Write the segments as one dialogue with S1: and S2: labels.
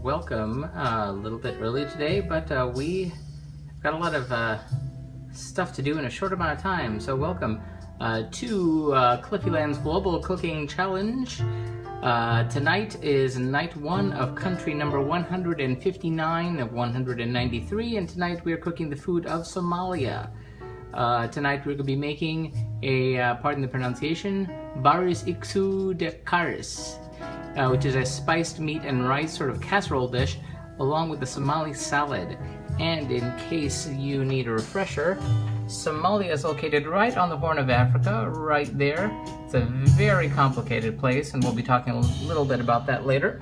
S1: welcome. A little bit early today, but we have got a lot of stuff to do in a short amount of time. So welcome to Cliffyland's Global Cooking Challenge. Tonight is night one of country number 159 of 193, and tonight we are cooking the food of Somalia. Tonight we're going to be making a, pardon the pronunciation, Bariis Dhex-Karis, which is a spiced meat and rice sort of casserole dish, along with the Somali Salad. And in case you need a refresher, Somalia is located right on the Horn of Africa, right there. It's a very complicated place, and we'll be talking a little bit about that later.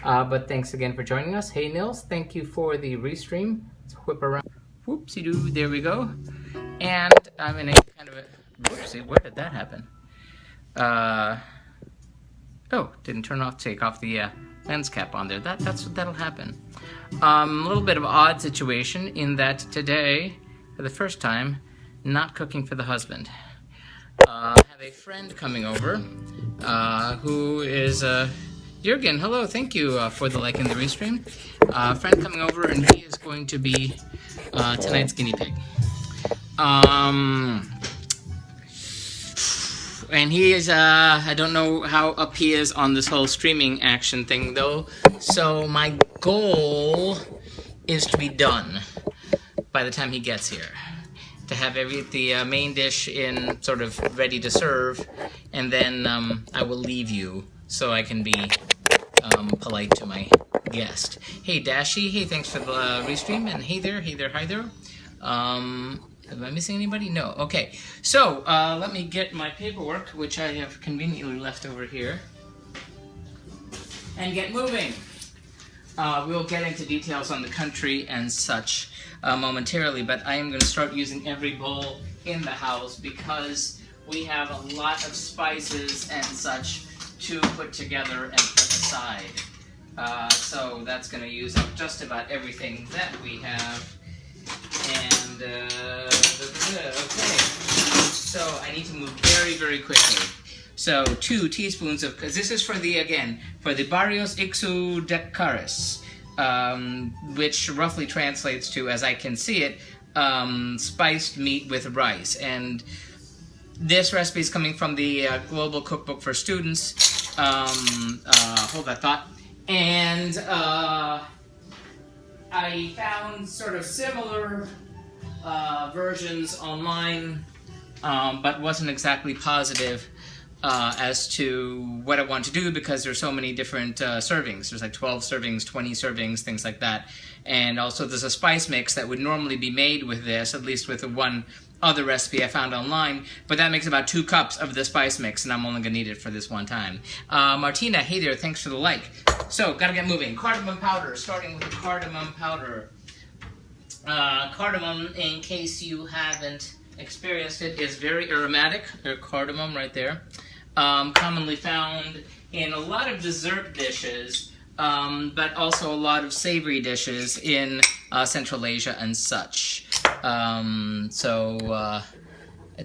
S1: But thanks again for joining us. Hey Nils, thank you for the restream. Let's whip around. Whoopsie-doo, there we go. And I'm in a kind of a, whoopsie, where did that happen? Oh, didn't take off the lens cap on there. That'll happen. A little bit of odd situation in that today, for the first time, not cooking for the husband. I have a friend coming over who is Jürgen. Hello, thank you for the like in the restream. Friend coming over, and he is going to be tonight's guinea pig. And he is, I don't know how up he is on this whole streaming action thing though, so my goal is to be done by the time he gets here. To have the main dish in sort of ready to serve, and then I will leave you so I can be polite to my guest. Hey Dashi, hey, thanks for the restream, and hey there, hi there. Am I missing anybody? No. Okay. So, let me get my paperwork, which I have conveniently left over here, and get moving. We'll get into details on the country and such momentarily, but I am going to start using every bowl in the house because we have a lot of spices and such to put together and put aside. So that's going to use up just about everything that we have. And, okay, so I need to move very, very quickly. So 2 teaspoons of, because this is for the, again, for the Bariis Dhex-Karis, which roughly translates to, as I can see it, spiced meat with rice. And this recipe is coming from the Global Cookbook for Students. Hold that thought. And, I found sort of similar versions online, but wasn't exactly positive as to what I want to do because there's so many different servings. There's like 12 servings, 20 servings, things like that. And also there's a spice mix that would normally be made with this, at least with the one other recipe I found online, but that makes about 2 cups of the spice mix, and I'm only gonna need it for this one time. Martina, hey there, thanks for the like. So, gotta get moving. Cardamom powder, starting with the cardamom powder. Cardamom, in case you haven't experienced it, is very aromatic. There's cardamom right there. Commonly found in a lot of dessert dishes, but also a lot of savory dishes in Central Asia and such.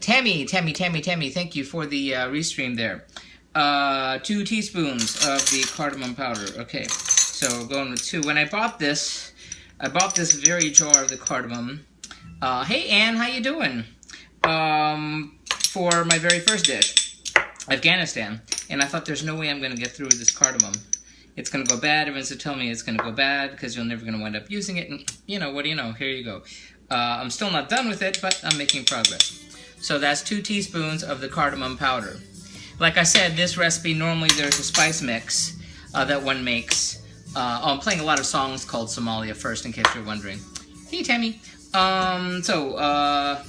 S1: Tammy, thank you for the restream there. 2 teaspoons of the cardamom powder. Okay, so going with 2. When I bought this very jar of the cardamom. Hey Ann, how you doing? For my very first dish, Afghanistan, and I thought there's no way I'm going to get through this cardamom. It's going to go bad. Everyone's telling me it's going to go bad because you're never going to wind up using it. And, you know, what do you know? Here you go. I'm still not done with it, but I'm making progress. So that's 2 teaspoons of the cardamom powder. Like I said, this recipe, normally there's a spice mix that one makes. I'm playing a lot of songs called Somalia first, in case you're wondering. Hey, Tammy. I'm going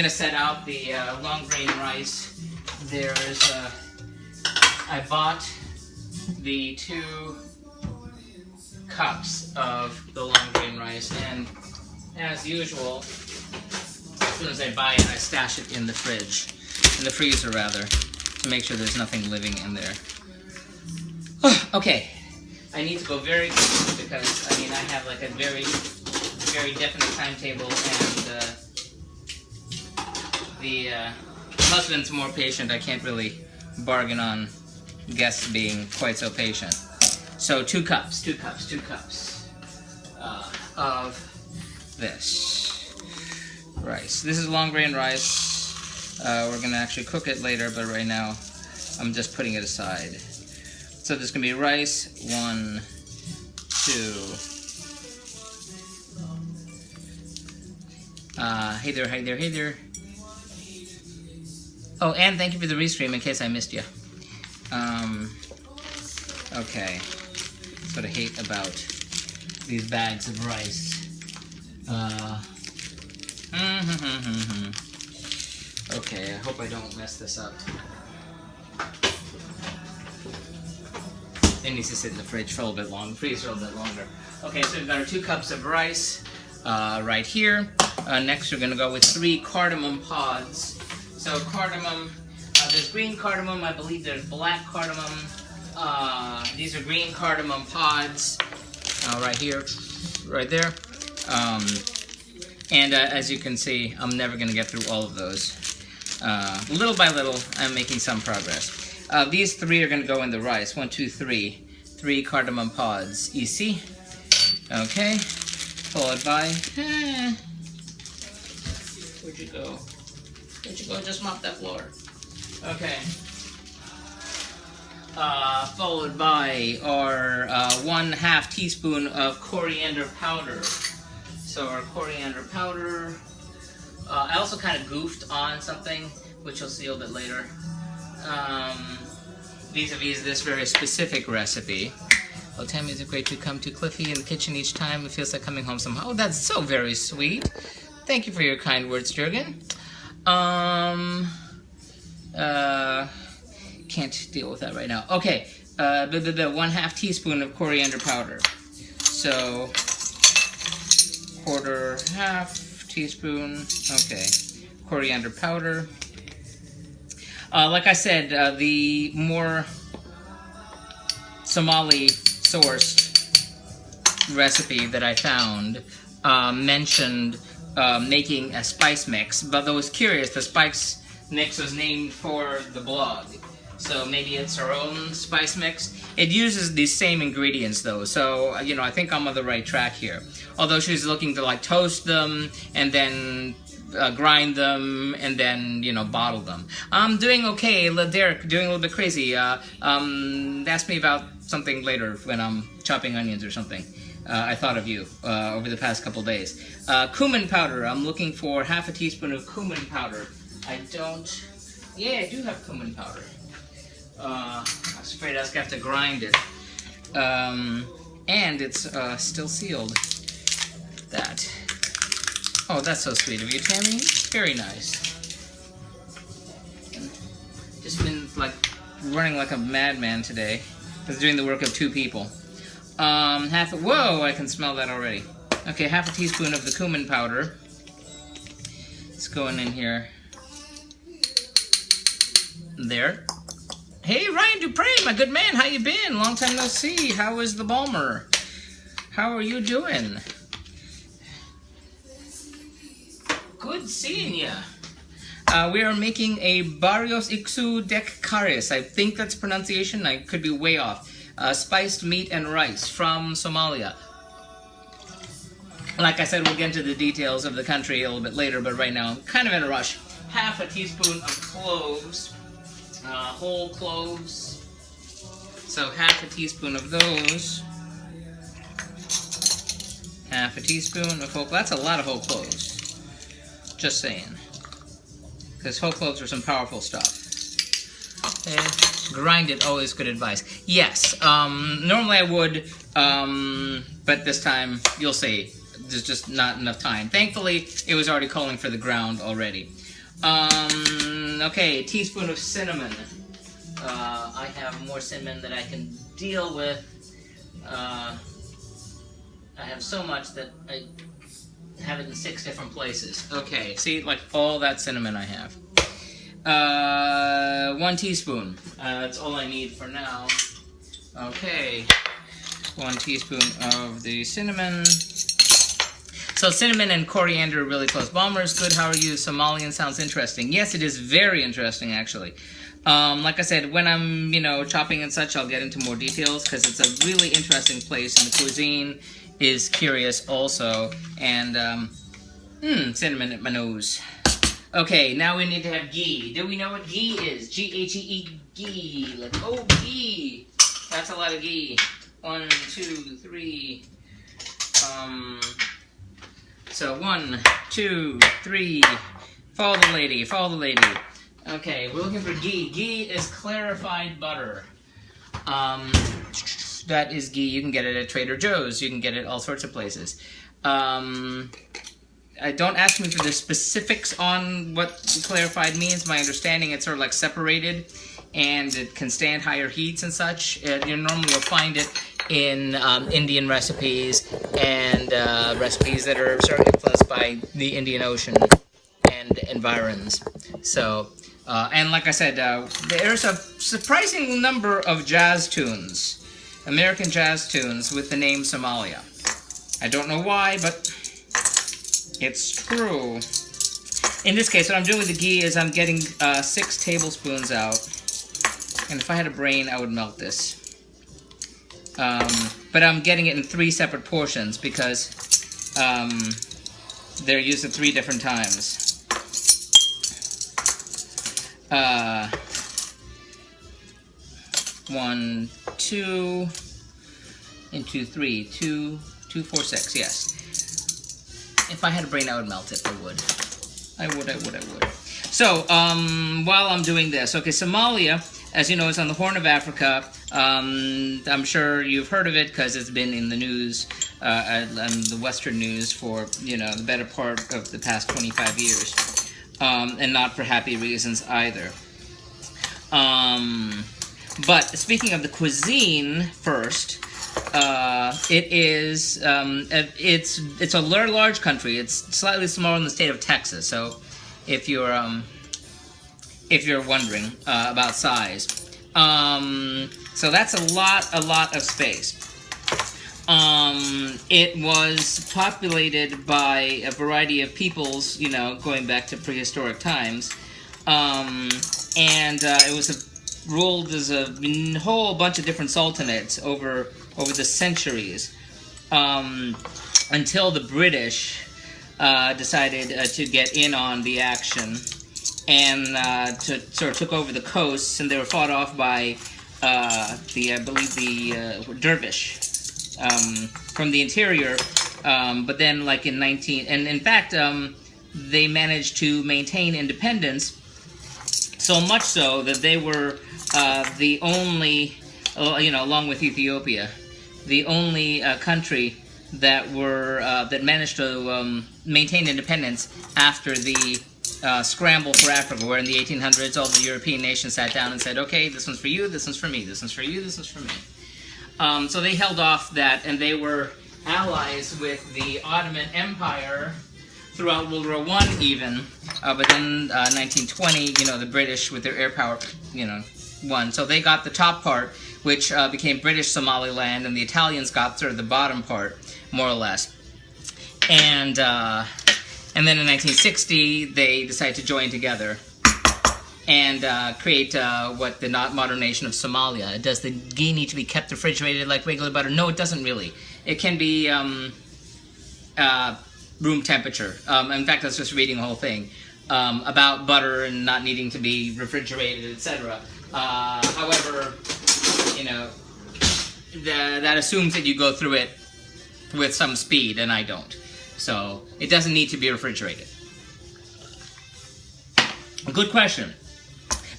S1: to set out the long grain rice. There's, I bought the 2 cups of the long grain rice, and as usual, as soon as I buy it, I stash it in the fridge, in the freezer rather, to make sure there's nothing living in there. Okay, I need to go very quickly because, I mean, I have like a very, very definite timetable, and the husband's more patient. I can't really bargain on guests being quite so patient. So 2 cups of this rice. This is long grain rice. We're gonna actually cook it later, but right now I'm just putting it aside. So there's gonna be rice, 1, 2. Hey there. Oh, and thank you for the restream in case I missed you. Okay. That's what I hate about these bags of rice. Okay, I hope I don't mess this up. It needs to sit in the fridge for a little bit longer, freeze for a little bit longer. Okay, so we've got our 2 cups of rice right here. Next, we're going to go with 3 cardamom pods. So cardamom, there's green cardamom, I believe there's black cardamom. These are green cardamom pods, right here, right there. And as you can see, I'm never going to get through all of those. Little by little, I'm making some progress. These 3 are going to go in the rice. 1, 2, 3. 3 cardamom pods. You see? Okay. Followed by... Where'd you go? Just mop that floor. Okay. Followed by our 1/2 teaspoon of coriander powder. So our coriander powder. I also kind of goofed on something, which you'll see a little bit later. Vis-a-vis this very specific recipe. Oh, Tammy, is it great to come to Cliffy in the kitchen each time? It feels like coming home somehow. Oh, that's so very sweet. Thank you for your kind words, Jurgen. Can't deal with that right now. Okay, 1/2 teaspoon of coriander powder. So, 1/4 teaspoon. Okay, coriander powder. Like I said, the more Somali sourced recipe that I found mentioned making a spice mix, but I was curious, the spice mix was named for the blog, so maybe it's our own spice mix. It uses these same ingredients though, so you know, I think I'm on the right track here. Although she's looking to like toast them and then grind them and then, you know, bottle them. I'm doing okay. Derek, doing a little bit crazy. Ask me about something later when I'm chopping onions or something. I thought of you over the past couple days. Cumin powder. I'm looking for 1/2 teaspoon of cumin powder. I do have cumin powder. I was afraid I was going to have to grind it. And it's still sealed. That. Oh, that's so sweet of you, Tammy. Very nice. Just been like running like a madman today. I was doing the work of 2 people. Whoa, I can smell that already. Okay, 1/2 teaspoon of the cumin powder. It's going in here. There. Hey, Ryan Dupre, my good man, how you been? Long time no see. How is the Balmer? How are you doing? Good seeing ya. We are making a Bariis isku Dhex-Karis. I think that's pronunciation. I could be way off. Spiced meat and rice from Somalia. Like I said, we'll get into the details of the country a little bit later, but right now I'm kind of in a rush. 1/2 teaspoon of cloves. Whole cloves. So 1/2 teaspoon of those. 1/2 teaspoon of whole cloves. That's a lot of whole cloves. Just saying. Because whole cloves are some powerful stuff. Okay. Grind it, always good advice. Yes, normally I would, but this time, you'll see, there's just not enough time. Thankfully, it was already calling for the ground already. Okay, teaspoon of cinnamon. I have more cinnamon than I can deal with. I have so much that I have it in 6 different places. Okay, see, like all that cinnamon I have. 1 teaspoon. That's all I need for now. Okay. 1 teaspoon of the cinnamon. So cinnamon and coriander are really close. Balmer's good. How are you? Somalian sounds interesting. Yes, it is very interesting, actually. Like I said, when I'm, chopping and such, I'll get into more details because it's a really interesting place, and the cuisine is curious also. And, cinnamon at my nose. Okay, now we need to have ghee. Do we know what ghee is? G-H-E-E, ghee. Let's go, ghee. That's a lot of ghee. 1, 2, 3. So 1, 2, 3. Follow the lady, follow the lady. Okay, we're looking for ghee. Ghee is clarified butter. That is ghee. You can get it at Trader Joe's. You can get it all sorts of places. Don't ask me for the specifics on what clarified means. My understanding, it's sort of like separated, and it can stand higher heats and such. Normally you'll find it in Indian recipes and recipes that are sort of influenced by the Indian Ocean and environs. So, and like I said, there's a surprising number of jazz tunes, American jazz tunes with the name Somalia. I don't know why, but it's true. In this case, what I'm doing with the ghee is I'm getting 6 tablespoons out. And if I had a brain, I would melt this. But I'm getting it in 3 separate portions because they're used at 3 different times. 1, 2, and 2, 3. 2, 4, 6, yes. If I had a brain, I would melt it. I would. So, while I'm doing this, okay, Somalia, as you know, is on the Horn of Africa. I'm sure you've heard of it because it's been in the news, and the Western news for, the better part of the past 25 years. And not for happy reasons either. But speaking of the cuisine first, it's a large country. It's slightly smaller than the state of Texas. So, if you're wondering about size, so that's a lot of space. It was populated by a variety of peoples, going back to prehistoric times, and it was ruled as a whole bunch of different sultanates over the centuries, until the British decided to get in on the action and sort of took over the coasts, and they were fought off by I believe the dervish from the interior. But then, like in in fact, they managed to maintain independence, so much so that they were the only, along with Ethiopia, the only country that managed to maintain independence after the scramble for Africa, where in the 1800s all the European nations sat down and said, okay, this one's for you, this one's for me, this one's for you, this one's for me. So they held off that, and they were allies with the Ottoman Empire throughout World War I even, but then 1920, the British with their air power, won. So they got the top part, which became British Somaliland, and the Italians got sort of the bottom part, more or less. And then in 1960, they decided to join together and create what the modern nation of Somalia. Does the ghee need to be kept refrigerated like regular butter? No, it doesn't really. It can be room temperature. In fact, I was just reading the whole thing about butter and not needing to be refrigerated, etc. However, that assumes that you go through it with some speed, and I don't. So it doesn't need to be refrigerated. Good question.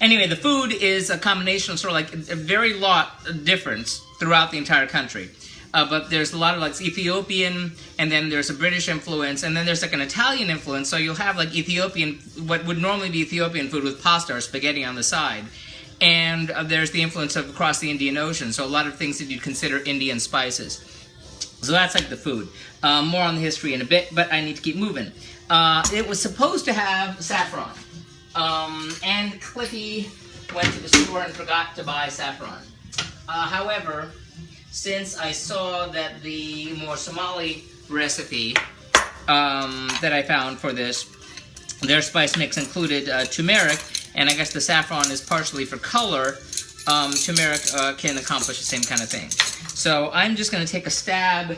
S1: Anyway, the food is a combination of sort of like a very lot of difference throughout the entire country. But there's a lot of like Ethiopian, and then there's a British influence, and then there's like an Italian influence. So you'll have like Ethiopian, what would normally be Ethiopian food with pasta or spaghetti on the side. And there's the influence of across the Indian Ocean. So a lot of things that you'd consider Indian spices. So that's like the food. More on the history in a bit, but I need to keep moving. It was supposed to have saffron. And Cliffy went to the store and forgot to buy saffron. However, since I saw that the more Somali recipe that I found for this, their spice mix included turmeric And I guess the saffron is partially for color. Turmeric can accomplish the same kind of thing. So I'm just going to take a stab, I'm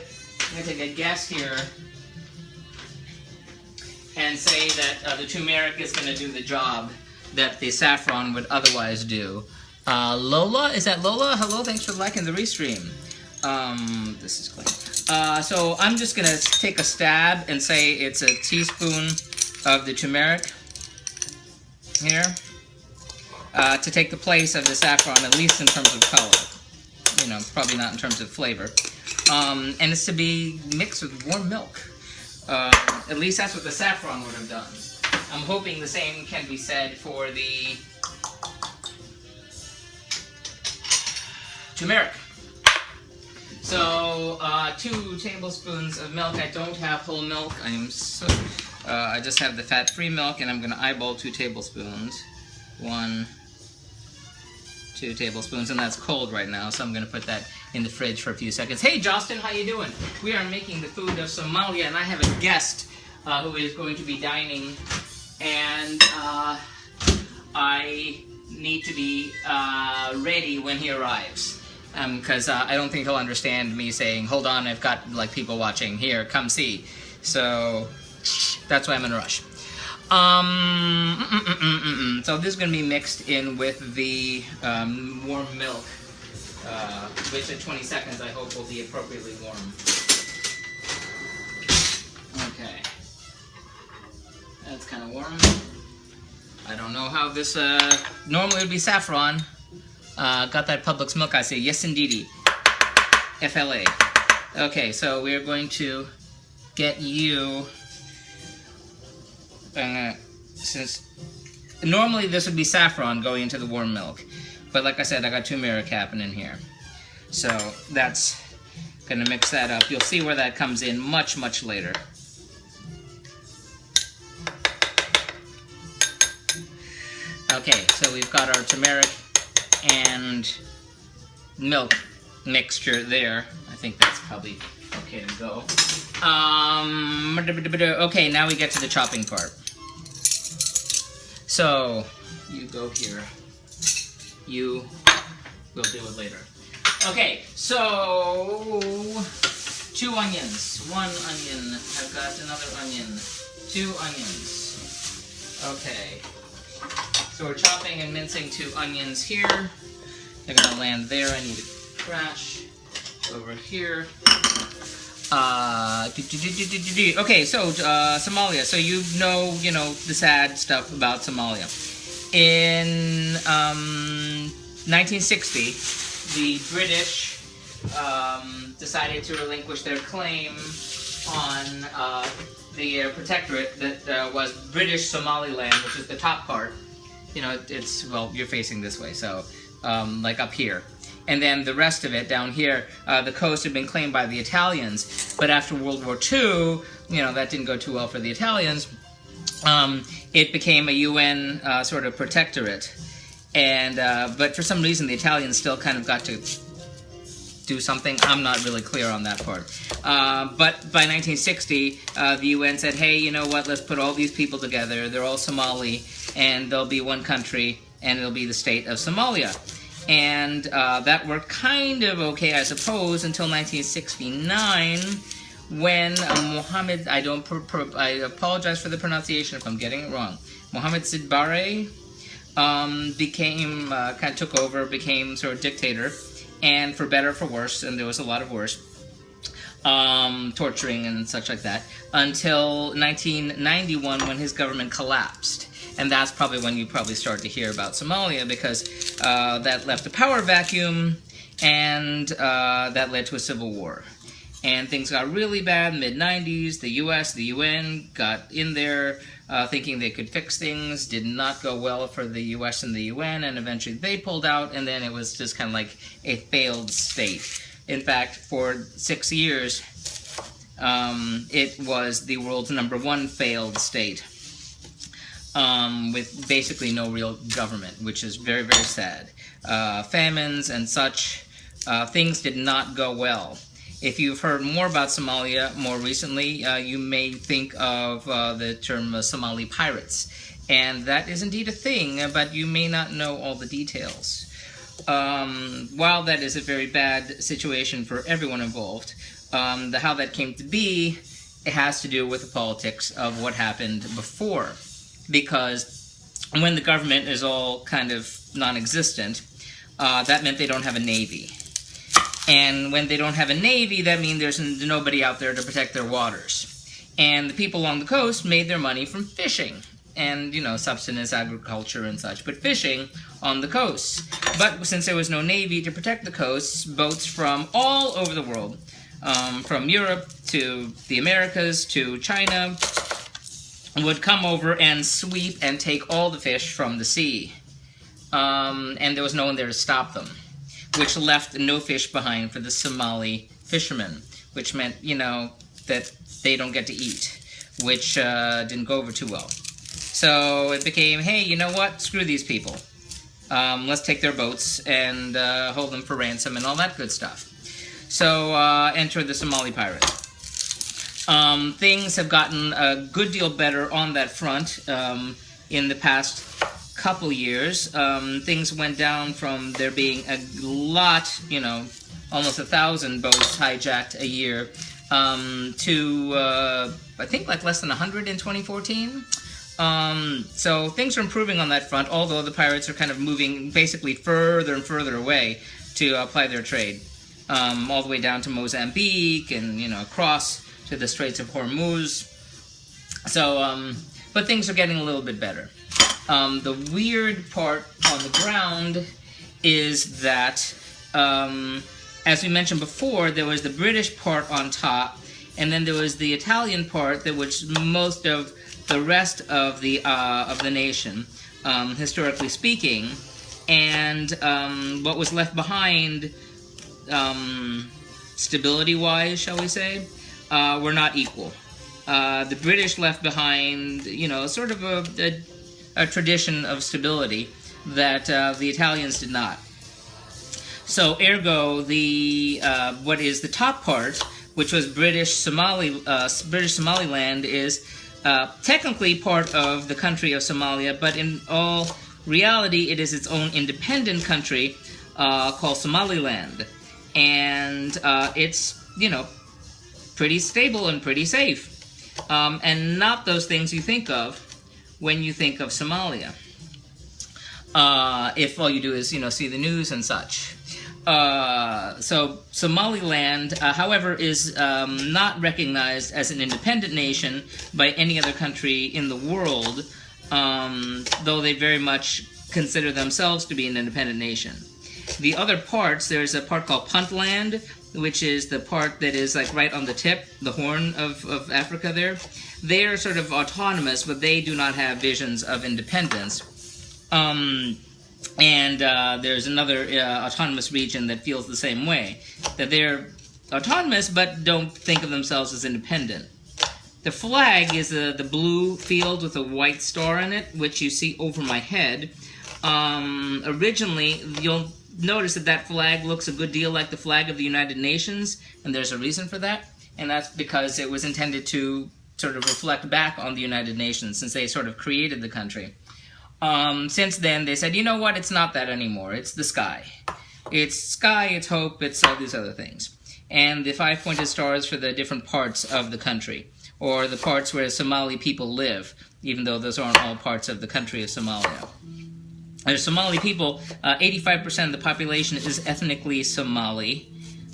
S1: going to take a guess here, and say that the turmeric is going to do the job that the saffron would otherwise do. Lola, is that Lola? Hello, thanks for liking the restream. This is clean. So I'm just going to take a stab and say it's a teaspoon of the turmeric here to take the place of the saffron, at least in terms of color. You know, probably not in terms of flavor. And it's to be mixed with warm milk. At least that's what the saffron would have done. I'm hoping the same can be said for the turmeric. So, 2 tablespoons of milk. I don't have whole milk. I just have the fat-free milk, and I'm going to eyeball 2 tablespoons. 1, 2 tablespoons, and that's cold right now, so I'm going to put that in the fridge for a few seconds. Hey, Justin, how you doing? We are making the food of Somalia, and I have a guest who is going to be dining, and I need to be ready when he arrives. Because I don't think he'll understand me saying, hold on, I've got like people watching, here, come see. So that's why I'm in a rush. So this is going to be mixed in with the warm milk, which at 20 seconds I hope will be appropriately warm. Okay. That's kind of warm. I don't know how this, normally it would be saffron. Got that Publix milk, I say, yes indeedy. FLA. Okay, so we're going to get you, since normally this would be saffron going into the warm milk, but like I said, I got turmeric happening here. So that's gonna mix that up. You'll see where that comes in much, much later. Okay, so we've got our turmeric and milk mixture there. I think that's probably okay to go. Okay, now we get to the chopping part. So, you go here. You will do it later. Okay, so 2 onions. 1 onion. I've got another onion. 2 onions. Okay. So we're chopping and mincing 2 onions here. They're gonna land there. I need to crash over here. Okay, so Somalia. So you know the sad stuff about Somalia. In 1960, the British decided to relinquish their claim on the protectorate that was British Somaliland, which is the top part. You know, it's, well, you're facing this way, so, like up here. And then the rest of it down here, the coast had been claimed by the Italians, but after World War II, you know, that didn't go too well for the Italians. It became a UN sort of protectorate. And, but for some reason, the Italians still kind of got to do something. I'm not really clear on that part. But by 1960, the UN said, hey, you know what, let's put all these people together. They're all Somali, and there'll be one country, and it'll be the state of Somalia. And that worked kind of okay, I suppose, until 1969, when Mohammed, I apologize for the pronunciation if I'm getting it wrong, Mohammed Bariis kind of took over, became sort of dictator, and for better or for worse, and there was a lot of worse, torturing and such like that, until 1991 when his government collapsed. And that's probably when you probably start to hear about Somalia, because that left a power vacuum, and that led to a civil war. And things got really bad in the mid-90s. The US, the UN got in there thinking they could fix things. Did not go well for the US and the UN, and eventually they pulled out, and then it was just kind of like a failed state. In fact, for 6 years, it was the world's #1 failed state. With basically no real government, which is very, very sad. Famines and such, things did not go well. If you've heard more about Somalia more recently, you may think of the term Somali pirates. And that is indeed a thing, but you may not know all the details. While that is a very bad situation for everyone involved, how that came to be, it has to do with the politics of what happened before. Because when the government is all kind of non-existent, that meant they don't have a navy. And when they don't have a navy, that means there's nobody out there to protect their waters. And the people along the coast made their money from fishing and, you know, subsistence agriculture and such, but fishing on the coasts. But since there was no navy to protect the coasts, boats from all over the world, from Europe to the Americas to China, would come over and sweep and take all the fish from the sea. And there was no one there to stop them, which left no fish behind for the Somali fishermen, which meant, you know, that they don't get to eat, which didn't go over too well. So it became, hey, you know what? Screw these people. Let's take their boats and hold them for ransom and all that good stuff. So enter the Somali pirates. Things have gotten a good deal better on that front in the past couple years. Things went down from there being a lot, you know, almost 1,000 boats hijacked a year to, I think, like less than 100 in 2014. So things are improving on that front, although the pirates are kind of moving basically further and further away to apply their trade, all the way down to Mozambique and, you know, across to the Straits of Hormuz. So, but things are getting a little bit better. The weird part on the ground is that, as we mentioned before, there was the British part on top, and then there was the Italian part that was most of the rest of the nation, historically speaking, and what was left behind, stability-wise, shall we say, were not equal. The British left behind, you know, sort of a tradition of stability that the Italians did not. So, ergo, the what is the top part, which was British Somaliland, is technically part of the country of Somalia, but in all reality, it is its own independent country called Somaliland, and it's, you know, pretty stable and pretty safe, and not those things you think of when you think of Somalia. If all you do is, you know, see the news and such. So Somaliland, however, is not recognized as an independent nation by any other country in the world, though they very much consider themselves to be an independent nation. The other parts, there's a part called Puntland, which is the part that is like right on the tip, the horn of Africa there. They are sort of autonomous, but they do not have visions of independence. And there's another autonomous region that feels the same way, that they're autonomous but don't think of themselves as independent. The flag is the blue field with a white star in it, which you see over my head. Originally, you'll notice that that flag looks a good deal like the flag of the United Nations, and there's a reason for that, and that's because it was intended to sort of reflect back on the United Nations since they sort of created the country. Since then, they said, you know what, it's not that anymore. It's the sky. It's sky, it's hope, it's all these other things. And the 5 pointed stars for the different parts of the country, or the parts where Somali people live, even though those aren't all parts of the country of Somalia. The Somali people, 85% of the population is ethnically Somali.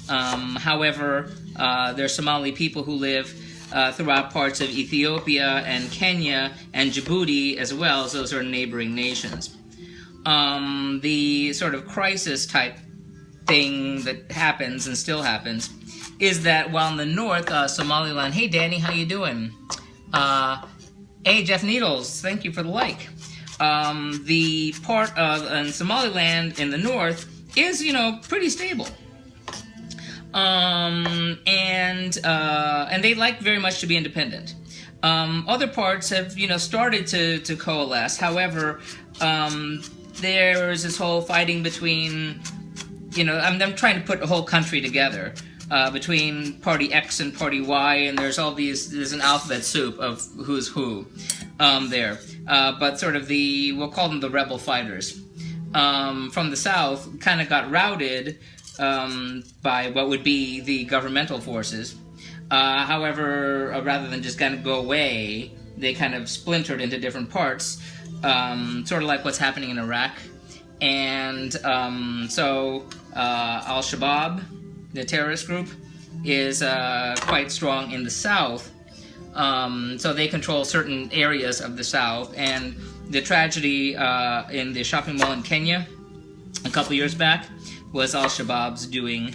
S1: However, there are Somali people who live throughout parts of Ethiopia and Kenya and Djibouti as well, as those are neighboring nations. The sort of crisis type thing that happens and still happens is that while in the north, Somaliland, hey Danny, how you doing? Hey Jeff Needles, thank you for the like. The part of Somaliland in the north is, you know, pretty stable. And they like very much to be independent. Other parts have, you know, started to coalesce. However, there's this whole fighting between, you know, I'm trying to put a whole country together, between Party X and Party Y, and there's an alphabet soup of who's who. there, but sort of we'll call them the rebel fighters from the south kind of got routed by what would be the governmental forces. However, rather than just kind of go away, they kind of splintered into different parts, sort of like what's happening in Iraq. And so Al-Shabaab, the terrorist group, is quite strong in the south. So they control certain areas of the south. And the tragedy in the shopping mall in Kenya a couple years back was Al-Shabaab's doing.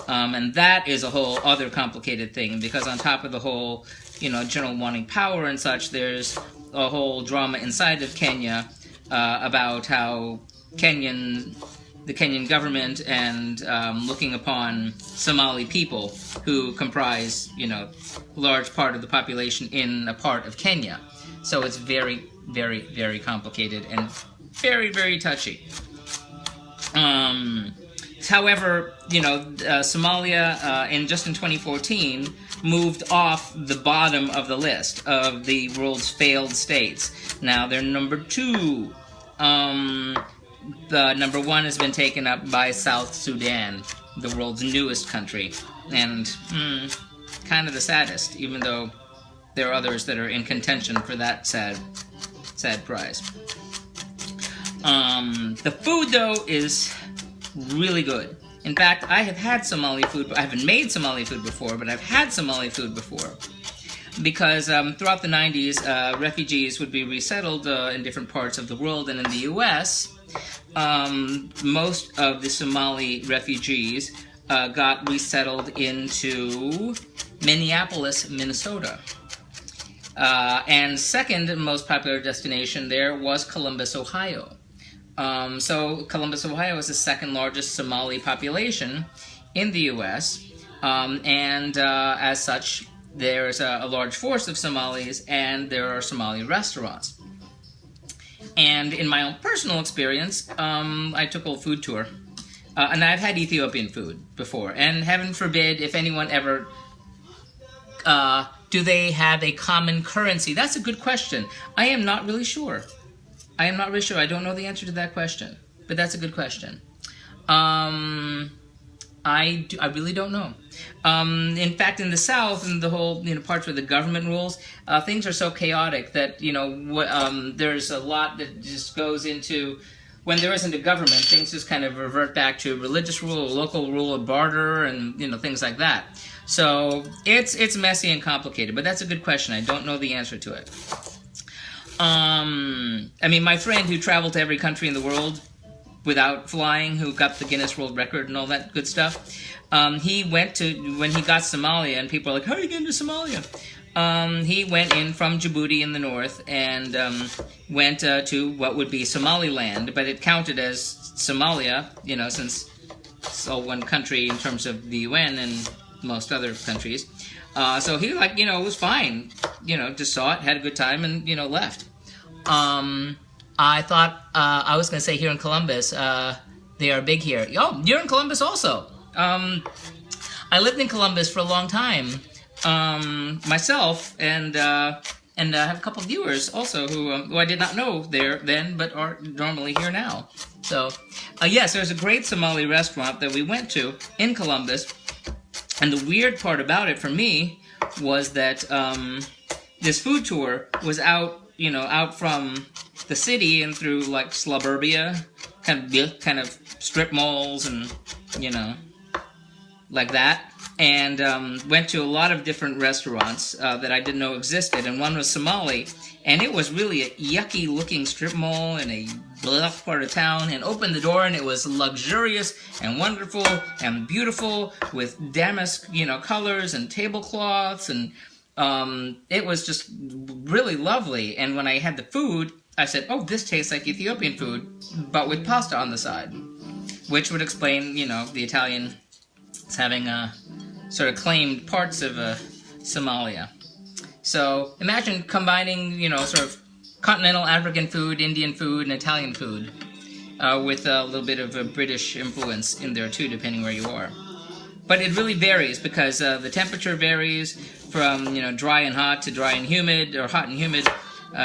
S1: And that is a whole other complicated thing, because on top of the whole, general wanting power and such, there's a whole drama inside of Kenya about how the Kenyan government and looking upon Somali people who comprise, a large part of the population in a part of Kenya. So it's very, very, very complicated and very, very touchy. However, Somalia, in 2014, moved off the bottom of the list of the world's failed states. Now they're number 2. The number 1 has been taken up by South Sudan, the world's newest country, and kind of the saddest, even though there are others that are in contention for that sad prize. The food, though, is really good. In fact, I have had Somali food. I haven't made Somali food before, but I've had Somali food before. Because throughout the 90s, refugees would be resettled in different parts of the world, and in the U.S., most of the Somali refugees got resettled into Minneapolis, Minnesota. And second most popular destination there was Columbus, Ohio. So Columbus, Ohio is the second largest Somali population in the U.S., and as such, there's a large force of Somalis, and there are Somali restaurants. And in my own personal experience, I took a food tour, and I've had Ethiopian food before, and heaven forbid if anyone ever, do they have a common currency? That's a good question. I am not really sure. I don't know the answer to that question, but that's a good question. I really don't know. In fact, in the South, in the whole parts where the government rules, things are so chaotic that there's a lot that just goes into, when there isn't a government, things just kind of revert back to religious rule, local rule of barter, and things like that. So it's messy and complicated, but that's a good question. I don't know the answer to it. My friend who traveled to every country in the world without flying, who got the Guinness World Record and all that good stuff, he went to, when he got Somalia, and people are like, how are you getting to Somalia? He went in from Djibouti in the north and went to what would be Somaliland, but it counted as Somalia, since it's all one country in terms of the UN and most other countries. So he it was fine, just saw it, had a good time, and, left. I thought, I was going to say here in Columbus, they are big here. Oh, you're in Columbus also. I lived in Columbus for a long time, myself, and I have a couple of viewers also who I did not know there then, but are normally here now. So, yes, there's a great Somali restaurant that we went to in Columbus, and the weird part about it for me was that this food tour was out from the city and through like suburbia, kind of strip malls and like that, and went to a lot of different restaurants that I didn't know existed, and one was Somali, and it was really a yucky looking strip mall in a bluff part of town, and opened the door and it was luxurious and wonderful and beautiful with damask colors and tablecloths, and it was just really lovely. And when I had the food, I said, oh, this tastes like Ethiopian food, but with pasta on the side, which would explain, the Italian is having sort of claimed parts of Somalia. So imagine combining, sort of continental African food, Indian food, and Italian food, with a little bit of a British influence in there too, depending where you are. But it really varies because the temperature varies from dry and hot to dry and humid, or hot and humid.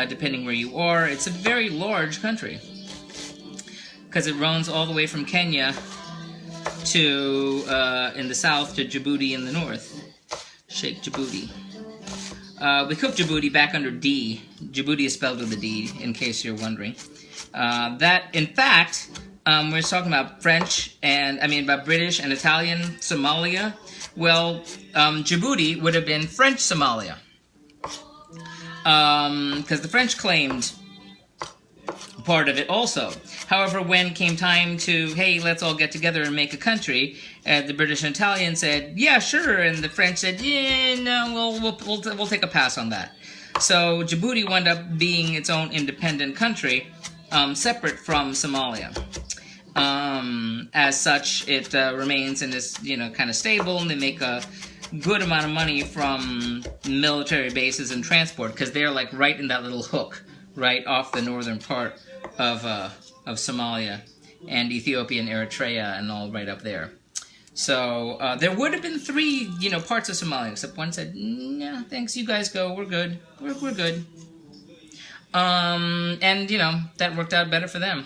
S1: depending where you are. It's a very large country because it runs all the way from Kenya to in the south to Djibouti in the north. Sheikh Djibouti. We cook Djibouti back under D. Djibouti is spelled with a D, in case you're wondering. In fact, we're talking about about British and Italian Somalia. Well, Djibouti would have been French Somalia. Because the French claimed part of it also. However, when came time to, hey, let's all get together and make a country, the British and Italian said, yeah, sure, and the French said, yeah, no, we'll take a pass on that. So Djibouti wound up being its own independent country, separate from Somalia. As such, it remains in this, kind of stable, and they make a good amount of money from military bases and transport, because they're like right in that little hook, right off the northern part of Somalia and Ethiopia and Eritrea and all right up there. So there would have been 3, parts of Somalia, except one said, "No, thanks, you guys go. We're good. We're good." And that worked out better for them.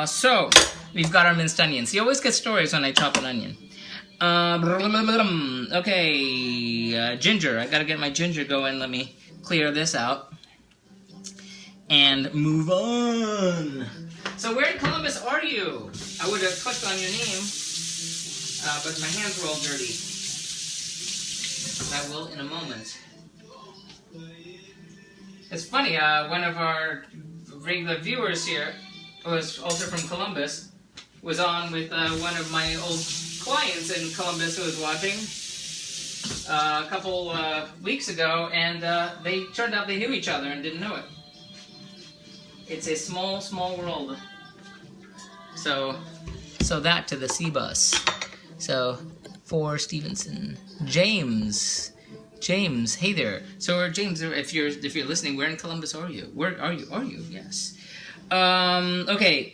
S1: So we've got our minced onions. You always get stories when I chop an onion. Okay, ginger. I gotta get my ginger going. Let me clear this out and move on. So where in Columbus are you? I would have clicked on your name, but my hands were all dirty. I will in a moment. It's funny, one of our regular viewers here, who was also from Columbus, was on with one of my old clients in Columbus who was watching a couple weeks ago, and they turned out they knew each other and didn't know it. It's a small, small world. So that to the C-bus. So for Stevenson, James, hey there. So James, if you're listening, where in Columbus are you? Where are you? Are you? Yes. Okay,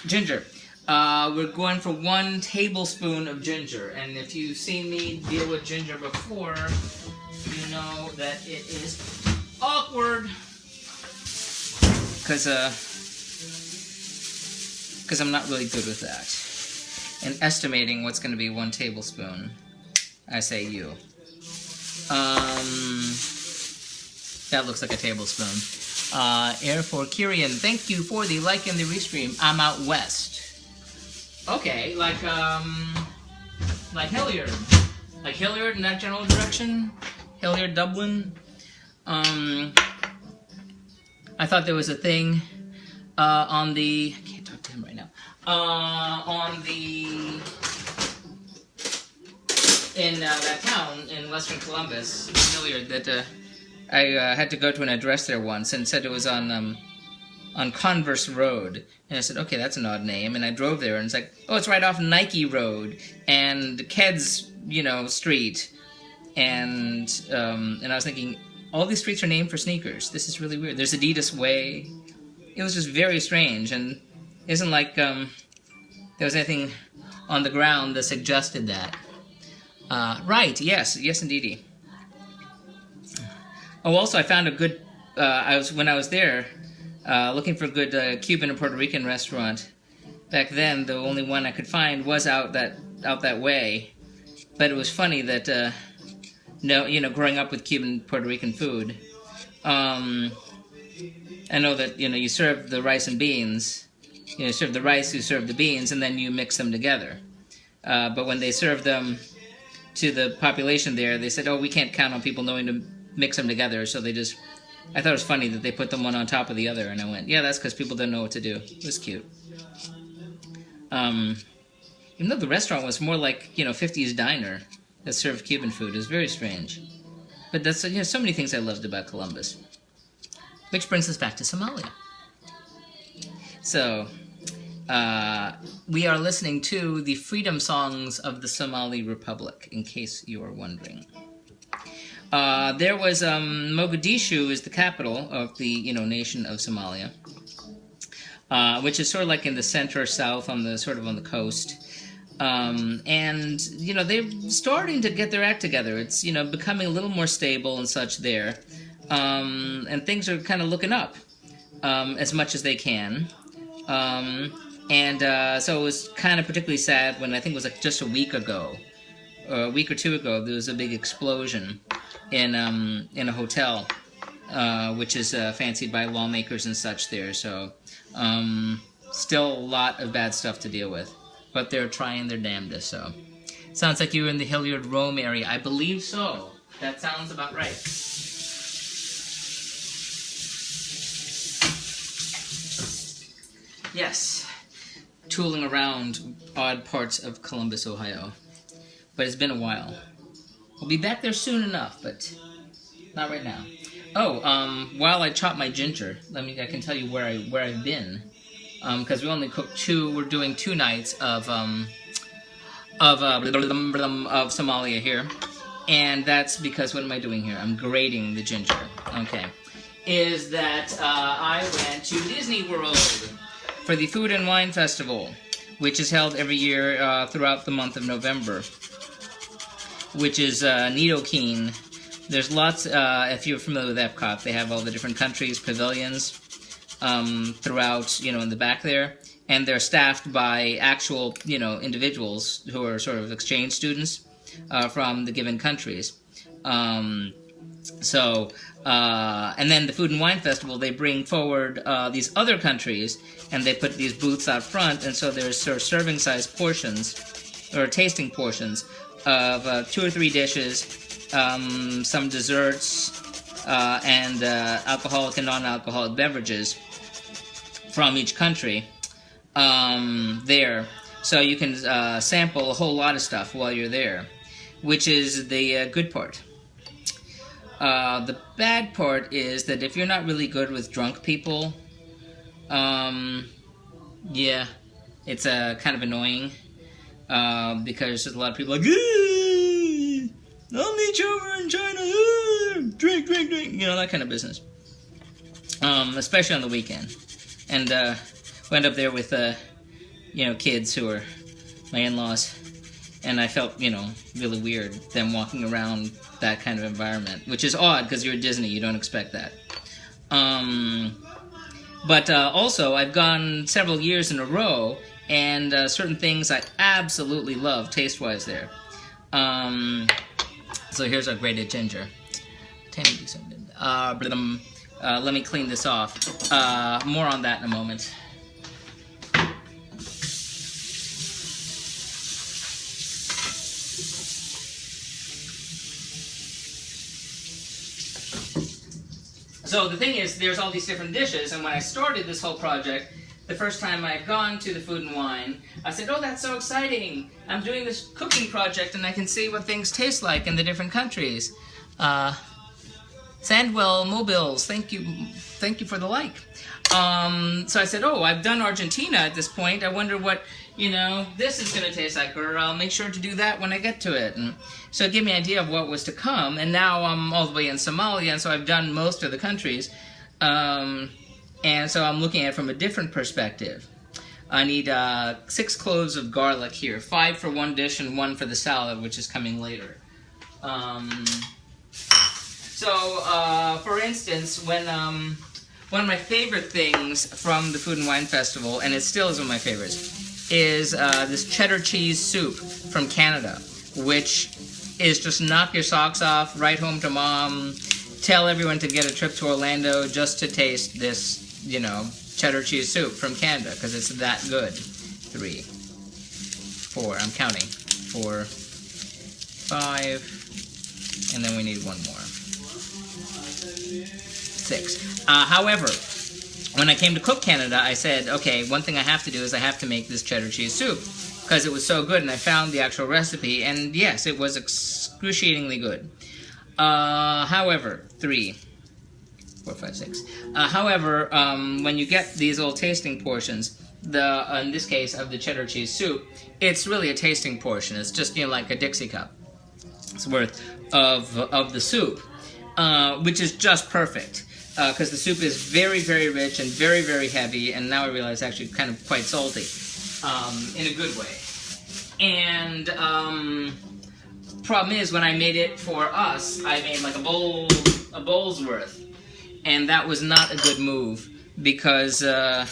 S1: ginger. We're going for 1 tablespoon of ginger, and if you've seen me deal with ginger before, you know that it is awkward. Because I'm not really good with that. And estimating what's going to be 1 tablespoon, I say you. That looks like a tablespoon. Air for Kirian, thank you for the like and the restream. I'm out west. Okay, like Hilliard. Like Hilliard in that general direction. Hilliard, Dublin. I thought there was a thing on the... I can't talk to him right now. In that town in western Columbus, Hilliard, that I had to go to an address there once and said it was on Converse Road. And I said, okay, that's an odd name. And I drove there and it's like, oh, it's right off Nike Road and Ked's, street. And I was thinking, all these streets are named for sneakers. This is really weird. There's Adidas Way. It was just very strange, and it isn't like there was anything on the ground that suggested that. Right, yes, indeedy. Oh, also, I found a good, when I was there, looking for a good Cuban and Puerto Rican restaurant. Back then, the only one I could find was out that way. But it was funny that, growing up with Cuban Puerto Rican food, I know that, you serve the rice and beans. You serve the rice, you serve the beans, and then you mix them together. But when they served them to the population there, they said, oh, we can't count on people knowing to mix them together, so they just... I thought it was funny that they put them one on top of the other, and I went, yeah, that's because people don't know what to do. It was cute. Even though the restaurant was more like, 50s diner that served Cuban food. It was very strange. But that's, so many things I loved about Columbus. Which brings us back to Somalia. So, we are listening to the freedom songs of the Somali Republic, in case you are wondering. There was, Mogadishu is the capital of the, nation of Somalia, which is sort of like in the center south on the, sort of on the coast. And, they're starting to get their act together. It's, becoming a little more stable and such there. and things are kind of looking up as much as they can. So it was kind of particularly sad when I think it was like just a week ago, or a week or two ago, there was a big explosion in a hotel, which is fancied by lawmakers and such there. So still a lot of bad stuff to deal with, but they're trying their damnedest. So sounds like you're in the Hilliard Rome area. I believe so. That sounds about right. Yes, tooling around odd parts of Columbus, Ohio. But it's been a while. We'll be back there soon enough, but not right now. Oh, while I chop my ginger, I can tell you where I've been. Because we only cooked we're doing 2 nights of Somalia here. And that's because, what am I doing here? I'm grating the ginger. Okay. Is that I went to Disney World for the Food and Wine Festival, which is held every year throughout the month of November, which is Nido-Keen. There's lots, if you're familiar with Epcot, they have all the different countries, pavilions throughout, in the back there, and they're staffed by actual, individuals who are sort of exchange students from the given countries. And then the Food and Wine Festival, they bring forward these other countries, and they put these booths out front, and so there's sort of serving-sized portions, or tasting portions, of 2 or 3 dishes, some desserts, and alcoholic and non-alcoholic beverages from each country there. So you can sample a whole lot of stuff while you're there, which is the good part. The bad part is that if you're not really good with drunk people, yeah, it's kind of annoying, because there's a lot of people like, I'll meet you over in China, drink, that kind of business, especially on the weekend. And went up there with, kids who are my in-laws, and I felt, really weird, them walking around that kind of environment, which is odd because you're at Disney, you don't expect that. But also, I've gone several years in a row, and certain things I absolutely love taste-wise there. So here's our grated ginger. Let me clean this off. More on that in a moment. So the thing is, there's all these different dishes, and when I started this whole project, the first time I had gone to the Food and Wine, I said, oh, that's so exciting. I'm doing this cooking project, and I can see what things taste like in the different countries. Sandwell Mobiles, thank you for the like. So I said, oh, I've done Argentina at this point. I wonder what, this is going to taste like, or I'll make sure to do that when I get to it. And so it gave me an idea of what was to come. And now I'm all the way in Somalia, and so I've done most of the countries. And so I'm looking at it from a different perspective. I need 6 cloves of garlic here, 5 for one dish and 1 for the salad, which is coming later. For instance, when one of my favorite things from the Food and Wine Festival, and it still is one of my favorites, is this cheddar cheese soup from Canada, which is just knock your socks off, write home to mom, tell everyone to get a trip to Orlando just to taste this, cheddar cheese soup from Canada, because it's that good. 3, 4, I'm counting. 4, 5, and then we need 1 more. 6. However, when I came to cook Canada, I said, okay, one thing I have to do is I have to make this cheddar cheese soup, because it was so good, and I found the actual recipe, and yes, it was excruciatingly good. However, 3, 4, 5, 6. However, when you get these little tasting portions, in this case of the cheddar cheese soup, it's really a tasting portion. It's just, like a Dixie cup. It's worth of the soup, which is just perfect, because the soup is very, very rich and very, very heavy, and now I realize actually kind of quite salty, in a good way. And problem is, when I made it for us, I made like a bowl a bowl's worth. And that was not a good move because that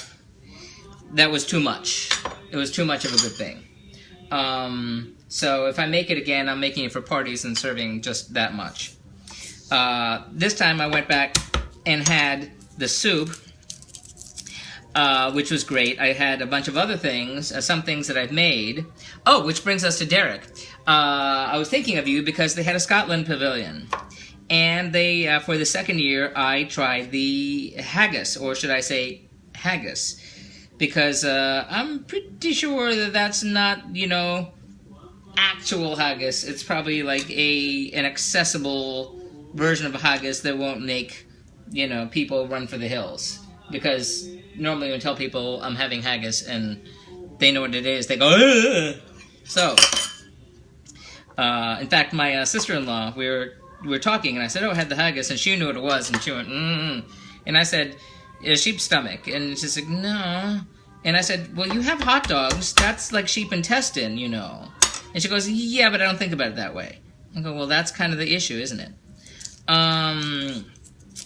S1: was too much. It was too much of a good thing. So if I make it again, I'm making it for parties and serving just that much. This time I went back and had the soup, which was great. I had a bunch of other things, some things that I've made. Oh, which brings us to Derek. I was thinking of you because they had a Scotland pavilion. And they, for the second year, I tried the haggis, or should I say haggis. Because I'm pretty sure that that's not, you know, actual haggis. It's probably like an accessible version of a haggis that won't make, you know, people run for the hills. Because normally when I tell people I'm having haggis and they know what it is, they go, ugh! So, in fact, my sister-in-law, we were talking, and I said, oh, I had the haggis, and she knew what it was, and she went, And I said, a sheep's stomach, and she's like, no. And I said, well, you have hot dogs, that's like sheep intestine, you know. And she goes, yeah, but I don't think about it that way. I go, well, that's kind of the issue, isn't it?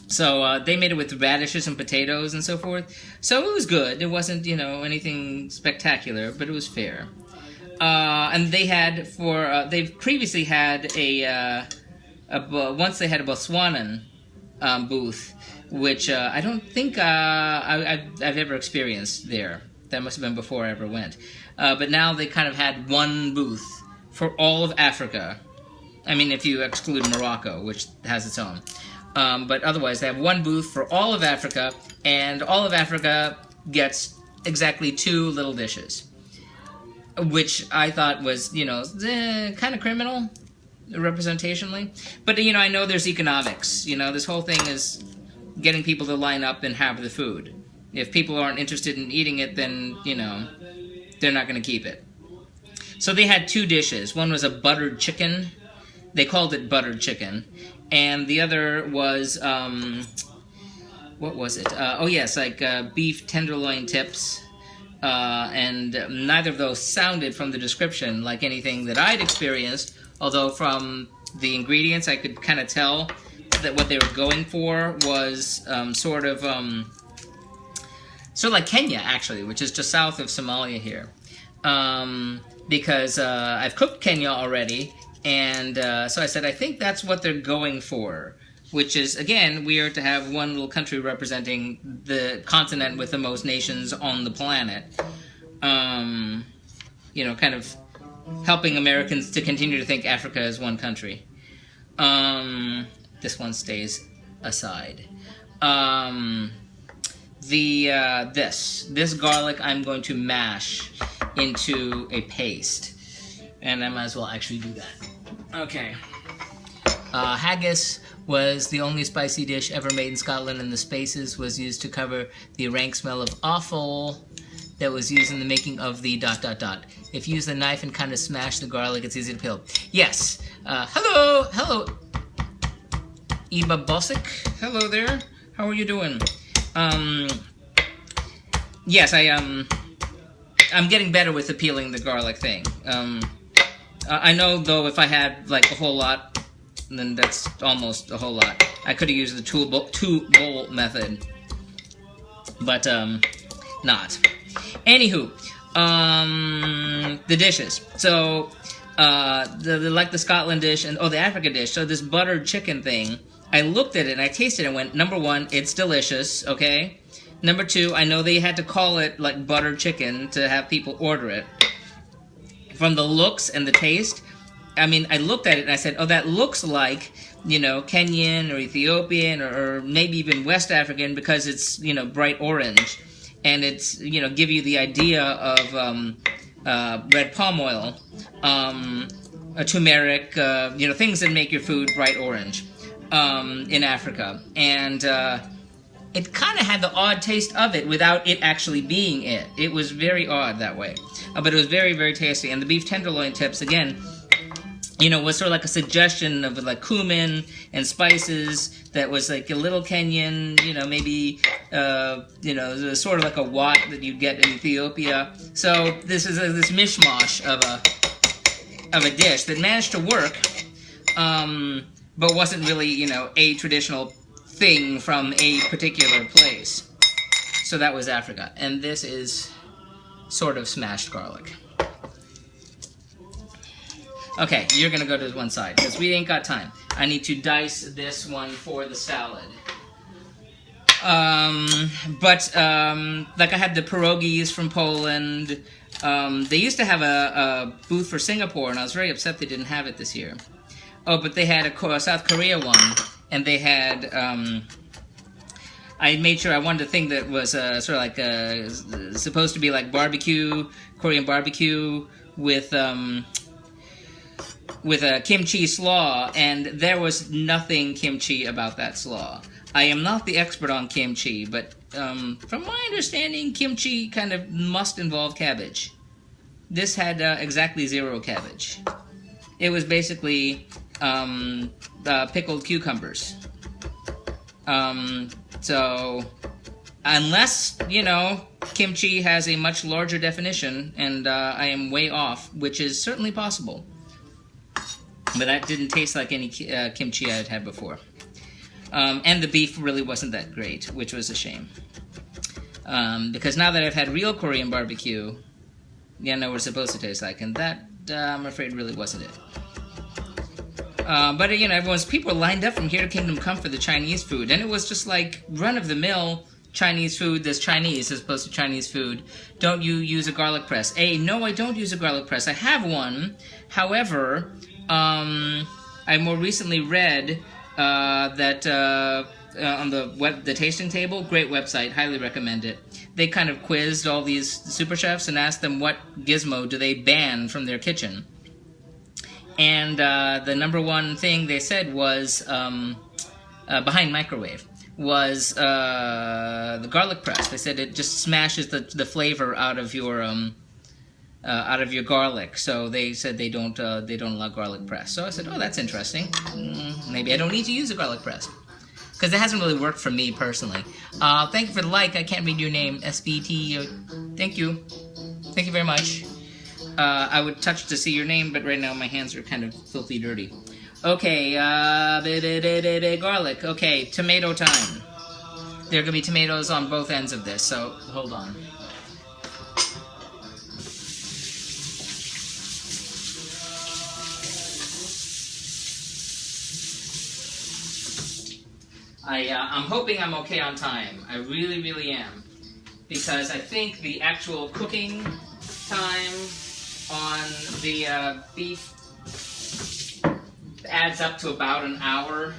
S1: So they made it with radishes and potatoes and so forth. So it was good. It wasn't, you know, anything spectacular, but it was fair. And they had they've previously had once they had a Botswanan booth, which I don't think I've ever experienced there. That must have been before I ever went. But now they kind of had one booth for all of Africa. I mean, if you exclude Morocco, which has its own. But otherwise, they have one booth for all of Africa, and all of Africa gets exactly 2 little dishes. Which I thought was, you know, kind of criminal, representationally. But, you know, I know there's economics. You know, this whole thing is getting people to line up and have the food. If people aren't interested in eating it, then, you know, they're not going to keep it. So they had 2 dishes. One was a buttered chicken. They called it buttered chicken. And the other was, what was it? Oh, yes, like beef tenderloin tips. And neither of those sounded from the description like anything that I'd experienced, although from the ingredients I could kind of tell that what they were going for was sort of like Kenya, actually, which is just south of Somalia here. Because I've cooked Kenya already, and so I said, I think that's what they're going for. Which is, again, we are to have one little country representing the continent with the most nations on the planet. You know, kind of helping Americans to continue to think Africa is one country. This one stays aside. This garlic I'm going to mash into a paste. And I might as well actually do that. Okay. Haggis was the only spicy dish ever made in Scotland, and the spices was used to cover the rank smell of offal that was used in the making of the ... If you use the knife and kind of smash the garlic, it's easy to peel. Yes. Hello, Iba Bosic. Hello there. How are you doing? Yes, I'm getting better with the peeling the garlic thing. I know though if I had like a whole lot, then that's almost a whole lot. I could have used the two bowl method, but not. Anywho, the dishes. So like the Scotland dish and the Africa dish. So this buttered chicken thing, I looked at it and I tasted it and went, number 1, it's delicious. Okay. Number 2, I know they had to call it like buttered chicken to have people order it. From the looks and the taste, I mean, I looked at it and I said, oh, that looks like, you know, Kenyan or Ethiopian or maybe even West African because it's, you know, bright orange. And it's, you know, give you the idea of red palm oil, a turmeric, you know, things that make your food bright orange in Africa. And it kind of had the odd taste of it without it actually being it. It was very odd that way. But it was very, very tasty. And the beef tenderloin tips, again, you know, was sort of like a suggestion of like cumin and spices that was like a little Kenyan, you know, maybe, you know, sort of like a wat that you'd get in Ethiopia. So this is this mishmash of a dish that managed to work. but wasn't really, you know, a traditional thing from a particular place. So that was Africa. And this is sort of smashed garlic. Okay, you're gonna go to one side because we ain't got time. I need to dice this one for the salad. Like I had the pierogies from Poland. They used to have a booth for Singapore, and I was very upset they didn't have it this year. Oh, but they had a South Korea one, and they had, I made sure I wanted a thing that was sort of like supposed to be like barbecue, Korean barbecue with a kimchi slaw, and there was nothing kimchi about that slaw. I am not the expert on kimchi, but from my understanding, kimchi kind of must involve cabbage. This had exactly 0 cabbage. It was basically pickled cucumbers. So, unless, you know, kimchi has a much larger definition, and I am way off, which is certainly possible. But that didn't taste like any kimchi I had had before. And the beef really wasn't that great, which was a shame. Because now that I've had real Korean barbecue, yeah, I know what it's supposed to taste like, and that, I'm afraid, really wasn't it. But, you know, people were lined up from here to Kingdom Come for the Chinese food, and it was just like run-of-the-mill Chinese food that's Chinese as opposed to Chinese food. Don't you use a garlic press? No, I don't use a garlic press. I have one. However, I more recently read that on the tasting table, great website, highly recommend it. They kind of quizzed all these super chefs and asked them what gizmo do they ban from their kitchen. And the number one thing they said was, behind microwave, was the garlic press. They said it just smashes the flavor out of your garlic. So they said they don't allow garlic press. So I said, oh, that's interesting. Maybe I don't need to use a garlic press, because it hasn't really worked for me personally. Thank you for the like. I can't read your name. SBT. Thank you. Thank you very much. I would touch to see your name, but right now my hands are kind of filthy dirty. Okay, garlic. Okay, tomato time. There are going to be tomatoes on both ends of this, so hold on. I'm hoping I'm okay on time. I really, really am. Because I think the actual cooking time on the beef adds up to about an hour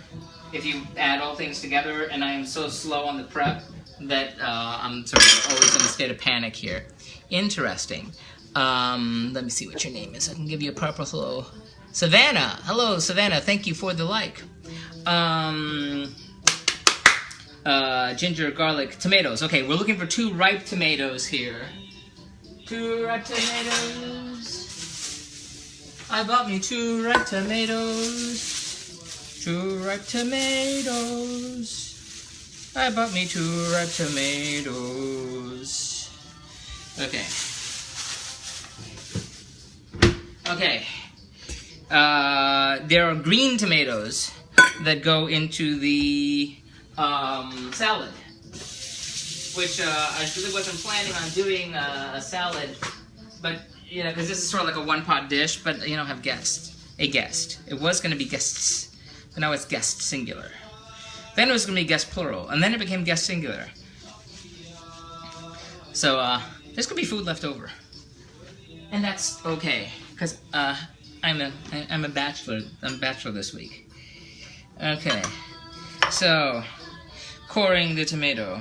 S1: if you add all things together, and I am so slow on the prep that I'm sort of always in a state of panic here. Interesting. Let me see what your name is. I can give you a proper hello. Savannah! Hello, Savannah. Thank you for the like. Ginger, garlic, tomatoes. Okay, we're looking for 2 ripe tomatoes here. 2 ripe tomatoes. I bought me 2 ripe tomatoes. 2 ripe tomatoes. I bought me 2 ripe tomatoes. Okay. Okay. There are green tomatoes that go into the salad, which I really wasn't planning on doing a salad, but, you know, because this is sort of like a one-pot dish, but, you know, have guests. A guest. It was going to be guests, but now it's guest singular. Then it was going to be guest plural, and then it became guest singular. So, there's going to be food left over. And that's okay, because I'm a bachelor. I'm a bachelor this week. Okay, so coring the tomato.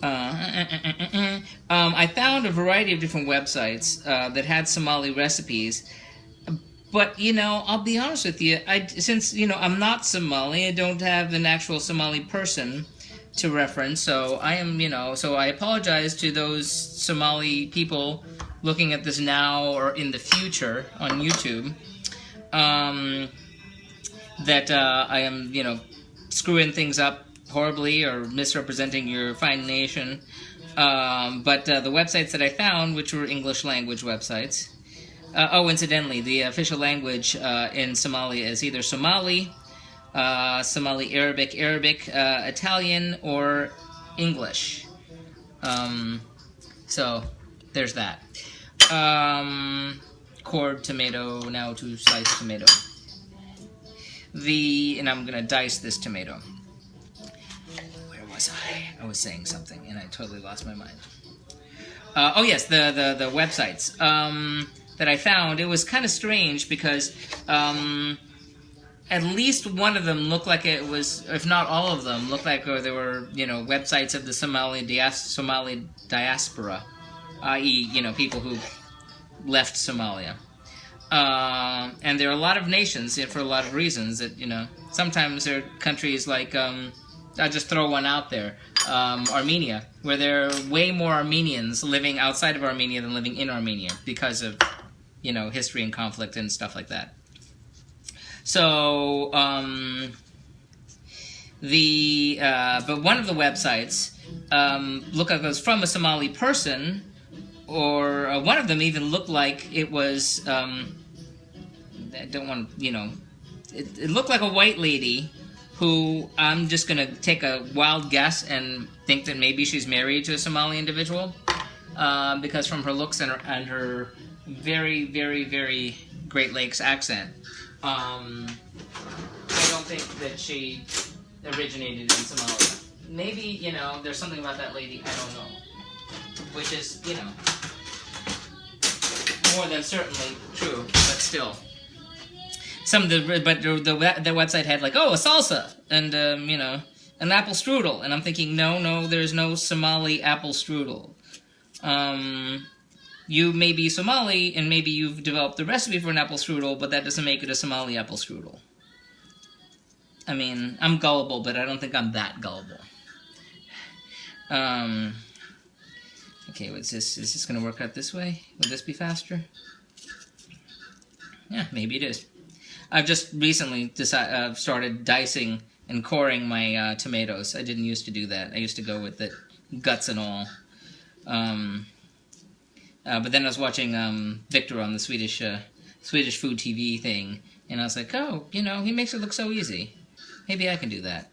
S1: I found a variety of different websites that had Somali recipes, but, you know, I'll be honest with you, since, you know, I'm not Somali, I don't have an actual Somali person to reference, so I am, you know, so I apologize to those Somali people looking at this now or in the future on YouTube, that I am, you know, screwing things up horribly or misrepresenting your fine nation. But the websites that I found, which were English language websites, Incidentally, the official language in Somalia is either Somali, Somali Arabic, Italian, or English. So there's that. Cord tomato, now to slice tomato. And I'm gonna dice this tomato. Where was I? I was saying something and I totally lost my mind. Oh yes, the websites that I found. It was kind of strange because at least one of them looked like it was, if not all of them, looked like there were, websites of the Somali diaspora, i.e., people who left Somalia. And there are a lot of nations, for a lot of reasons, that, sometimes there are countries like, I'll just throw one out there, Armenia, where there are way more Armenians living outside of Armenia than living in Armenia because of, history and conflict and stuff like that. So, but one of the websites looked like it was from a Somali person, or one of them even looked like it was, I don't want to, it looked like a white lady who I'm just going to take a wild guess and think that maybe she's married to a Somali individual, because from her looks and her very, very, very Great Lakes accent, I don't think that she originated in Somalia. Maybe, there's something about that lady, I don't know. Which is, more than certainly true, but still. The website had like, a salsa, and, an apple strudel. And I'm thinking, no, there's no Somali apple strudel. You may be Somali, and maybe you've developed the recipe for an apple strudel, but that doesn't make it a Somali apple strudel. I mean, I'm gullible, but I don't think I'm that gullible. Okay, what's this? Is this going to work out this way? Would this be faster? Yeah, maybe it is. I've just recently started dicing and coring my tomatoes. I didn't used to do that. I used to go with the guts and all. But then I was watching Victor on the Swedish food TV thing, and I was like, oh, he makes it look so easy. Maybe I can do that.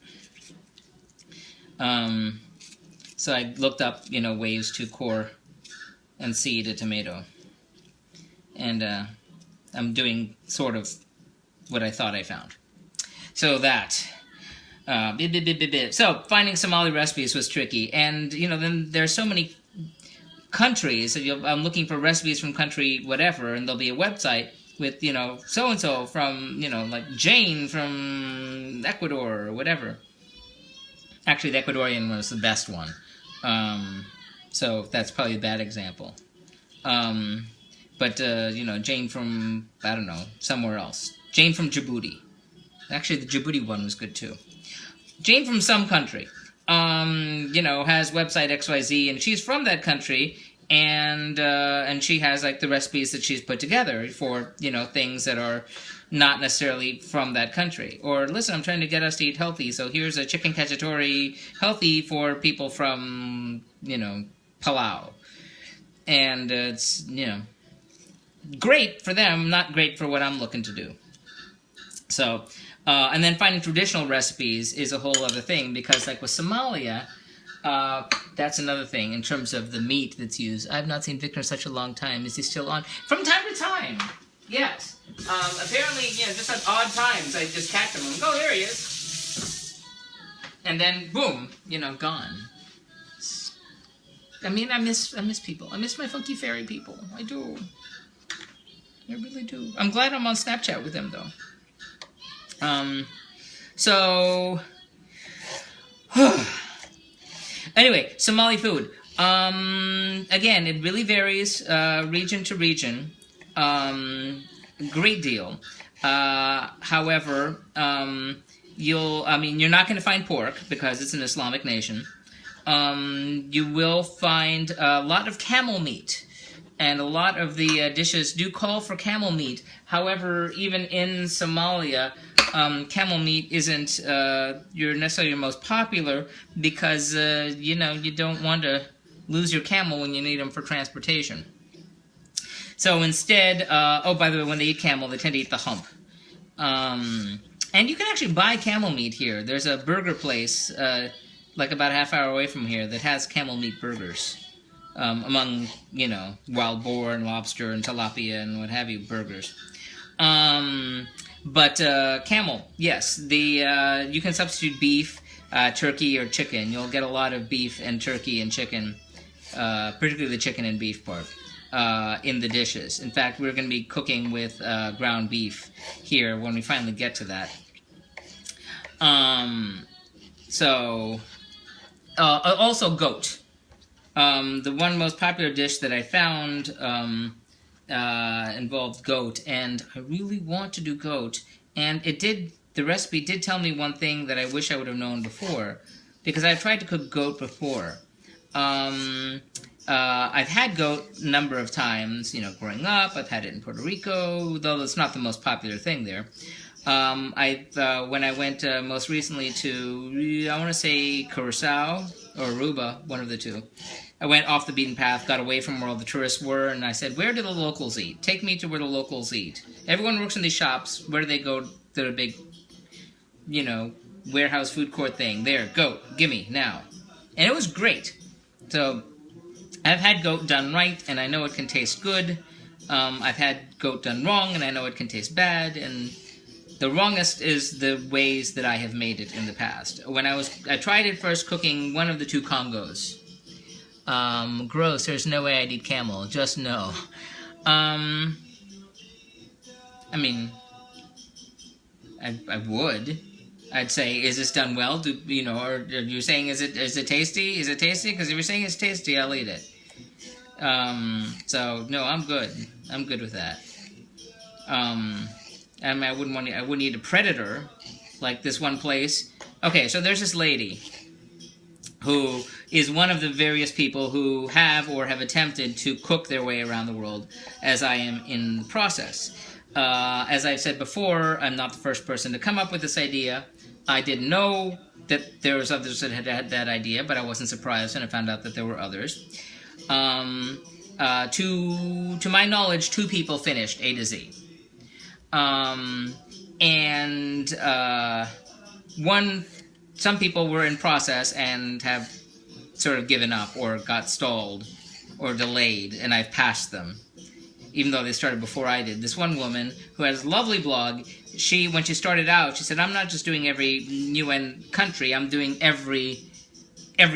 S1: So I looked up, ways to core and seed a tomato. And I'm doing sort of what I thought I found. So that. So finding Somali recipes was tricky. And, then there's so many countries. I'm looking for recipes from country whatever, and there'll be a website with, so-and-so from, like Jane from Ecuador or whatever. Actually, the Ecuadorian was the best one. So that's probably a bad example. But Jane from, I don't know, somewhere else. Jane from Djibouti. Actually, the Djibouti one was good too. Jane from some country, has website XYZ, and she's from that country, and she has, like, the recipes that she's put together for, things that are not necessarily from that country. Or, listen, I'm trying to get us to eat healthy, so here's a chicken cacciatore healthy for people from, Palau. And it's, great for them, not great for what I'm looking to do. So, and then finding traditional recipes is a whole other thing, because, like, with Somalia, that's another thing in terms of the meat that's used. I've not seen Victor in such a long time. Is he still on? From time to time, yes. Apparently, just at odd times, I just catch him and go, oh, there he is. And then, boom, gone. I mean, I miss people. I miss my funky fairy people. I do. I really do. I'm glad I'm on Snapchat with them, though. Anyway, Somali food. Again, it really varies region to region. Great deal. However, you're not going to find pork because it's an Islamic nation. You will find a lot of camel meat. And a lot of the dishes do call for camel meat. However, even in Somalia, camel meat isn't necessarily your most popular because, you don't want to lose your camel when you need them for transportation. So instead, oh, by the way, when they eat camel, they tend to eat the hump. And you can actually buy camel meat here. There's a burger place, like about a half hour away from here, that has camel meat burgers. Among, you know, wild boar and lobster and tilapia and what have you, burgers. But camel, yes. You can substitute beef, turkey, or chicken. You'll get a lot of beef and turkey and chicken, particularly the chicken and beef part, in the dishes. In fact, we're going to be cooking with ground beef here when we finally get to that. Also goat. The one most popular dish that I found involved goat, and I really want to do goat. And the recipe did tell me one thing that I wish I would have known before, because I've tried to cook goat before. I've had goat a number of times, you know, growing up. I've had it in Puerto Rico, though it's not the most popular thing there. When I went most recently to, I want to say Curacao or Aruba, one of the two. I went off the beaten path, got away from where all the tourists were, and I said, where do the locals eat? Take me to where the locals eat. Everyone works in these shops. Where do they go to the big, you know, warehouse food court thing? There, goat, gimme, now. And it was great. So, I've had goat done right, and I know it can taste good. I've had goat done wrong, and I know it can taste bad, and the wrongest is the ways that I have made it in the past. I tried it first cooking one of the two Congos. Gross, there's no way I'd eat camel, just no. I mean, I would. I'd say, is this done well? Or are you saying, is it tasty? Is it tasty? Because if you're saying it's tasty, I'll eat it. So, no, I'm good. I'm good with that. I mean, I wouldn't eat a predator, like this one place. Okay, so there's this lady who is one of the various people who have or have attempted to cook their way around the world, as I am in the process. As I've said before, I'm not the first person to come up with this idea. I didn't know that there was others that had that idea, but I wasn't surprised when I found out that there were others. To my knowledge, 2 people finished A to Z. Some people were in process and have sort of given up or got stalled or delayed, and I've passed them, even though they started before I did. This one woman who has a lovely blog, when she started out, she said, I'm not just doing every UN country, I'm doing every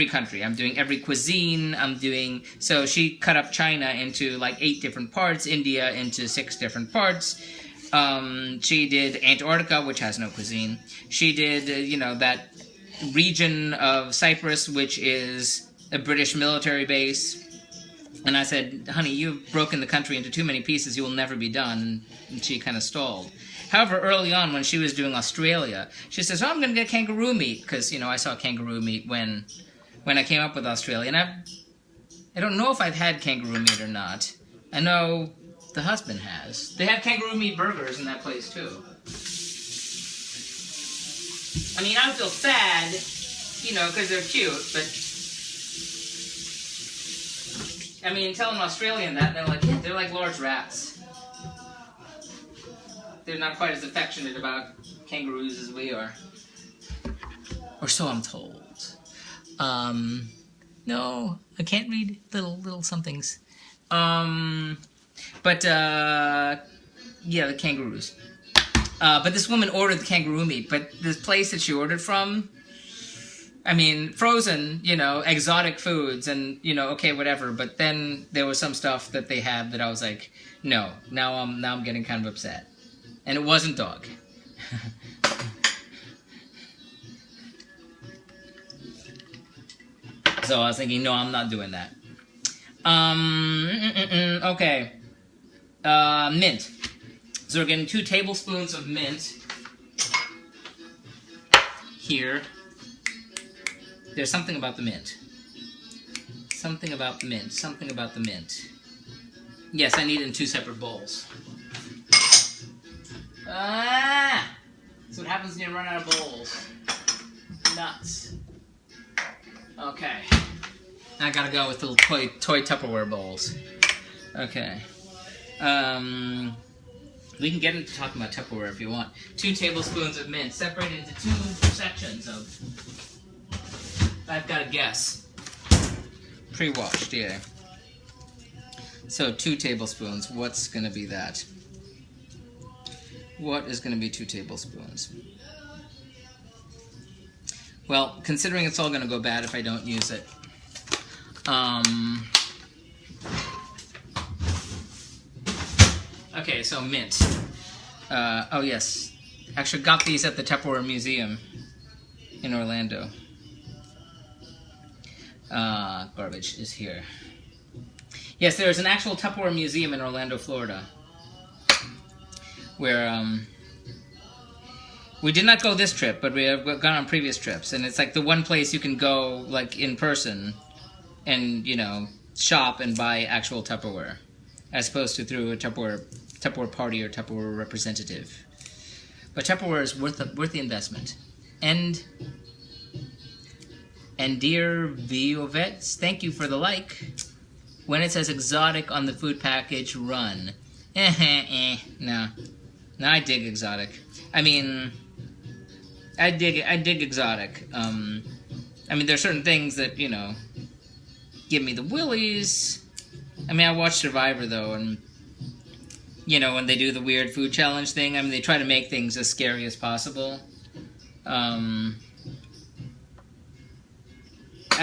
S1: country. I'm doing every cuisine, so she cut up China into like 8 different parts, India into 6 different parts. She did Antarctica, which has no cuisine. She did, that region of Cyprus, which is a British military base. And I said, honey, you've broken the country into too many pieces, you will never be done. And she kind of stalled. However, early on, when she was doing Australia, she says, I'm going to get kangaroo meat, because, I saw kangaroo meat when I came up with Australia. And I don't know if I've had kangaroo meat or not. I know the husband has. They have kangaroo meat burgers in that place, too. I mean, I feel sad, because they're cute, but... I mean, tell an Australian that, they're like, yeah, they're like large rats. They're not quite as affectionate about kangaroos as we are. Or so I'm told. No, I can't read little somethings. Yeah, the kangaroos. But this woman ordered the kangaroo meat, but this place that she ordered from, I mean, frozen, exotic foods, and, okay, whatever, but then there was some stuff that they had that I was like, no, now I'm getting kind of upset. And it wasn't dog. So I was thinking, no, I'm not doing that. Okay. Mint. So we're getting 2 tablespoons of mint here. There's something about the mint. Something about the mint. Something about the mint. Yes, I need it in 2 separate bowls. That's what happens when you run out of bowls. Nuts. Okay. I gotta go with little toy Tupperware bowls. Okay. We can get into talking about Tupperware if you want. 2 tablespoons of mint separated into 2 sections of, I've got to guess, pre-washed, yeah. So 2 tablespoons, what's going to be that? What is going to be 2 tablespoons? Well, considering it's all going to go bad if I don't use it, okay, so mint. Oh yes, actually got these at the Tupperware Museum in Orlando. Garbage is here. Yes, there's an actual Tupperware Museum in Orlando, Florida, where we did not go this trip, but we have gone on previous trips, and it's like the one place you can go like in person and, you know, shop and buy actual Tupperware, as opposed to through a Tupperware party or Tupperware representative. But Tupperware is worth the investment. And dear Viovets, thank you for the like. When it says exotic on the food package, run. No, I dig exotic. I mean, I dig exotic. I mean, there are certain things that, you know, give me the willies. I mean, I watch Survivor though, and you know, when they do the weird food challenge thing, I mean, they try to make things as scary as possible. I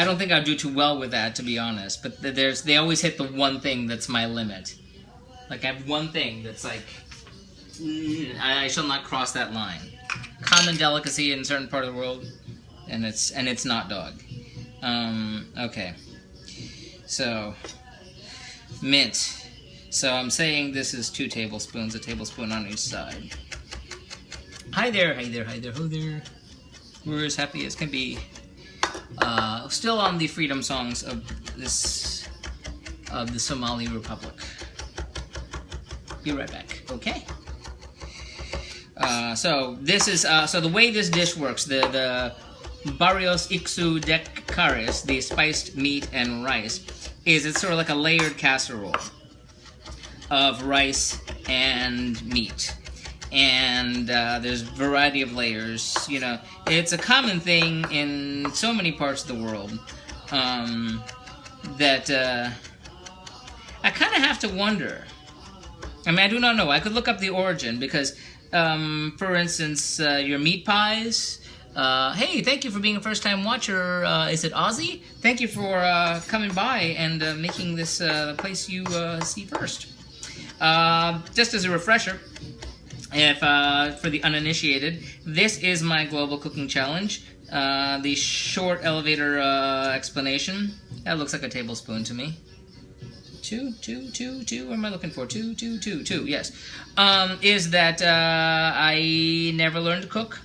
S1: don't think I'd do too well with that, to be honest. But they always hit the one thing that's my limit. Like, I have one thing that's like, I shall not cross that line. Common delicacy in a certain part of the world, and it's not dog. Okay. So, mint. So I'm saying this is 2 tablespoons, a tablespoon on each side. Hi there, hi there, hi there, ho there. We're as happy as can be. Still on the freedom songs of the Somali Republic. Be right back, okay? So this is so the way this dish works. The Bariis isku Dhex-Karis, the spiced meat and rice, is it's sort of like a layered casserole of rice and meat. And there's a variety of layers. You know, it's a common thing in so many parts of the world that I kind of have to wonder. I mean, I do not know. I could look up the origin because, for instance, your meat pies. Hey, thank you for being a first-time watcher. Is it Aussie? Thank you for coming by and making this the place you see first. Just as a refresher, if for the uninitiated, this is my global cooking challenge. The short elevator explanation. That looks like a tablespoon to me. Two. What am I looking for? Two. Yes. Is that I never learned to cook.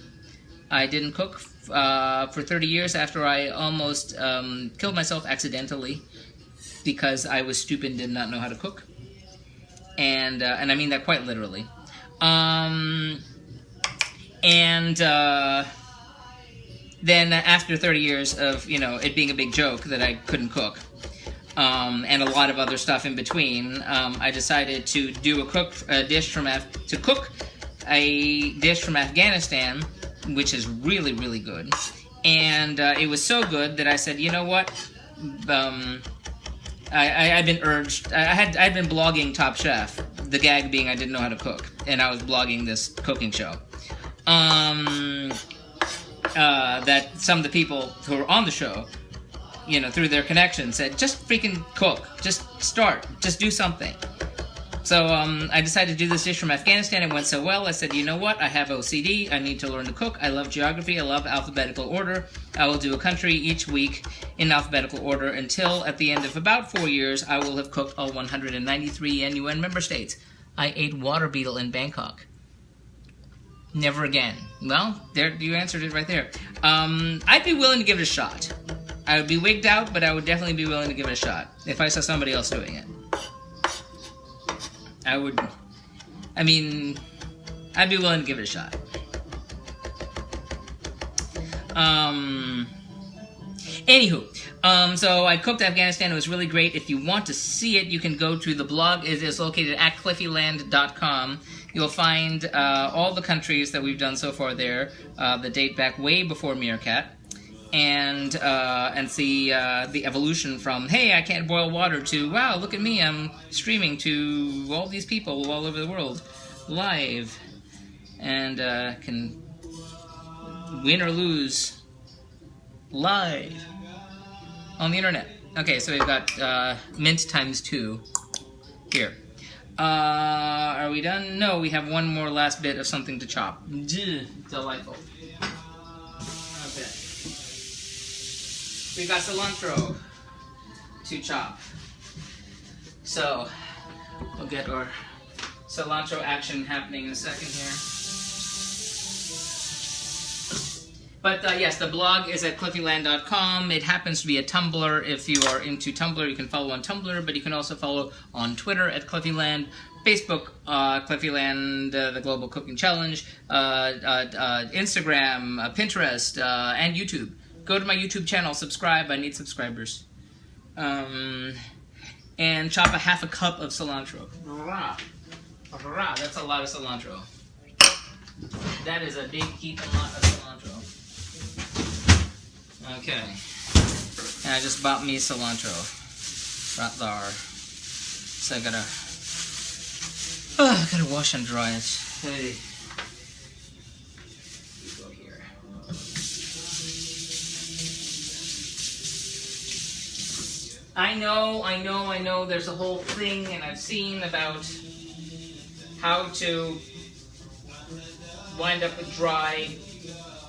S1: I didn't cook for 30 years after I almost killed myself accidentally because I was stupid and did not know how to cook. And I mean that quite literally. Then after 30 years of, you know, it being a big joke that I couldn't cook, and a lot of other stuff in between, I decided to do cook a dish from Afghanistan, which is really, really good. And it was so good that I said, you know what? I'd been urged. I'd been blogging Top Chef. The gag being I didn't know how to cook, and I was blogging this cooking show. That some of the people who were on the show, you know, through their connections, said, just freaking cook. Just start. Just do something. So I decided to do this dish from Afghanistan. It went so well, I said, you know what? I have OCD. I need to learn to cook. I love geography. I love alphabetical order. I will do a country each week in alphabetical order until at the end of about 4 years, I will have cooked all 193 UN member states. I ate water beetle in Bangkok. Never again. Well, there you answered it right there. I'd be willing to give it a shot. I would be wigged out, but I would definitely be willing to give it a shot if I saw somebody else doing it. I'd be willing to give it a shot. Anywho, So I cooked Afghanistan. It was really great. If you want to see it, you can go to the blog. It is located at cliffyland.com. You'll find all the countries that we've done so far there that date back way before Meerkat, and see the evolution from, hey, I can't boil water, to, wow, look at me, I'm streaming to all these people all over the world live, and can win or lose live on the internet. Okay, so we've got mint ×2 here. Are we done? No, we have one more last bit of something to chop. Delightful. Okay. We've got cilantro to chop. So, we'll get our cilantro action happening in a second here. But yes, the blog is at cliffyland.com. It happens to be a Tumblr. If you are into Tumblr, you can follow on Tumblr, but you can also follow on Twitter at Cliffyland, Facebook, Cliffyland, the Global Cooking Challenge, Instagram, Pinterest, and YouTube. Go to my YouTube channel, subscribe. I need subscribers. And chop a half a cup of cilantro. That's a lot of cilantro. That is a big heap and lot of cilantro. Okay, and I just bought me cilantro, right there. So I gotta wash and dry it. Hey, go here. I know. There's a whole thing, and I've seen about how to wind up with dry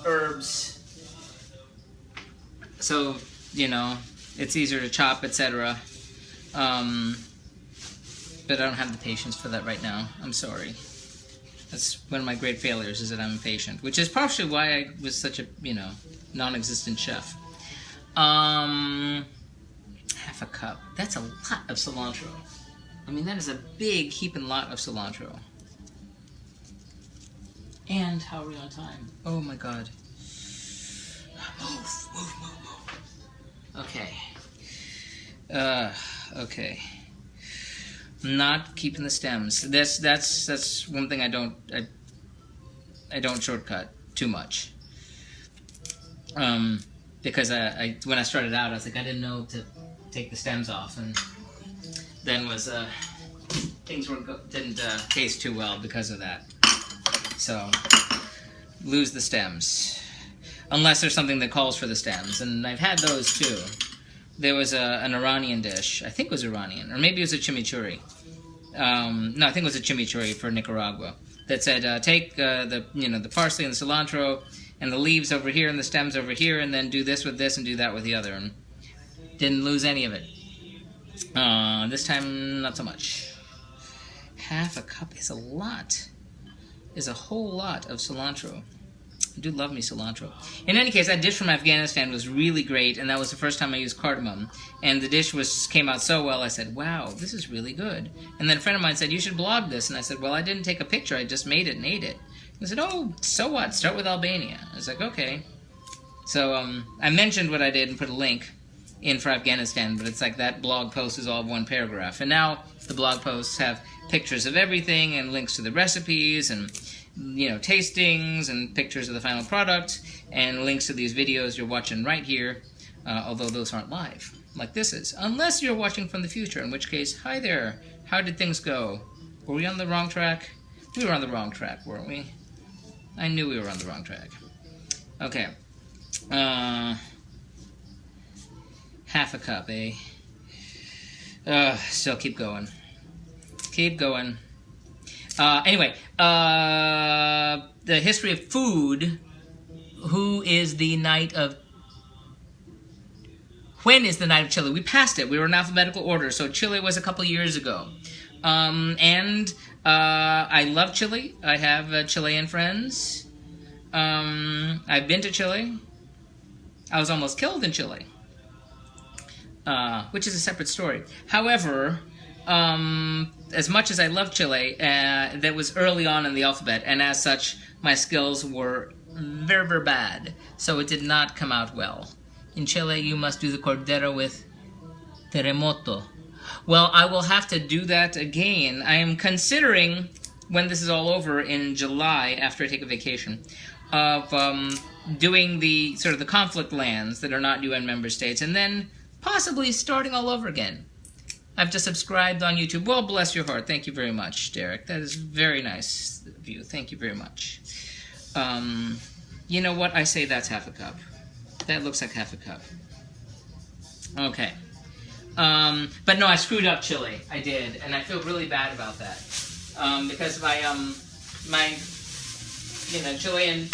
S1: herbs. So, you know, it's easier to chop, etc. But I don't have the patience for that right now. I'm sorry. That's one of my great failures, is that I'm impatient. Which is partially why I was such a, non-existent chef. Half a cup. That's a lot of cilantro. I mean, that is a big heaping lot of cilantro. And how are we on time? Oh my god. Move. Okay. Okay. Not keeping the stems. That's one thing I don't shortcut too much. Because when I started out, I was like, I didn't know to take the stems off, and then things didn't taste too well because of that. So lose the stems. Unless there's something that calls for the stems, and I've had those too. There was an Iranian dish, I think it was Iranian, or maybe it was a chimichurri. No, I think it was a chimichurri for Nicaragua, that said, take the parsley and the cilantro and the leaves over here and the stems over here, and then do this with this and do that with the other, and didn't lose any of it. This time, not so much. Half a cup is a lot. Is a whole lot of cilantro. I do love me cilantro. In any case, that dish from Afghanistan was really great, and that was the first time I used cardamom. And the dish came out so well, I said, wow, this is really good. And then a friend of mine said, you should blog this. And I said, well, I didn't take a picture, I just made it and ate it. He said, oh, so what? Start with Albania. I was like, okay. So I mentioned what I did and put a link in for Afghanistan, but it's like that blog post is all one paragraph. And now the blog posts have pictures of everything and links to the recipes and tastings and pictures of the final product and links to these videos you're watching right here, although those aren't live, like this is. Unless you're watching from the future, in which case, hi there, how did things go? Were we on the wrong track? We were on the wrong track, weren't we? I knew we were on the wrong track. Okay. Half a cup, eh? Still keep going. Keep going. Anyway, the history of food. Who is the night of... When is the night of chili? We passed it. We were in alphabetical order, so chili was a couple years ago. I love Chile. I have Chilean friends. I've been to Chile. I was almost killed in Chile, which is a separate story. However, as much as I love Chile, that was early on in the alphabet, and as such, my skills were very, very bad, so it did not come out well. In Chile, you must do the cordero with terremoto. Well, I will have to do that again. I am considering, when this is all over in July, after I take a vacation, of doing the sort of the conflict lands that are not UN member states, and then possibly starting all over again. I've just subscribed on YouTube. Well, bless your heart. Thank you very much, Derek. That is very nice of you. Thank you very much. You know what? I say that's half a cup. That looks like half a cup. Okay. But no, I screwed up Chile. I did, and I feel really bad about that. Because my Chilean,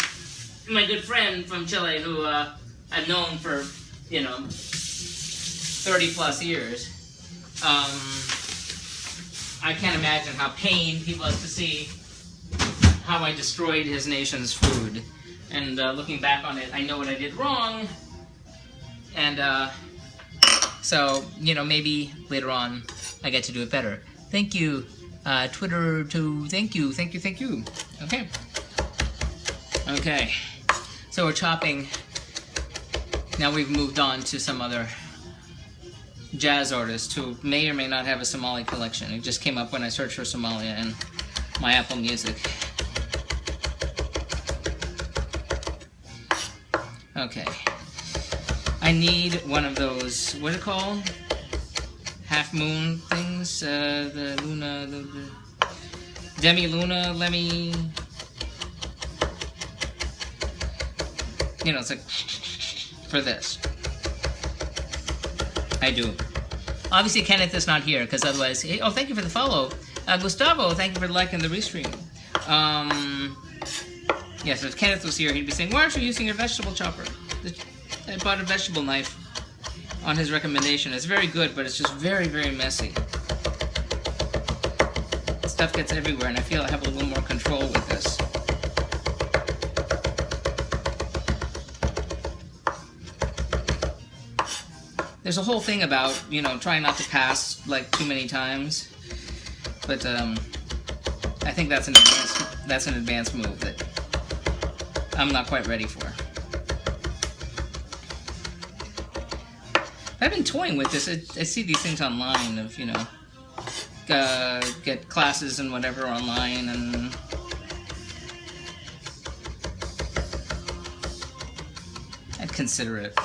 S1: my good friend from Chile who I've known for, 30 plus years, I can't imagine how pained he was to see how I destroyed his nation's food. And looking back on it, I know what I did wrong. And so, maybe later on I get to do it better. Thank you, Twitter, thank you. Okay. Okay. So we're chopping. Now we've moved on to some other jazz artist who may or may not have a Somali collection. It just came up when I searched for Somalia in my Apple Music. Okay. I need one of those, what are it called? Half moon things? The Luna, the Demi-Luna, Lemmy. It's like, for this. I do. Obviously, Kenneth is not here, because otherwise... Oh, thank you for the follow. Gustavo, thank you for liking the restream. Yes, if Kenneth was here, he'd be saying, why aren't you using your vegetable chopper? I bought a vegetable knife on his recommendation. It's very good, but it's just very, very messy. Stuff gets everywhere, and I feel I have a little more control with this. There's a whole thing about, trying not to pass, too many times. But, I think that's an advanced move that I'm not quite ready for. I've been toying with this. I see these things online of, get classes and whatever online, and I'd consider it.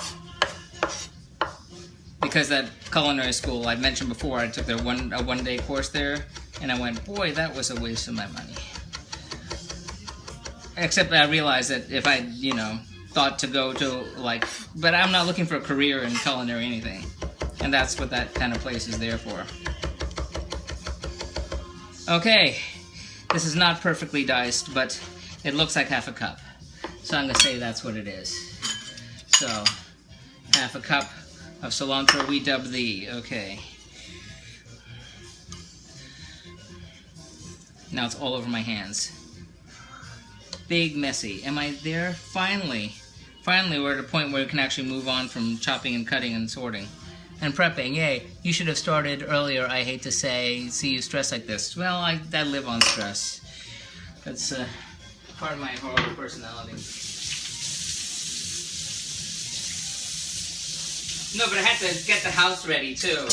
S1: Because that culinary school I mentioned before, I took a one-day course there, and I went, boy, that was a waste of my money. Except I realized that if I, thought to go to, but I'm not looking for a career in culinary anything. And that's what that kind of place is there for. Okay. This is not perfectly diced, but it looks like half a cup. So I'm going to say that's what it is. So, half a cup of cilantro, we dub thee. Okay. Now it's all over my hands. Big messy. Am I there? Finally. Finally, we're at a point where we can actually move on from chopping and cutting and sorting. And prepping. Yay. You should have started earlier, I hate to say. See you stress like this. Well, I live on stress. That's part of my horrible personality. No, but I had to get the house ready, too,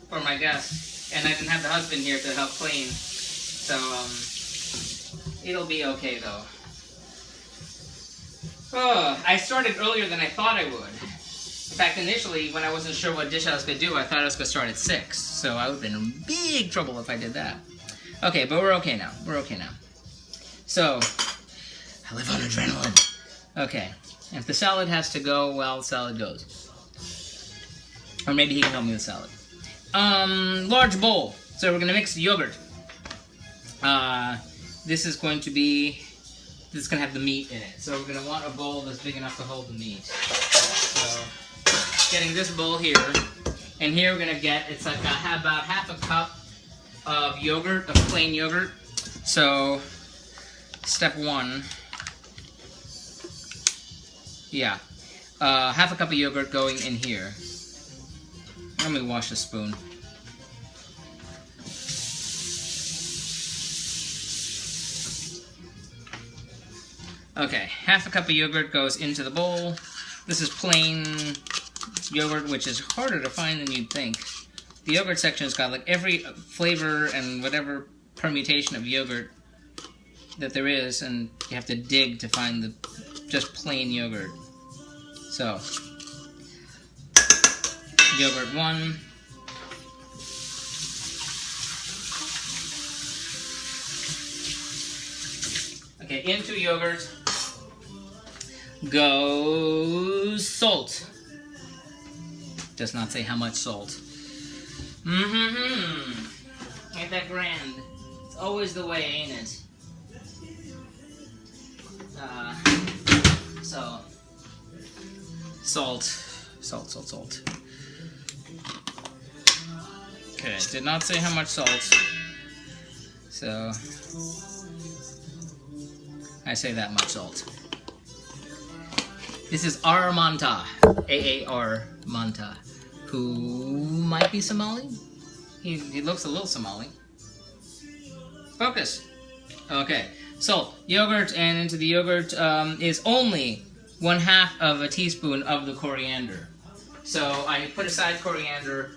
S1: for my guests. And I didn't have the husband here to help clean. So, it'll be okay, though. Oh, I started earlier than I thought I would. In fact, initially, when I wasn't sure what dish I was going to do, I thought I was going to start at 6. So I would have been in big trouble if I did that. Okay, but we're okay now. We're okay now. So, I live on adrenaline. Okay, if the salad has to go, well, the salad goes. Or maybe he can help me with salad. Large bowl. So we're going to mix the yogurt. This is going to be... This is going to have the meat in it. So we're going to want a bowl that's big enough to hold the meat. So, getting this bowl here. And here we're going to get, it's like about half a cup of yogurt, of plain yogurt. So, step 1. Yeah. Half a cup of yogurt going in here. Let me wash the spoon. Okay, half a cup of yogurt goes into the bowl. This is plain yogurt, which is harder to find than you'd think. The yogurt section has got like every flavor and whatever permutation of yogurt that there is, and you have to dig to find the just plain yogurt. So, yogurt 1. Okay, into yogurt goes salt. Does not say how much salt. Ain't that grand? It's always the way, ain't it? So, salt. Okay, did not say how much salt. So, I say that much salt. This is Manta, A-A-R Manta, who might be Somali. He looks a little Somali. Focus. Okay, so yogurt, and into the yogurt is only 1/2 of a teaspoon of the coriander. So I put aside coriander,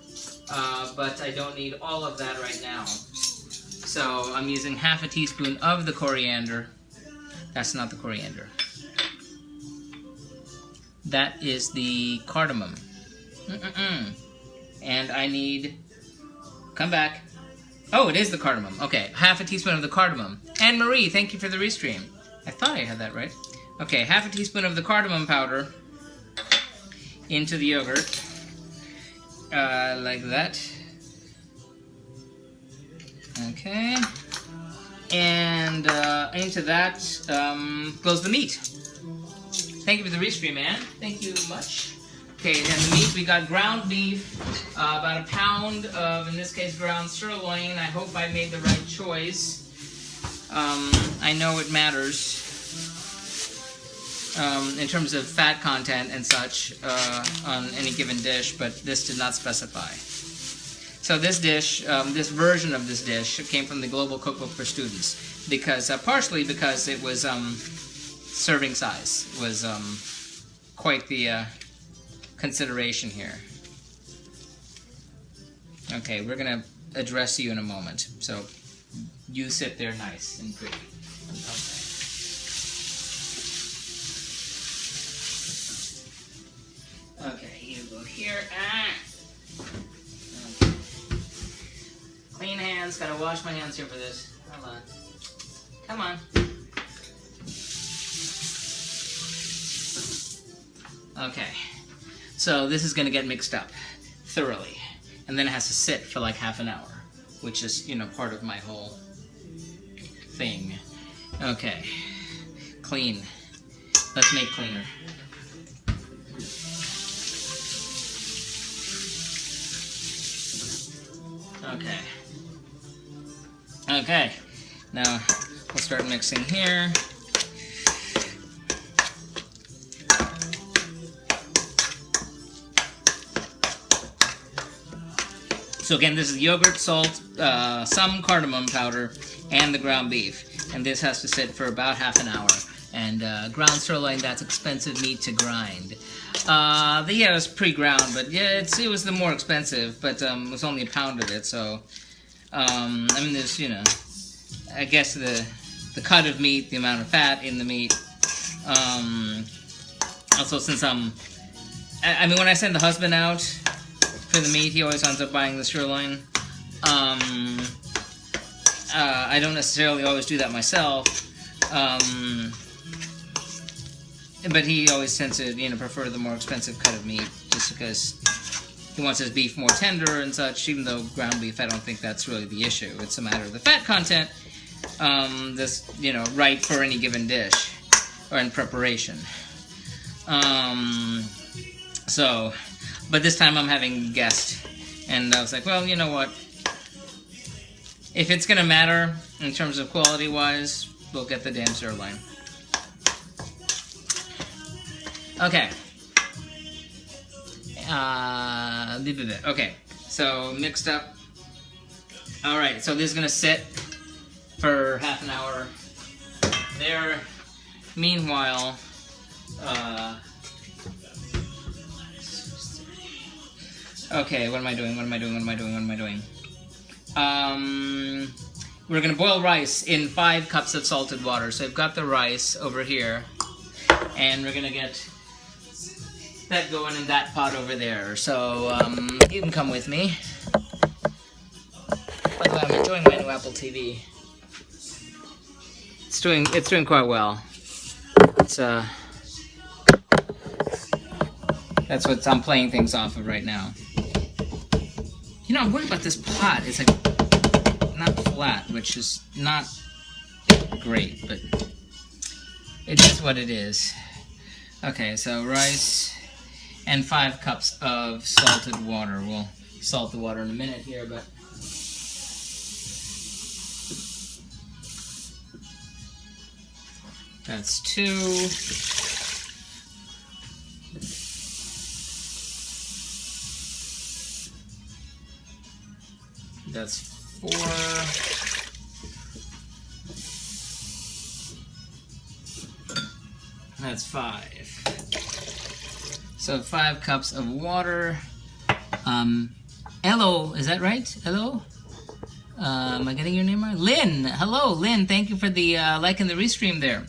S1: but I don't need all of that right now. So I'm using 1/2 teaspoon of the coriander. That's not the coriander. That is the cardamom. And I need... Come back. Oh, it is the cardamom. Okay, 1/2 teaspoon of the cardamom. Anne Marie, thank you for the restream. I thought I had that right. Okay, 1/2 teaspoon of the cardamom powder into the yogurt. Like that. Okay. And into that goes the meat. Thank you for the restream, Anne. Thank you much. Okay, and the meat, we got ground beef, about 1 pound of, in this case, ground sirloin. I hope I made the right choice. I know it matters in terms of fat content and such on any given dish, but this did not specify. So this dish, this version of this dish came from the Global Cookbook for Students, because partially because it was serving size was quite the consideration here. Okay, we're gonna address you in a moment, so you sit there nice and pretty. Okay, you go here. Okay. Clean hands. Gotta wash my hands here for this. Hold on. Come on. Okay. So this is gonna get mixed up thoroughly, and then it has to sit for like half an hour, which is, you know, part of my whole thing. Okay. Clean. Let's make cleaner. Okay. Okay. Now we'll start mixing here. So again, this is yogurt, salt, some cardamom powder, and the ground beef. And this has to sit for about half an hour. And ground sirloin, that's expensive meat to grind. Yeah, it was pre-ground, but yeah, it was the more expensive, but it was only 1 pound of it, so... I mean, there's, you know, I guess the cut of meat, the amount of fat in the meat. Also, since I mean, when I send the husband out for the meat, he always ends up buying the sirloin. I don't necessarily always do that myself, but he always tends to, you know, prefer the more expensive cut of meat, just because he wants his beef more tender and such. Even though ground beef, I don't think that's really the issue. It's a matter of the fat content, that's, you know, right for any given dish or in preparation. So, but this time I'm having a guest, and I was like, well, you know what? If it's gonna matter in terms of quality-wise, we'll get the damn sirloin. Okay. Okay, so mixed up. Alright, so this is gonna sit for half an hour there. Meanwhile, Okay, what am I doing? We're gonna boil rice in 5 cups of salted water. So I've got the rice over here, and we're gonna get that going in that pot over there. So you can come with me. By the way, I'm enjoying my new Apple TV. It's doing quite well. It's that's what I'm playing things off of right now. You know, I'm worried about this pot. It's like not flat, which is not great, but it is what it is. Okay, so rice and 5 cups of salted water. We'll salt the water in a minute here, but that's 2. That's 4. That's 5. So 5 cups of water. Hello, is that right? Hello? Am I getting your name right? Lynn! Hello, Lynn. Thank you for the like and the restream there.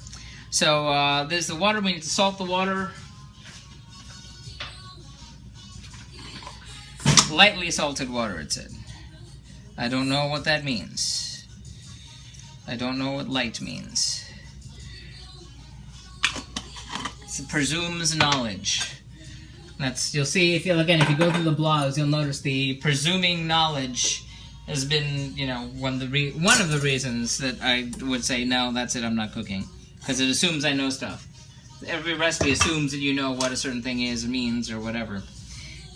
S1: So there's the water. We need to salt the water. Lightly salted water, it said. I don't know what that means. I don't know what light means. It presumes knowledge. That's, you'll see, if you go through the blogs, you'll notice the presuming knowledge has been, you know, one of the reasons that I would say, no, that's it, I'm not cooking. Because it assumes I know stuff. Every recipe assumes that you know what a certain thing is, or means, or whatever.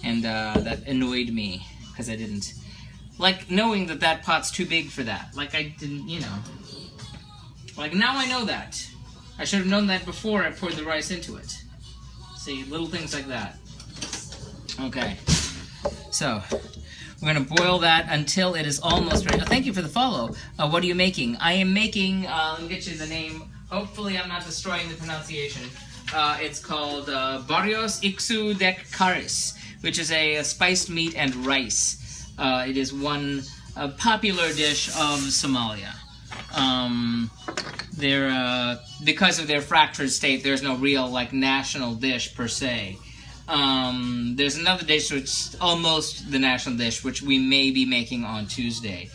S1: And that annoyed me, because I didn't. Like, knowing that that pot's too big for that. Like, I didn't, you know. Like, now I know that. I should have known that before I poured the rice into it. See, little things like that. Okay. So, we're going to boil that until it is almost ready. Oh, thank you for the follow. What are you making? I am making, let me get you the name. Hopefully I'm not destroying the pronunciation. It's called Bariis isku Dhex-Karis, which is a spiced meat and rice. It is one popular dish of Somalia. Because of their fractured state, there's no real like national dish per se. There's another dish which is almost the national dish, which we may be making on Tuesday.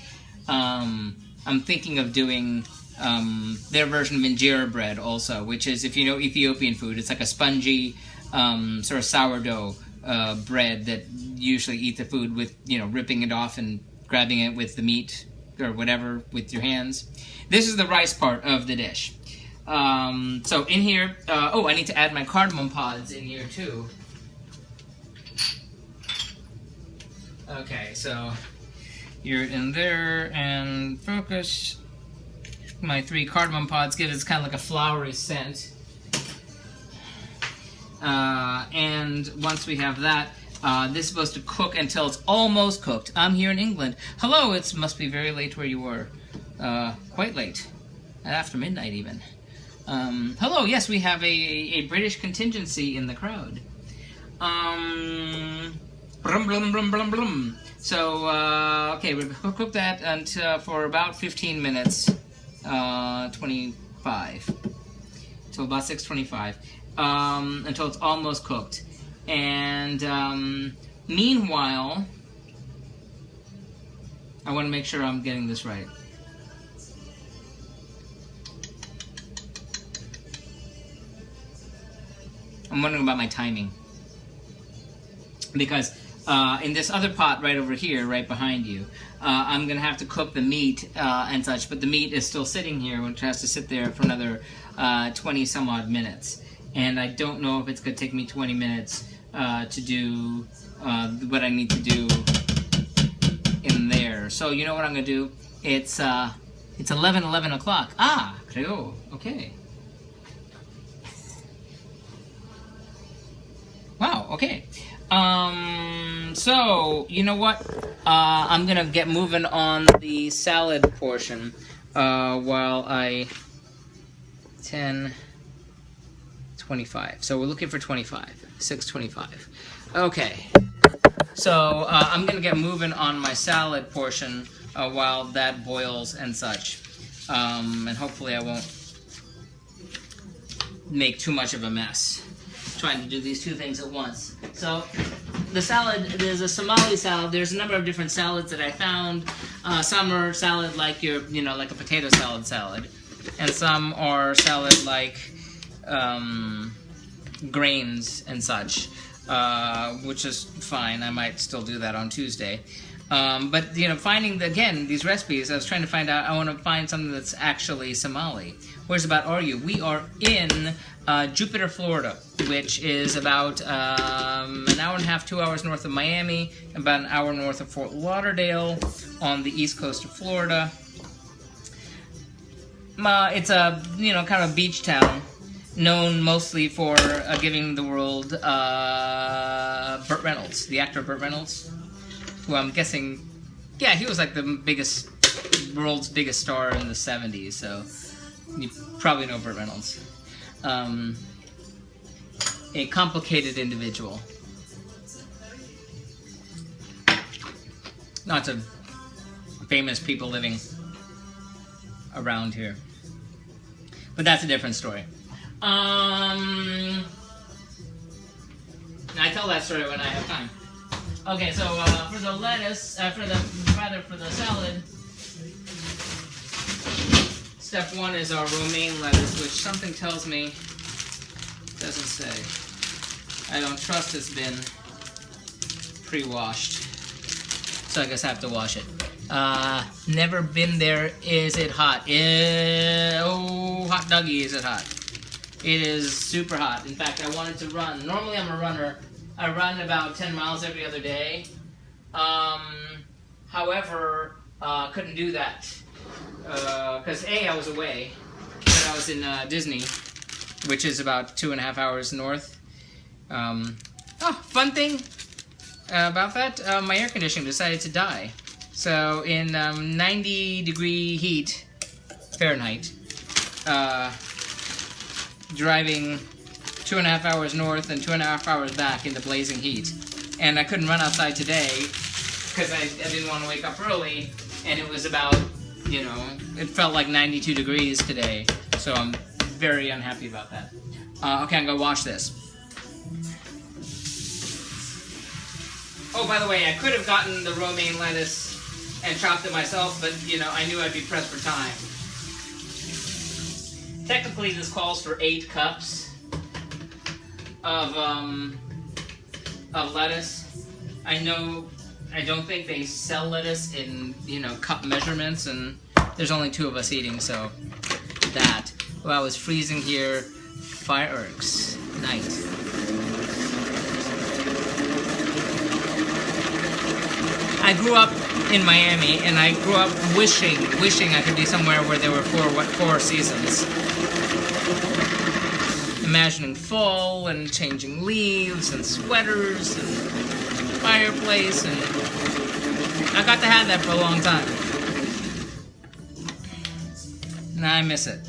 S1: I'm thinking of doing their version of injera bread also, which is, if you know Ethiopian food, it's like a spongy sort of sourdough bread that usually eat the food with, you know, ripping it off and grabbing it with the meat or whatever with your hands. This is the rice part of the dish. So in here, oh, I need to add my cardamom pods in here too. Okay, so you're in there and focus. My 3 cardamom pods give it kind of like a flowery scent. And once we have that, this is supposed to cook until it's almost cooked. I'm here in England. Hello, it must be very late where you were. Quite late. After midnight even. Hello, yes, we have a British contingency in the crowd. Brum, blum, blum, blum, blum. So, okay, we're going to cook that for about 15 minutes. 25. Till about 6:25. Until it's almost cooked. And meanwhile, I want to make sure I'm getting this right. I'm wondering about my timing. Because in this other pot right over here, right behind you, I'm going to have to cook the meat and such, but the meat is still sitting here, which has to sit there for another 20 some odd minutes. And I don't know if it's going to take me 20 minutes to do what I need to do in there. So you know what I'm going to do? It's 11 o'clock. Ah, creo. Okay. Wow, okay. So, you know what? I'm gonna get moving on the salad portion while I... 10:25. So we're looking for 25. 6:25. Okay. So I'm gonna get moving on my salad portion while that boils and such. And hopefully I won't make too much of a mess trying to do these two things at once. So the salad, there's a Somali salad. There's a number of different salads that I found. Some are salad like like a potato salad, and some are salad like grains and such, which is fine. I might still do that on Tuesday. But finding these recipes, I was trying to find out. I want to find something that's actually Somali. Where's about are you? We are in Jupiter, Florida, which is about an hour and a half, 2 hours north of Miami, about an hour north of Fort Lauderdale on the east coast of Florida. It's a kind of a beach town, known mostly for giving the world Burt Reynolds, the actor Burt Reynolds, who I'm guessing, yeah, he was like the world's biggest star in the 70s, so you probably know Burt Reynolds. A complicated individual. Lots of famous people living around here. But that's a different story. I tell that story when I have time. Okay, so for the lettuce, for the salad, step one is our romaine lettuce, which something tells me doesn't say. I don't trust it's been pre-washed, so I guess I have to wash it. Never been there. Is it hot? Oh, hot doggy, is it hot? It is super hot. In fact, I wanted to run. Normally I'm a runner. I run about 10 miles every other day. However, couldn't do that. Because I was away. But I was in Disney, which is about 2.5 hours north. Fun thing about that, my air conditioning decided to die. So in 90-degree heat, Fahrenheit, driving 2.5 hours north and 2.5 hours back in the blazing heat. And I couldn't run outside today because I didn't want to wake up early, and it was about, it felt like 92 degrees today, so I'm very unhappy about that. Okay, I'm gonna wash this. Oh, by the way, I could have gotten the romaine lettuce and chopped it myself, but, I knew I'd be pressed for time. Technically, this calls for 8 cups of lettuce. I don't think they sell lettuce in, cup measurements, and there's only 2 of us eating, so that. Well, I was freezing here. Fireworks night. I grew up in Miami, and I grew up wishing I could be somewhere where there were four seasons. Imagining fall and changing leaves and sweaters and fireplace, and I got to have that for a long time. And I miss it.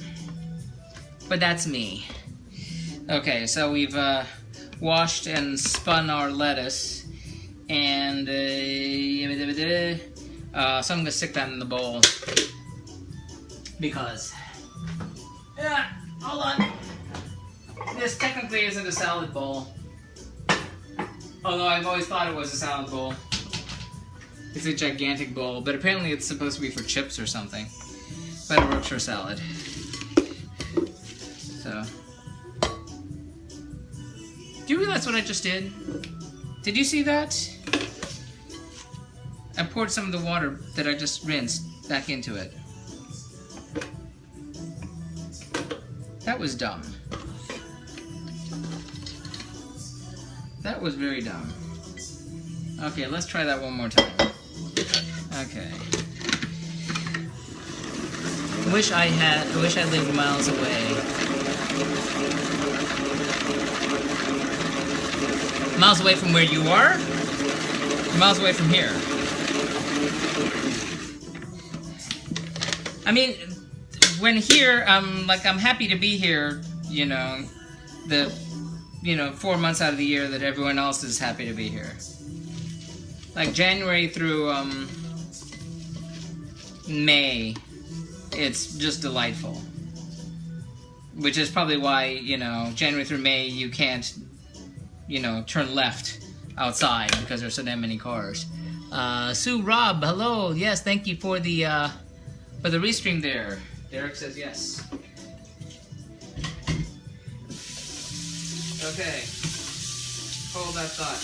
S1: But that's me. Okay, so we've washed and spun our lettuce, and so I'm gonna stick that in the bowl because hold on. This technically isn't a salad bowl, although I've always thought it was a salad bowl. It's a gigantic bowl, but apparently it's supposed to be for chips or something. But it works for salad. So, do you realize what I just did? Did you see that? I poured some of the water that I just rinsed back into it. That was dumb. That was very dumb. Okay, let's try that one more time. Okay. I wish I lived miles away. Miles away from where you are? Or miles away from here? I mean, when here, I'm happy to be here, 4 months out of the year that everyone else is happy to be here. like January through May, it's just delightful. Which is probably why, you know, January through May you can't, you know, turn left outside because there's so damn many cars. Sue Rob, hello. Yes, thank you for the restream there. Derek says yes. Okay. Hold that thought.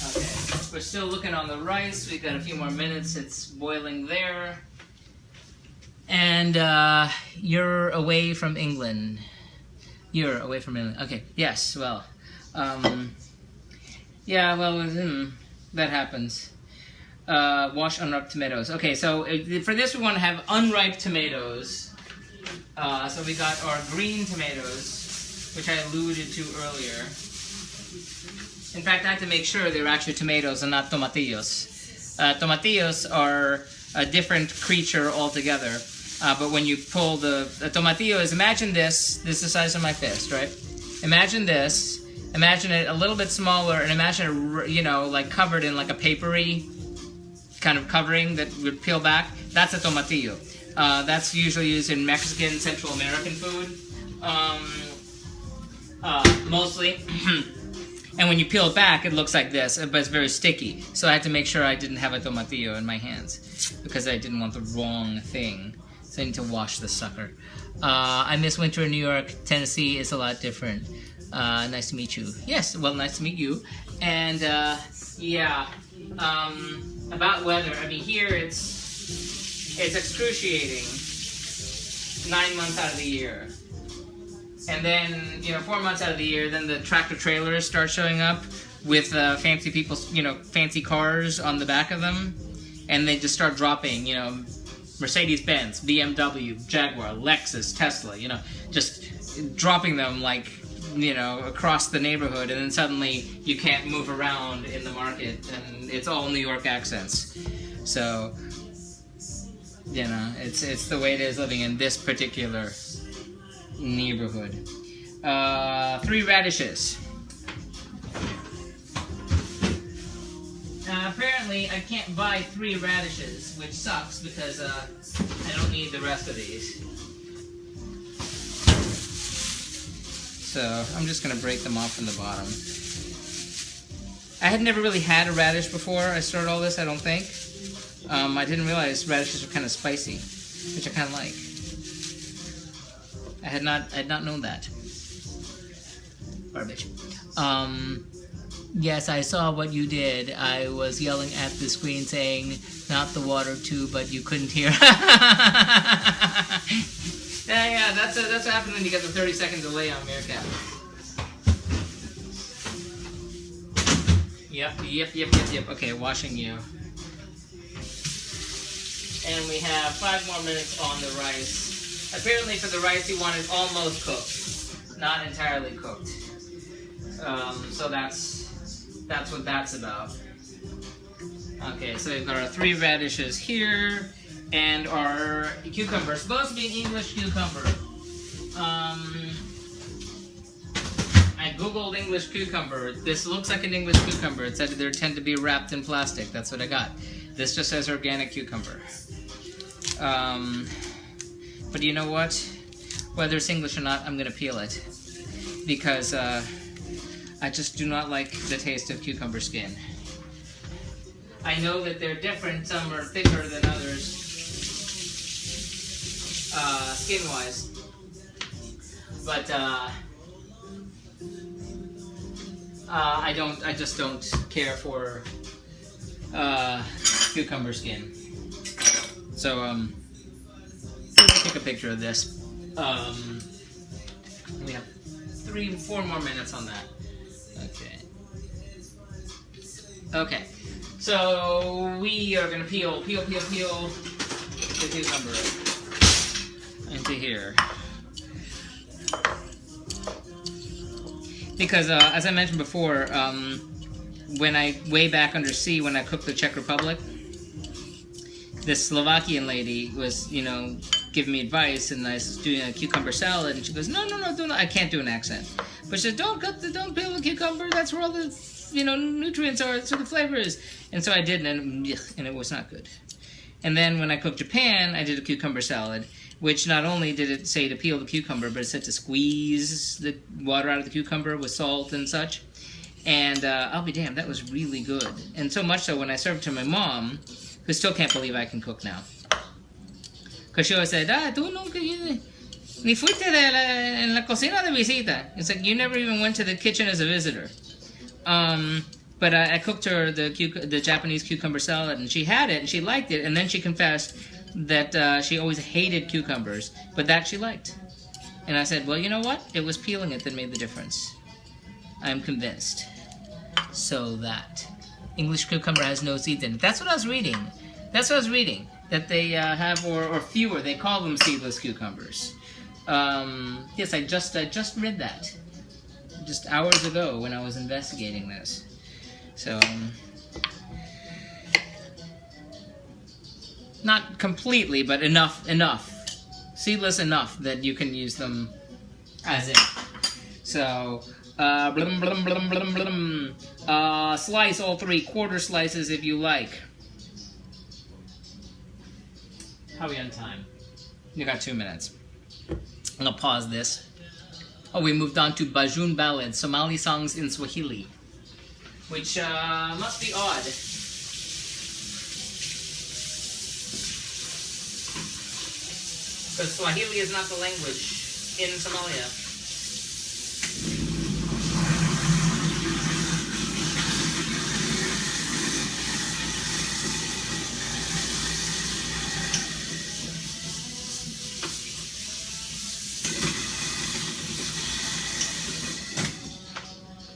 S1: Okay. We're still looking on the rice. We've got a few more minutes. It's boiling there. And you're away from England. You're away from England. Okay. Yes. Well. Yeah. Well. That happens. Wash unripe tomatoes. Okay. So for this, we want to have unripe tomatoes. So we got our green tomatoes, which I alluded to earlier. In fact, I had to make sure they were actually tomatoes and not tomatillos. Tomatillos are a different creature altogether. But when you pull the tomatillo, imagine this is the size of my fist, right? Imagine this, imagine it a little bit smaller, and imagine it, you know, like covered in like a papery kind of covering that would peel back. That's a tomatillo. That's usually used in Mexican, Central American food, mostly. And when you peel it back, it looks like this, but it's very sticky. So I had to make sure I didn't have a tomatillo in my hands because I didn't want the wrong thing. So I need to wash the sucker. I miss winter in New York. Tennessee is a lot different. Nice to meet you. Yes, well, nice to meet you. And yeah, about weather. I mean, here it's excruciating. 9 months out of the year. And then, you know, 4 months out of the year, then the tractor trailers start showing up with fancy people, you know, fancy cars on the back of them. And they just start dropping, you know, Mercedes-Benz, BMW, Jaguar, Lexus, Tesla, you know, just dropping them like, you know, across the neighborhood, and then suddenly you can't move around in the market, and it's all New York accents. So, you know, it's the way it is living in this particular neighborhood. 3 radishes. Apparently, I can't buy 3 radishes, which sucks because I don't need the rest of these. So I'm just going to break them off from the bottom. I had never really had a radish before I started all this, I don't think. I didn't realize radishes were kind of spicy, which I kind of like. I had not known that. Garbage. Yes, I saw what you did. I was yelling at the screen saying, not the water too, but you couldn't hear. Yeah, that's what happens when you get the 30-second delay on Meerkat. Yep. Okay, washing you. And we have 5 more minutes on the rice. Apparently for the rice you want it almost cooked, not entirely cooked. So that's what that's about. Okay, so we've got our 3 radishes here, and our cucumber. It's supposed to be an English cucumber. I googled English cucumber. This looks like an English cucumber. It said they tend to be wrapped in plastic. That's what I got. This just says organic cucumber. But you know what? Whether it's English or not, I'm gonna peel it. Because I just do not like the taste of cucumber skin. I know that they're different. Some are thicker than others, skin-wise. But I just don't care for cucumber skin. So let me take a picture of this. We have 4 more minutes on that. Okay, so we are going to peel the cucumber into here. Because, as I mentioned before, when way back under C, when I cooked the Czech Republic, this Slovakian lady was, you know, giving me advice, and I was doing a cucumber salad, and she goes, no, I can't do an accent. But she said, don't peel the cucumber, that's where all the nutrients are, so the flavor is. And so I did, and it was not good. And then when I cooked Japan, I did a cucumber salad, which not only did it say to peel the cucumber, but it said to squeeze the water out of the cucumber with salt and such. And I'll be damned, that was really good. And so much so when I served to my mom, who still can't believe I can cook now. Because she always said, tú nunca ni fuiste en la cocina de visita. It's like, you never even went to the kitchen as a visitor. But I cooked her the Japanese cucumber salad, and she had it, and she liked it, and then she confessed that she always hated cucumbers, but that she liked. And I said, well, you know what? It was peeling it that made the difference. I'm convinced. So that English cucumber has no seeds in it. That's what I was reading. That they have, or fewer. They call them seedless cucumbers. Yes, I just read that just hours ago when I was investigating this. So not completely, but enough. Seedless enough that you can use them as if. So blum, blum, blum, blum, blum. Slice all 3 quarter slices if you like. How are we on time? You got 2 minutes. I'm gonna pause this. Oh, we moved on to Bajun Ballad, Somali songs in Swahili, which must be odd. Because Swahili is not the language in Somalia.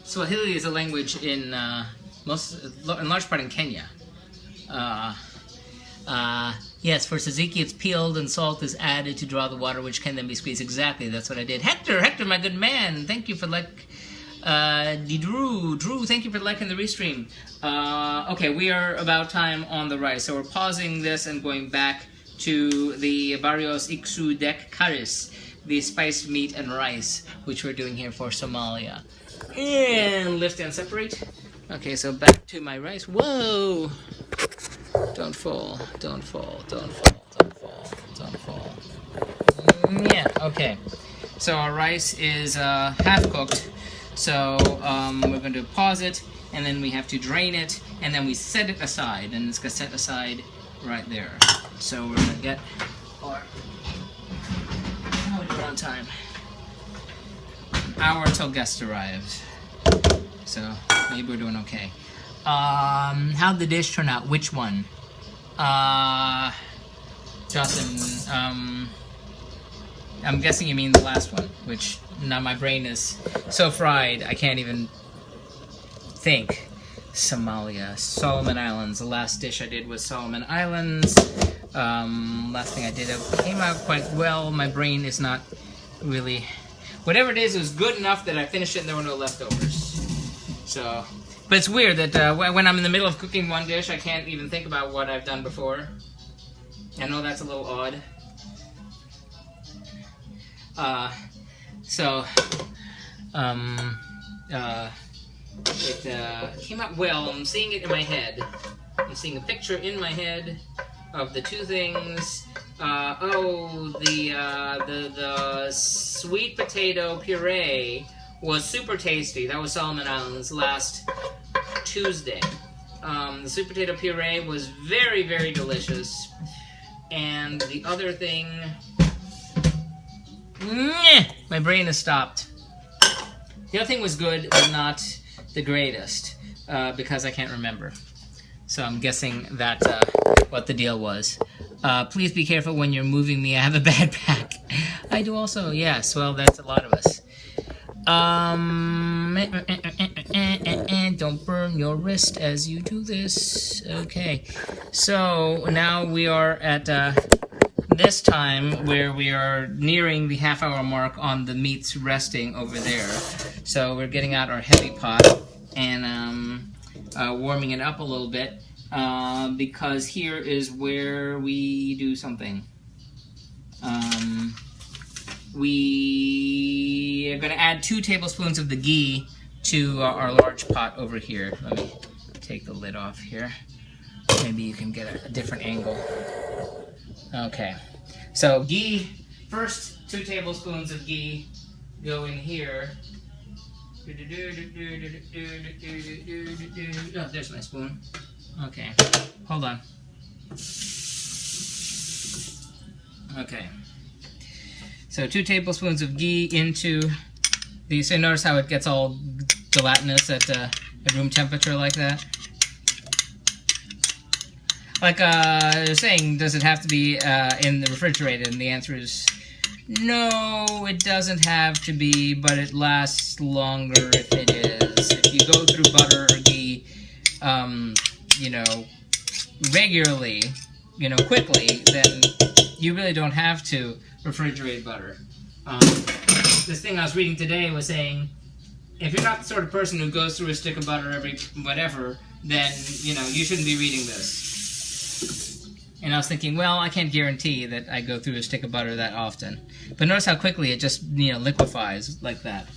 S1: Swahili is a language in large part in Kenya. Yes, for tzatziki it's peeled and salt is added to draw the water, which can then be squeezed. Exactly, that's what I did. Hector, my good man, thank you for Drew, thank you for liking the restream. Okay, we are about time on the rice, so we're pausing this and going back to the Bariis isku Dhex-Karis, the spiced meat and rice, which we're doing here for Somalia. And lift and separate. Okay, so back to my rice. Whoa! Don't fall. Yeah, okay. So our rice is half cooked. So we're going to pause it, and then we have to drain it, and then we set it aside, and it's going to set aside right there. So we're going to get our... Oh, we're on time. Hour till guests arrived, so maybe we're doing okay. How'd the dish turn out? Which one? Justin, I'm guessing you mean the last one, which now my brain is so fried I can't even think. Somalia, Solomon Islands. The last dish I did was Solomon Islands. Last thing I did, it came out quite well. My brain is not really... Whatever it was good enough that I finished it and there were no leftovers. So, but it's weird that when I'm in the middle of cooking one dish, I can't even think about what I've done before. I know that's a little odd. It came out well. I'm seeing it in my head. I'm seeing a picture in my head of the two things. The sweet potato puree was super tasty. That was Solomon Islands last Tuesday. The sweet potato puree was very, very delicious. And the other thing... my brain has stopped. The other thing was good, but not the greatest, because I can't remember. So I'm guessing that's what the deal was. Please be careful when you're moving me. I have a bad back. I do also, yes. Well, that's a lot of us. Don't burn your wrist as you do this. Okay. So now we are at this time where we are nearing the half-hour mark on the meats resting over there. So we're getting out our heavy pot and warming it up a little bit. Because here is where we do something. We are going to add 2 tablespoons of the ghee to our large pot over here. Let me take the lid off here. Maybe you can get a different angle. Okay, so ghee, first 2 tablespoons of ghee go in here. Oh, there's my spoon. Okay, hold on. Okay, so 2 tablespoons of ghee into these. So notice how it gets all gelatinous at room temperature like that. Like I was saying, does it have to be in the refrigerator? And the answer is no, it doesn't have to be, but it lasts longer if it is. If you go through butter or ghee, you know, regularly, you know, quickly, then you really don't have to refrigerate butter. This thing I was reading today was saying, if you're not the sort of person who goes through a stick of butter every whatever, then, you know, you shouldn't be reading this. And I was thinking, well, I can't guarantee that I go through a stick of butter that often. But notice how quickly it just, you know, liquefies like that.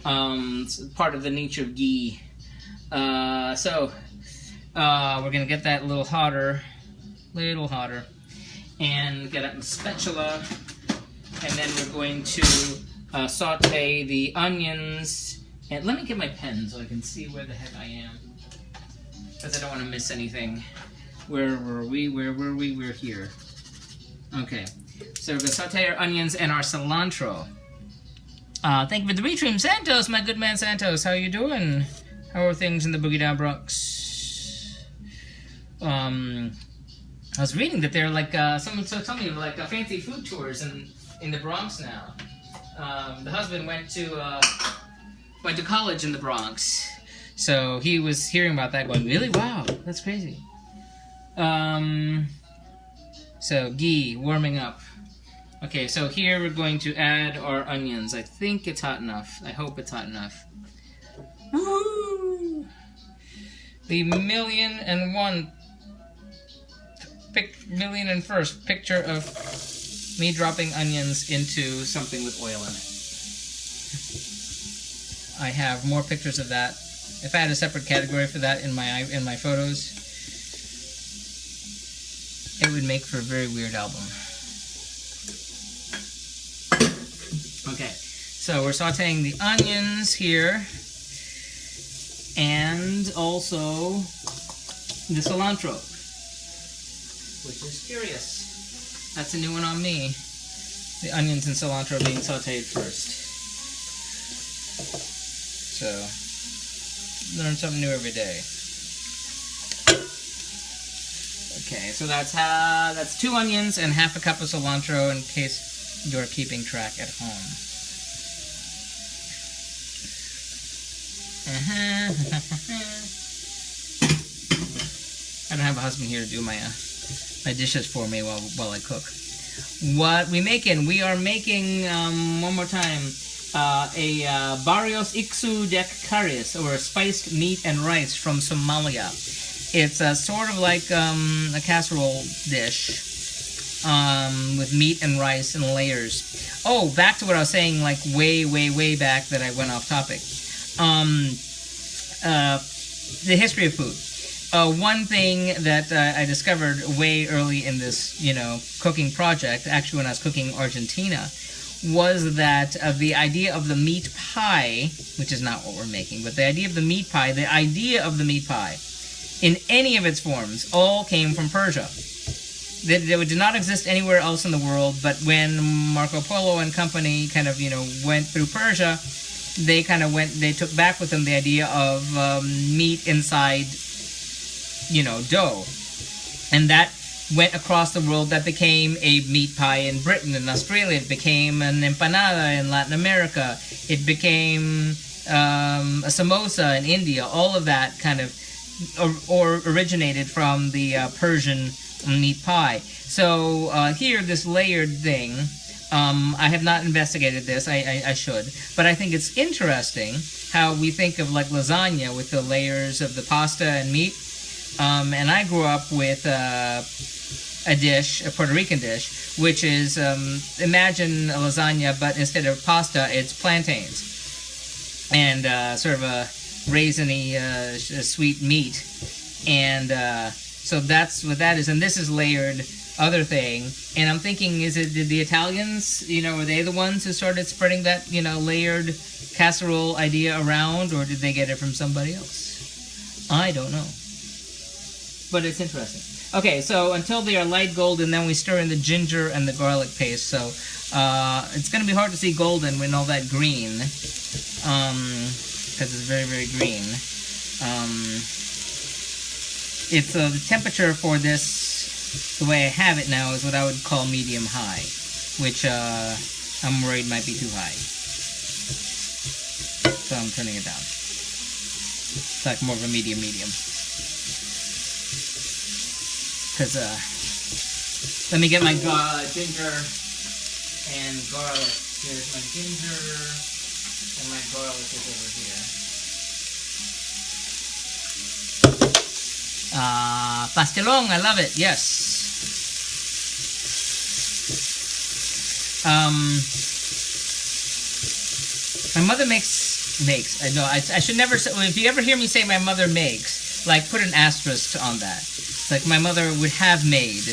S1: It's part of the nature of ghee. So we're going to get that a little hotter, and get out the spatula. And then we're going to saute the onions. And let me get my pen so I can see where the heck I am, because I don't want to miss anything. Where were we? We're here. Okay, so we're going to saute our onions and our cilantro. Thank you for the retream, Santos, my good man Santos. How are you doing? How are things in the Boogie Down Bronx? I was reading that they're like, someone told me, like fancy food tours in the Bronx now. The husband went to college in the Bronx, so he was hearing about that, going, really? Wow, that's crazy. So ghee warming up. Okay, so here we're going to add our onions. I think it's hot enough. I hope it's hot enough. Woo! The million and first picture of me dropping onions into something with oil in it. I have more pictures of that. If I had a separate category for that in my photos, it would make for a very weird album. Okay, so we're sauteing the onions here, and also the cilantro, which is curious. That's a new one on me. The onions and cilantro being sauteed first. So, learn something new every day. Okay, so that's 2 onions and half a cup of cilantro in case you're keeping track at home. I don't have a husband here to do my dishes for me while I cook. What we are making one more time a Bariis isku Dhex-Karis, or spiced meat and rice from Somalia. It's sort of like a casserole dish with meat and rice and layers. Oh, back to what I was saying, like way back that I went off topic. The history of food. One thing that I discovered way early in this, you know, cooking project, actually when I was cooking Argentina, was that the idea of the meat pie, which is not what we're making, but the idea of the meat pie in any of its forms, all came from Persia. They did not exist anywhere else in the world, but when Marco Polo and company kind of, you know, went through Persia, they took back with them the idea of meat inside, you know, dough. And that went across the world. That became a meat pie in Britain and Australia. It became an empanada in Latin America. It became a samosa in India. All of that kind of originated from the Persian meat pie. So here, this layered thing, I have not investigated this, I should, but I think it's interesting how we think of like lasagna with the layers of the pasta and meat. And I grew up with a Puerto Rican dish, which is, imagine a lasagna, but instead of pasta, it's plantains. and sort of a raisiny, sweet meat. And so that's what that is. And this is layered other thing. And I'm thinking, did the Italians, were they the ones who started spreading that, layered casserole idea around, or did they get it from somebody else? I don't know. But it's interesting. Okay, so until they are light golden, then we stir in the ginger and the garlic paste. So it's going to be hard to see golden with all that green, because it's very, very green. It's the temperature for this, the way I have it now, is what I would call medium-high, which I'm worried might be too high. So I'm turning it down. It's like more of a medium-medium. Because, let me get my ginger and garlic. Here's my ginger, and my garlic is over here. Pastelong, I love it, yes. My mother makes, I know, I should never say, if you ever hear me say my mother makes, like, put an asterisk on that. It's like my mother would have made,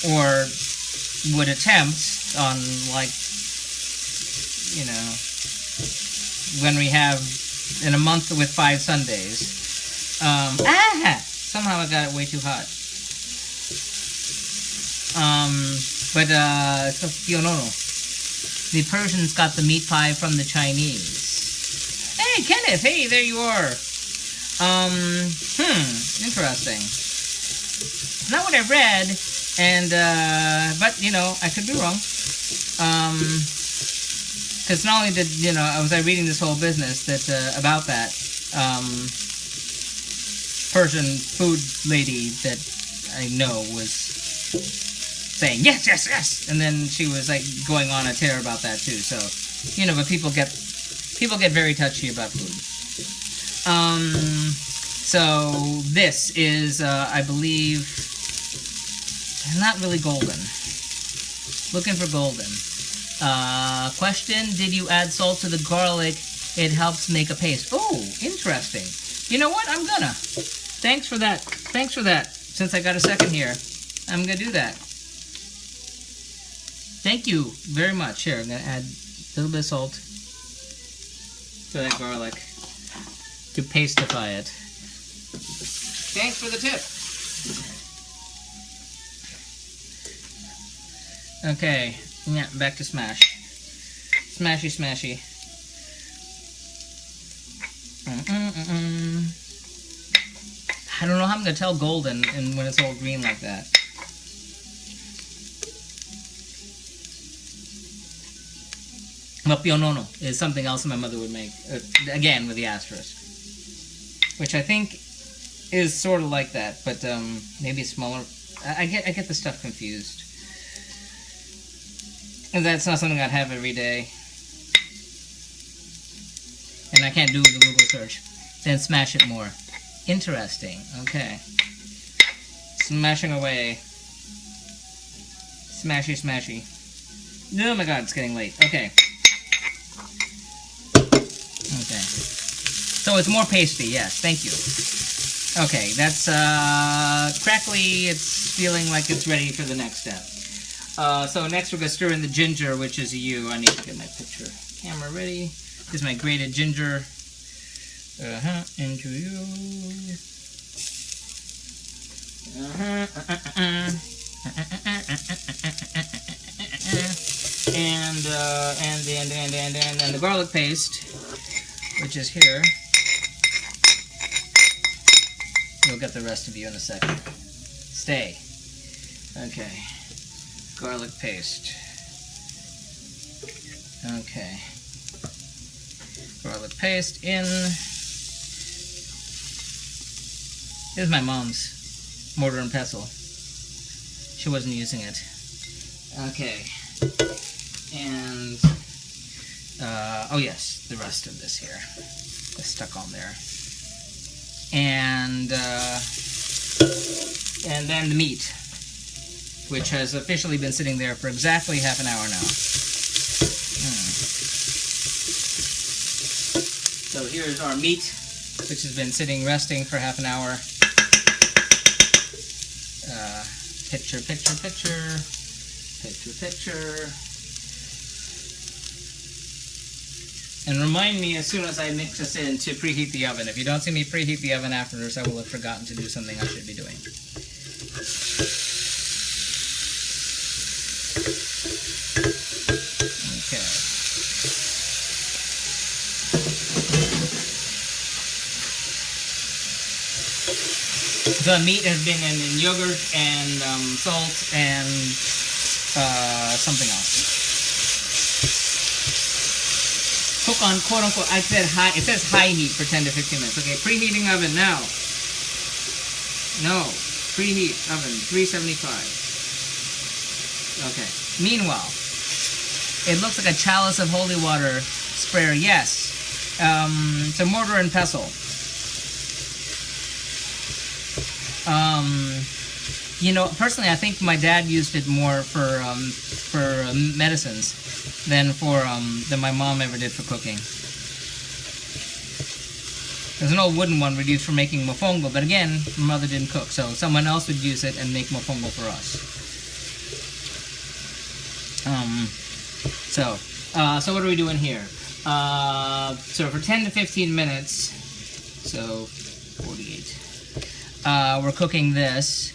S1: or would attempt on, like, when we have, in a month with 5 Sundays. Somehow I got it way too hot. So Pionono. The Persians got the meat pie from the Chinese. Hey, Kenneth, hey, there you are. Interesting. Not what I read, and, but, I could be wrong. Because not only did, was I reading this whole business that, about that, Persian food lady that I know was saying, yes, yes, yes! And then she was, like, going on a tear about that, too, so, but people get very touchy about food. So this is, I believe, not really golden. Looking for golden. Question, did you add salt to the garlic? It helps make a paste. Oh, interesting. You know what? I'm gonna. Thanks for that. Thanks for that. Since I got a second here, I'm gonna do that. Thank you very much. Here, I'm gonna add a little bit of salt to that garlic to pastify it. Thanks for the tip. Okay, yeah, back to smash. Smashy, smashy. I don't know how I'm gonna tell golden and when it's all green like that. But pionono is something else my mother would make, again with the asterisk, which I think is sort of like that, but maybe smaller. I get the stuff confused, and that's not something I'd have every day, and I can't do the Google search. Then smash it more. Interesting. Okay, smashing away. Smashy, smashy. Oh my God, it's getting late. Okay. Okay. So it's more pasty. Yes. Thank you. Okay, that's crackly. It's feeling like it's ready for the next step. So next we're going to stir in the ginger, which is you. I need to get my picture camera ready. This is my grated ginger. Into you. And the garlic paste, which is here. You'll get the rest of you in a second. Stay. Okay. Garlic paste. Okay. Garlic paste in. This is my mom's mortar and pestle. She wasn't using it. Okay. And, oh yes, the rest of this here. It's stuck on there. And then the meat, which has officially been sitting there for exactly half an hour now. here's our meat, which has been sitting resting for half an hour. Picture, picture, picture. Picture, picture. And remind me as soon as I mix this in to preheat the oven. If you don't see me preheat the oven afterwards, I will have forgotten to do something I should be doing. Okay. The meat has been in yogurt and salt and something else. Cook on quote-unquote, I said high, it says high heat for 10 to 15 minutes. Okay, preheating oven now. No, preheat oven, 375. Okay, meanwhile, it looks like a chalice of holy water sprayer. Yes, it's a mortar and pestle. You know, personally, I think my dad used it more for medicines than my mom ever did for cooking. There's an old wooden one we'd use for making mofongo, but again, my mother didn't cook, so someone else would use it and make mofongo for us. So what are we doing here? So for 10 to 15 minutes, so 48. We're cooking this,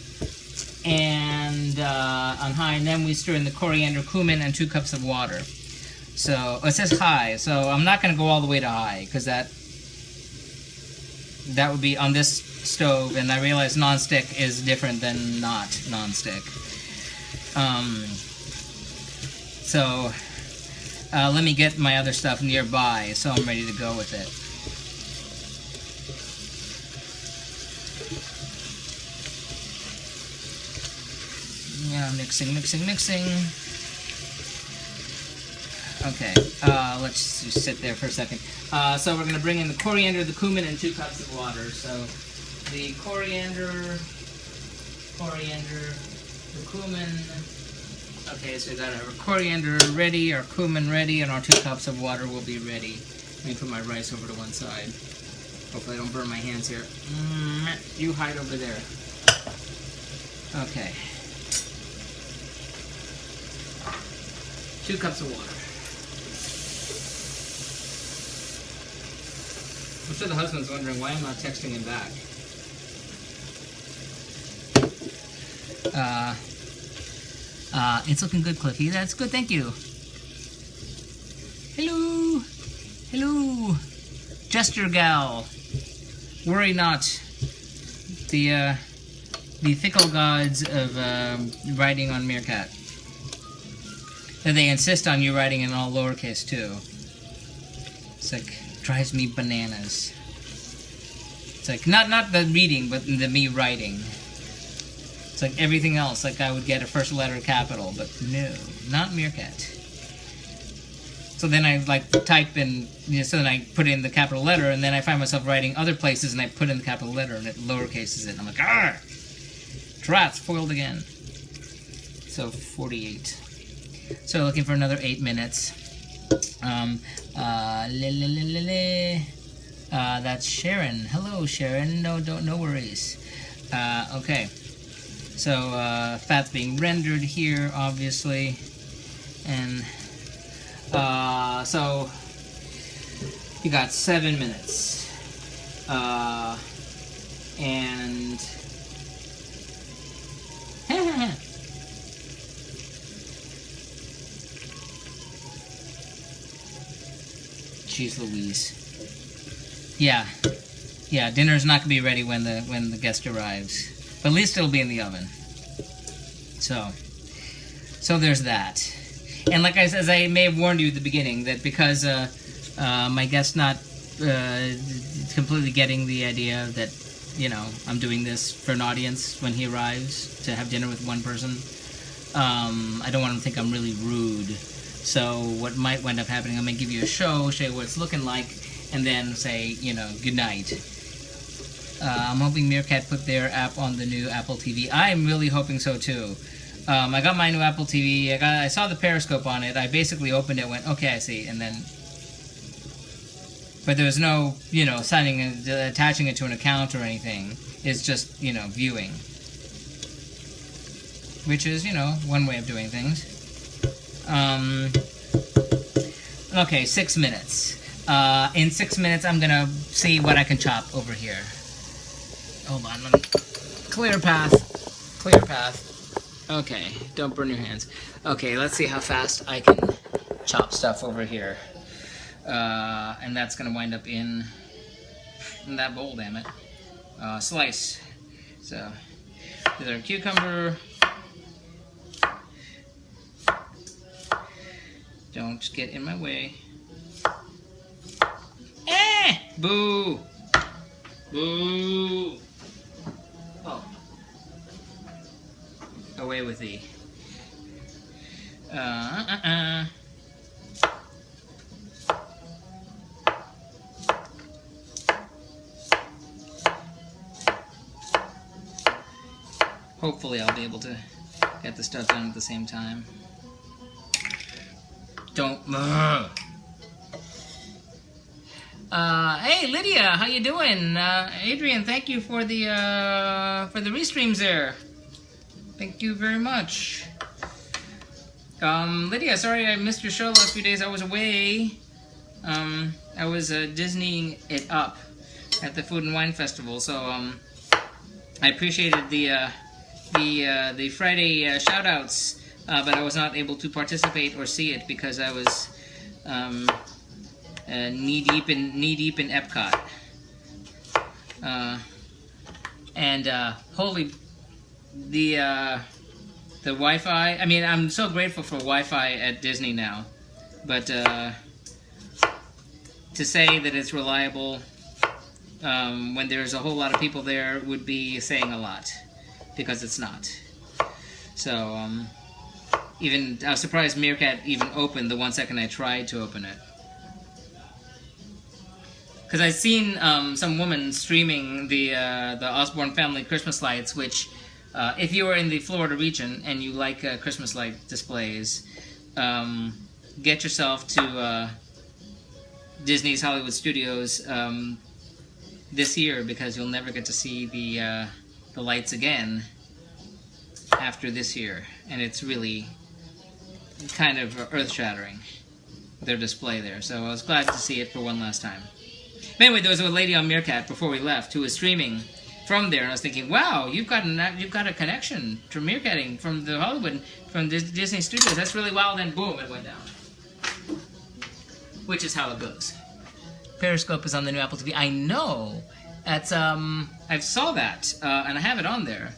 S1: and on high, and then we stir in the coriander, cumin, and 2 cups of water. So it says high, so I'm not going to go all the way to high, because that would be on this stove, and I realize non-stick is different than not non-stick. Let me get my other stuff nearby, so I'm ready to go with it. Yeah, mixing. Okay, let's just sit there for a second. So we're going to bring in the coriander, the cumin, and 2 cups of water. So the coriander, the cumin. Okay, so we got our coriander ready, our cumin ready, and our 2 cups of water will be ready. Let me put my rice over to one side. Hopefully I don't burn my hands here. You hide over there. Okay. 2 cups of water. I'm sure the husband's wondering why I'm not texting him back. It's looking good, Cliffy. That's good, thank you. Hello. Hello. Gesture gal. Worry not. The fickle gods of writing on Meerkat. And they insist on you writing in all lowercase too. It's like, drives me bananas. It's like, not the reading, but the me writing. It's like everything else, like I would get a first letter capital, but no, not Meerkat. So then I like type in, so then I put in the capital letter, and then I find myself writing other places, and I put in the capital letter, and it lowercases it. And I'm like, ah, drats, foiled again. So 48. So looking for another 8 minutes. That's Sharon. Hello, Sharon. No worries. Okay. So fat's being rendered here, obviously, and so you got 7 minutes, and jeez Louise. Yeah, dinner's not gonna be ready when the guest arrives. But at least it'll be in the oven. So there's that. And like as I may have warned you at the beginning, that because my guest's not completely getting the idea that, you know, I'm doing this for an audience when he arrives to have dinner with one person, I don't want him to think I'm really rude. So what might wind up happening, I'm going to give you a show you what it's looking like, and then say, you know, good night. I'm hoping Meerkat put their app on the new Apple TV. I'm really hoping so too. I got my new Apple TV. I saw the Periscope on it. I basically opened it, went, okay, I see, and then. but there's no, you know, signing and attaching it to an account or anything. It's just, you know, viewing, which is, you know, one way of doing things. Okay, 6 minutes. In 6 minutes, I'm gonna see what I can chop over here. Hold on, let me... Clear path. Clear path. Okay, don't burn your hands. Okay, let's see how fast I can chop stuff over here. And that's gonna wind up in that bowl, damn it. Slice. So, there's our cucumber. Don't get in my way. Eh! Boo! Boo! Oh. Away with thee. Hopefully I'll be able to get the stuff done at the same time. Don't... hey Lydia, how you doing? Adrian, thank you for the restreams there. Thank you very much. Lydia, sorry I missed your show the last few days. I was away. I was Disneying it up at the Food and Wine Festival, so I appreciated the Friday shout-outs, but I was not able to participate or see it because I was knee deep in Epcot. Holy, the Wi-Fi. I mean, I'm so grateful for Wi-Fi at Disney now, but to say that it's reliable when there's a whole lot of people there would be saying a lot, because it's not. So even I was surprised Meerkat even opened the 1 second I tried to open it. Because I've seen some woman streaming the Osborne family Christmas lights, which, if you are in the Florida region and you like Christmas light displays, get yourself to Disney's Hollywood Studios this year, because you'll never get to see the lights again after this year, and it's really kind of earth-shattering, their display there. So I was glad to see it for one last time. But anyway, there was a lady on Meerkat before we left who was streaming from there, and I was thinking, wow, you've got a connection to Meerkatting from the Hollywood, from Disney Studios. That's really wild. And boom, it went down. Which is how it goes. Periscope is on the new Apple TV. I know. That's I saw that, and I have it on there.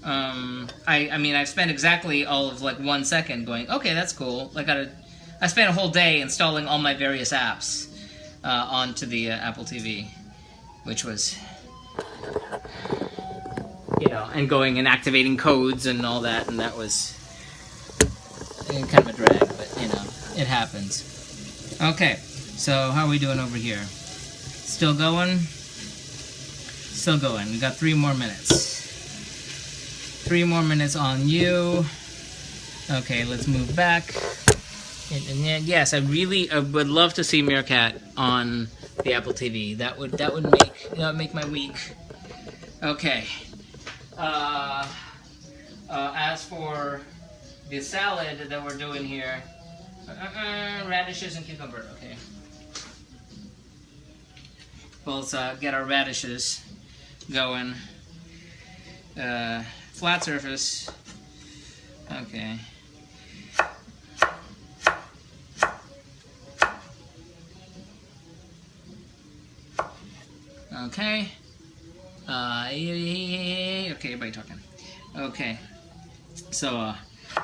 S1: I mean, I've spent exactly all of like 1 second going, okay, that's cool. I spent a whole day installing all my various apps onto the Apple TV, which was, you know, and going and activating codes and all that, and that was kind of a drag, but you know, it happens. Okay, so how are we doing over here? Still going? Still going. We got 3 more minutes. 3 more minutes on you. Okay, let's move back. And yes, I really would love to see Meerkat on the Apple TV. That would make my week. Okay. As for the salad that we're doing here, radishes and cucumber. Okay. Well, let's get our radishes going. Flat surface. Okay. Okay. Okay, everybody talking. Okay. So,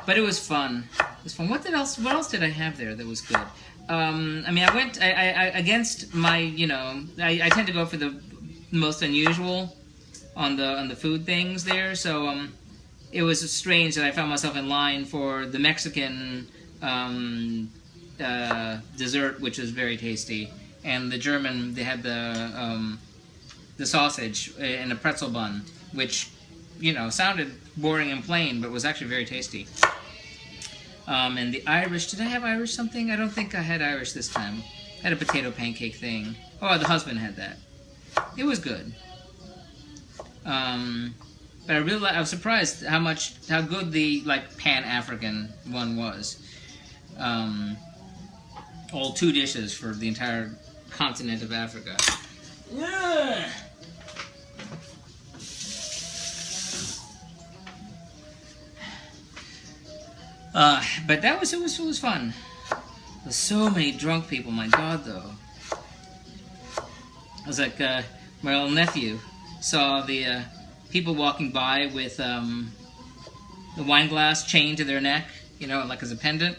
S1: but it was fun. It was fun. What else did I have there that was good? I mean, I against my, you know, I tend to go for the most unusual on the food things there. So, it was strange that I found myself in line for the Mexican dessert, which was very tasty, and the German, they had the sausage in a pretzel bun, which, you know, sounded boring and plain, but was actually very tasty. And the Irish, did I have Irish something? I don't think I had Irish this time. I had a potato pancake thing. Oh, the husband had that. It was good. But I was surprised how good the like Pan-African one was. All 2 dishes for the entire continent of Africa. Yeah. But it was fun. There's so many drunk people. My God, though. I was like, my little nephew saw the people walking by with the wine glass chained to their neck, you know, like as a pendant.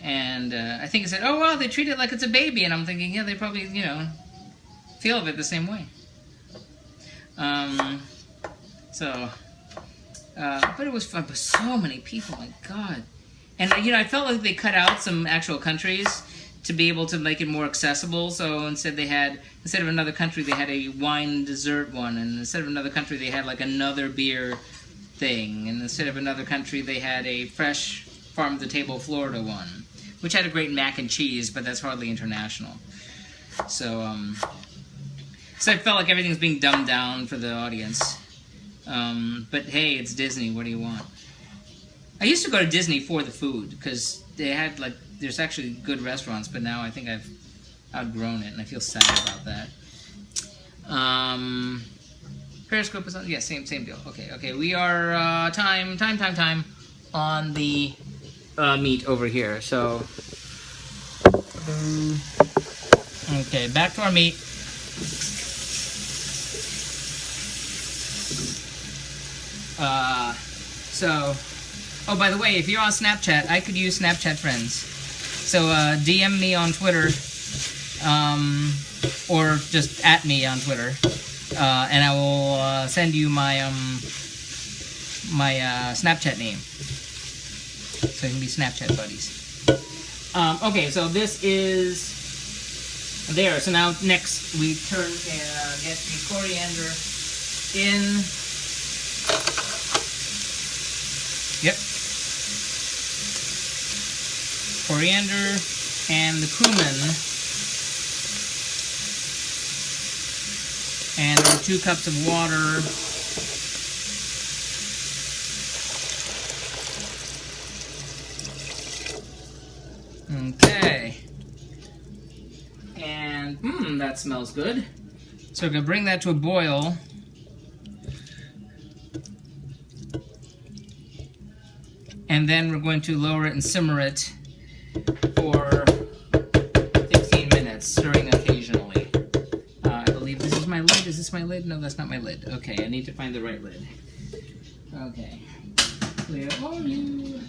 S1: And I think he said, "Oh wow, they treat it like it's a baby." And I'm thinking, yeah, they probably, you know, feel of it the same way. But it was fun. But so many people, my God. And you know, I felt like they cut out some actual countries to be able to make it more accessible. So instead of another country, they had a wine dessert one, and instead of another country, they had like another beer thing, and instead of another country, they had a fresh farm to table Florida one, which had a great mac and cheese, but that's hardly international. So I felt like everything's being dumbed down for the audience. But hey, it's Disney. What do you want? I used to go to Disney for the food because they had like there's actually good restaurants, but now I think I've outgrown it, and I feel sad about that. Periscope is on. Yeah, same deal. Okay. We are time on the meat over here. So okay, back to our meat. Oh, by the way, if you're on Snapchat, I could use Snapchat friends. So, DM me on Twitter, or just at me on Twitter, and I will send you my Snapchat name, so you can be Snapchat buddies. Okay, so this is there. So now next we turn and get the coriander in. Yep. Coriander and the cumin. And there are 2 cups of water. Okay. And, that smells good. So we're going to bring that to a boil. And then we're going to lower it and simmer it for 15 minutes, stirring occasionally. I believe this is my lid. Is this my lid? No, that's not my lid. Okay, I need to find the right lid. Okay. Where are you?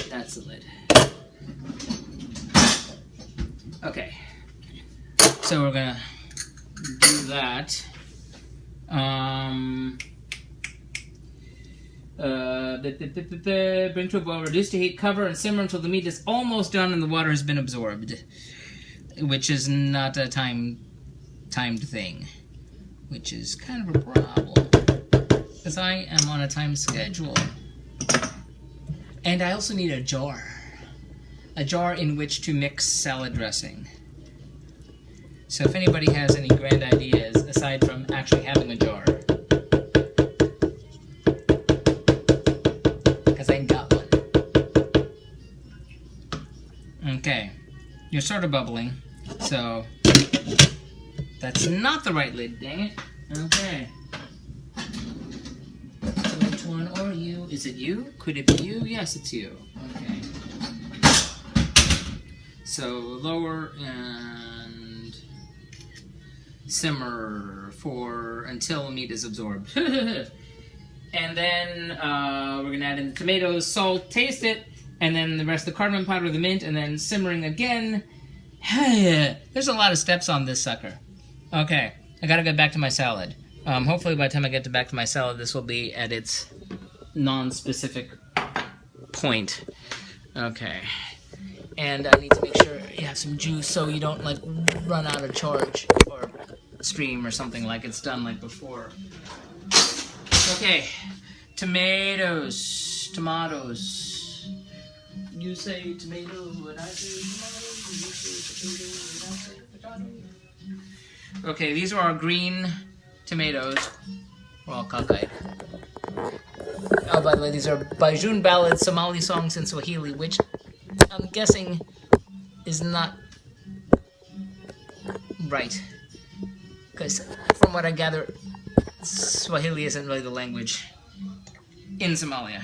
S1: That's the lid. Okay. So we're gonna do that. Bring to a boil, reduce to heat, cover, and simmer until the meat is almost done and the water has been absorbed, which is not a timed thing, which is kind of a problem, because I am on a time schedule. And I also need a jar in which to mix salad dressing. So if anybody has any grand ideas, aside from actually having a jar, I got one. Okay, you're sort of bubbling, so that's not the right lid, dang it. Okay. So which one are you? Is it you? Could it be you? Yes, it's you. Okay. So lower and simmer until meat is absorbed. And then we're going to add in the tomatoes, salt, taste it, and then the rest of the cardamom powder, the mint, and then simmering again. There's a lot of steps on this sucker. Okay, I got to get back to my salad. Hopefully by the time I get back to my salad, this will be at its non-specific point. Okay. And I need to make sure you have some juice so you don't, like, run out of charge or stream or something like it's done like before. Okay, Tomatoes. You say tomato and I say tomato. You say potato and I say potato. Okay, these are our green tomatoes. We're all cockeyed. Oh, by the way, these are Baijun ballads, Somali songs in Swahili, which I'm guessing is not right. Because from what I gather, Swahili isn't really the language in Somalia.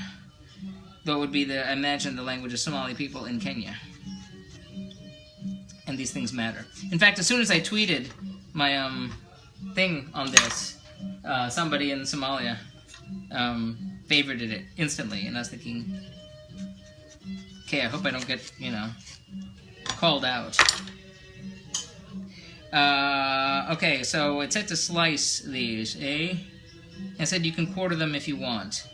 S1: Though it would be, I imagine, the language of Somali people in Kenya. And these things matter. In fact, as soon as I tweeted my thing on this, somebody in Somalia favorited it instantly, and I was thinking, okay, I hope I don't get, called out. Okay, so it said to slice these, eh? And said you can quarter them if you want.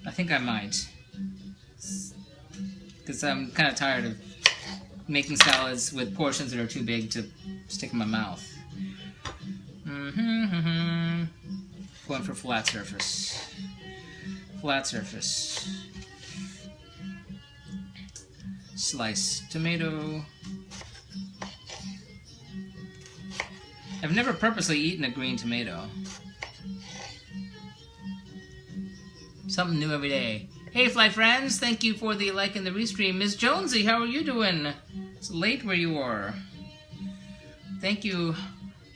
S1: I think I might. Because I'm kind of tired of making salads with portions that are too big to stick in my mouth. Going for flat surface. Flat surface. Slice tomato. I've never purposely eaten a green tomato. Something new every day. Hey, Fly Friends, thank you for the like and the restream. Miss Jonesy, how are you doing? It's late where you are. Thank you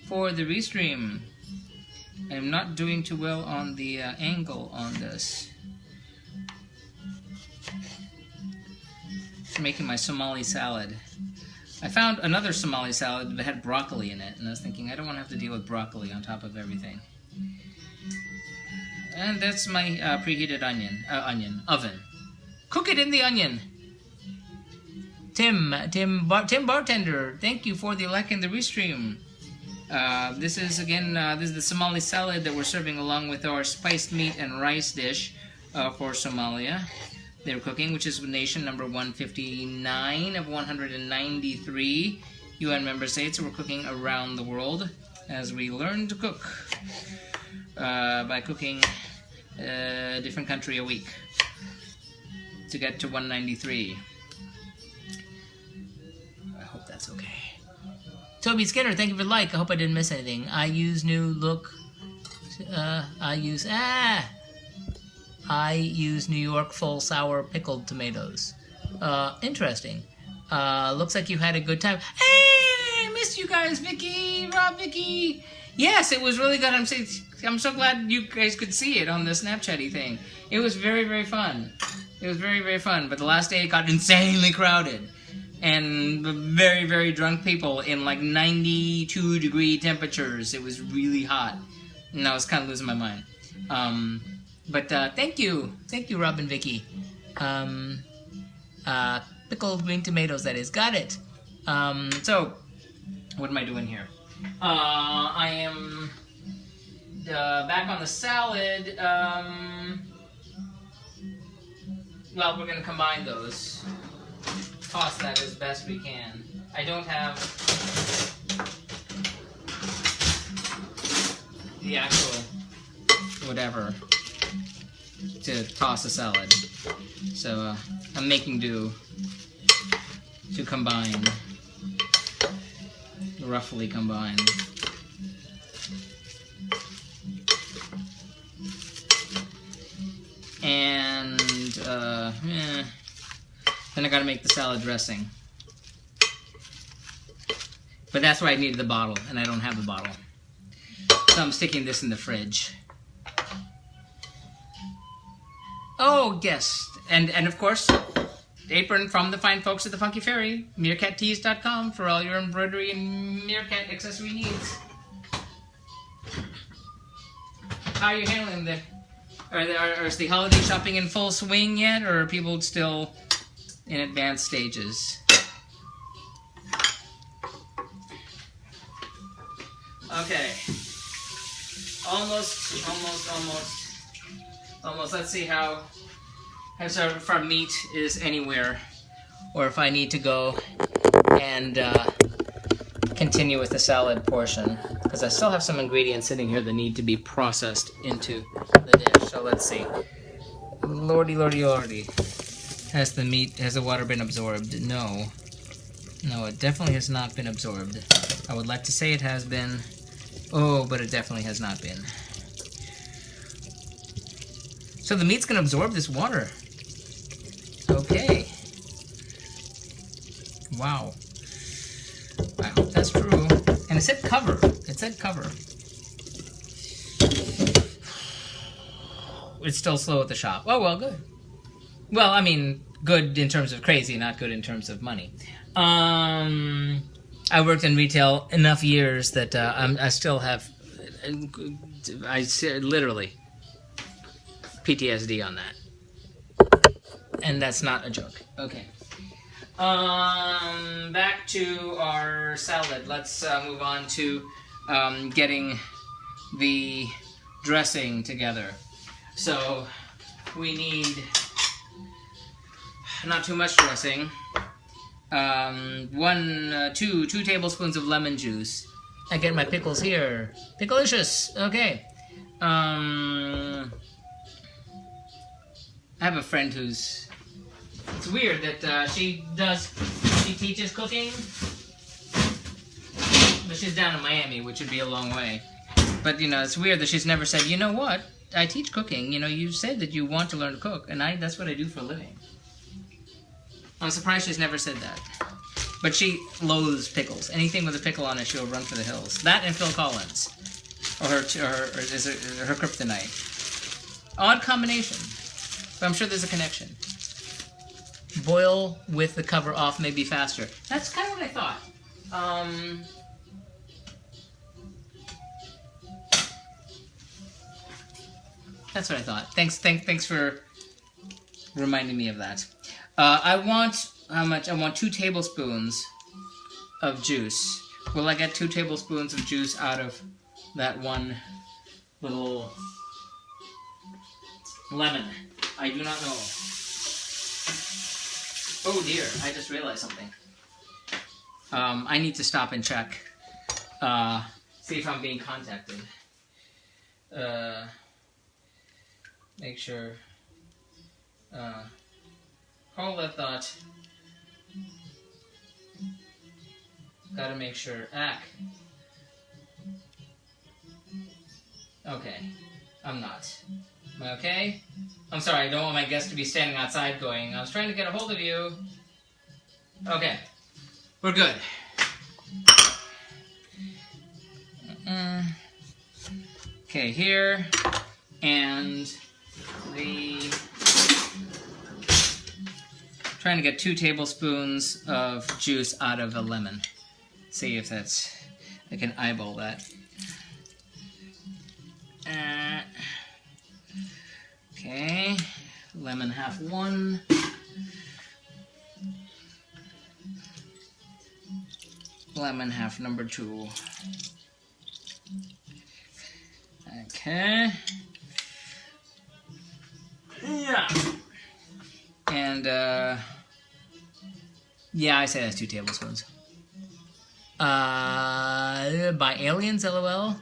S1: for the restream. I'm not doing too well on the angle on this. I'm making my Somali salad. I found another Somali salad that had broccoli in it, and I was thinking I don't want to have to deal with broccoli on top of everything. And that's my preheated oven. Cook it in the onion. Tim Bartender, thank you for the like and the restream. This is again, this is the Somali salad that we're serving along with our spiced meat and rice dish for Somalia. They're cooking, which is nation number 159 of 193 UN member states. So we're cooking around the world as we learn to cook by cooking a different country a week to get to 193. I hope that's okay. Toby Skinner, thank you for the like. I hope I didn't miss anything. I use New York full sour pickled tomatoes. Interesting. Looks like you had a good time. Hey, I missed you guys, Vicky, Rob, Vicky. Yes, it was really good. I'm so glad you guys could see it on the Snapchatty thing. It was very, very fun. It was very, very fun. But the last day it got insanely crowded. And very, very drunk people in like 92-degree temperatures. It was really hot. And I was kind of losing my mind. But thank you, Rob and Vicky. Pickled green tomatoes, that is. Got it. So, what am I doing here? I am back on the salad. Well, we're going to combine those. Toss that as best we can. I don't have the actual whatever to toss a salad. So I'm making do to combine, roughly combine. And then I gotta make the salad dressing. But that's why I needed the bottle, and I don't have the bottle. So I'm sticking this in the fridge. Oh, yes. And of course, the apron from the fine folks at the Funky Fairy, meerkattees.com for all your embroidery and meerkat accessory needs. How are you handling the... Is the holiday shopping in full swing yet, or are people still in advanced stages? Okay. Almost. Let's see how our meat is anywhere, or if I need to go and continue with the salad portion, because I still have some ingredients sitting here that need to be processed into the dish. So let's see. Lordy, lordy, lordy. Has the water been absorbed? No. No, it definitely has not been absorbed. I would like to say it has been. Oh, but it definitely has not been. So the meat's gonna absorb this water. Okay. Wow. I hope that's true. And it said cover. It said cover. It's still slow at the shop. Oh, well, good. Well, I mean, good in terms of crazy, not good in terms of money. I worked in retail enough years that I still have, literally, PTSD on that. And that's not a joke. Okay. Back to our salad. Let's move on to getting the dressing together. So we need not too much dressing. 2 tablespoons of lemon juice. I get my pickles here. Picklicious. Okay. I have a friend who's. It's weird that she teaches cooking, but she's down in Miami, which would be a long way. But you know, it's weird that she's never said, you know what? I teach cooking. You know, you said that you want to learn to cook, and that's what I do for a living. I'm surprised she's never said that. But she loathes pickles. Anything with a pickle on it, she'll run for the hills. That and Phil Collins, or her kryptonite. Odd combination, but I'm sure there's a connection. Boil with the cover off, maybe faster. That's kind of what I thought. That's what I thought. Thanks for reminding me of that. I want, how much? I want 2 tablespoons of juice. Will I get 2 tablespoons of juice out of that one little lemon? I do not know. Oh dear, I just realized something. I need to stop and check. See if I'm being contacted. Make sure. Hold that thought. Gotta make sure. Okay. I'm not. Am I okay? I'm sorry, I don't want my guest to be standing outside going, I was trying to get a hold of you. Okay. We're good. Okay, here. And trying to get 2 tablespoons of juice out of a lemon. See if that's, I can eyeball that. Okay, lemon half 1. Lemon half number 2. Okay. Yeah. And, yeah, I say that's 2 tablespoons. By aliens, LOL?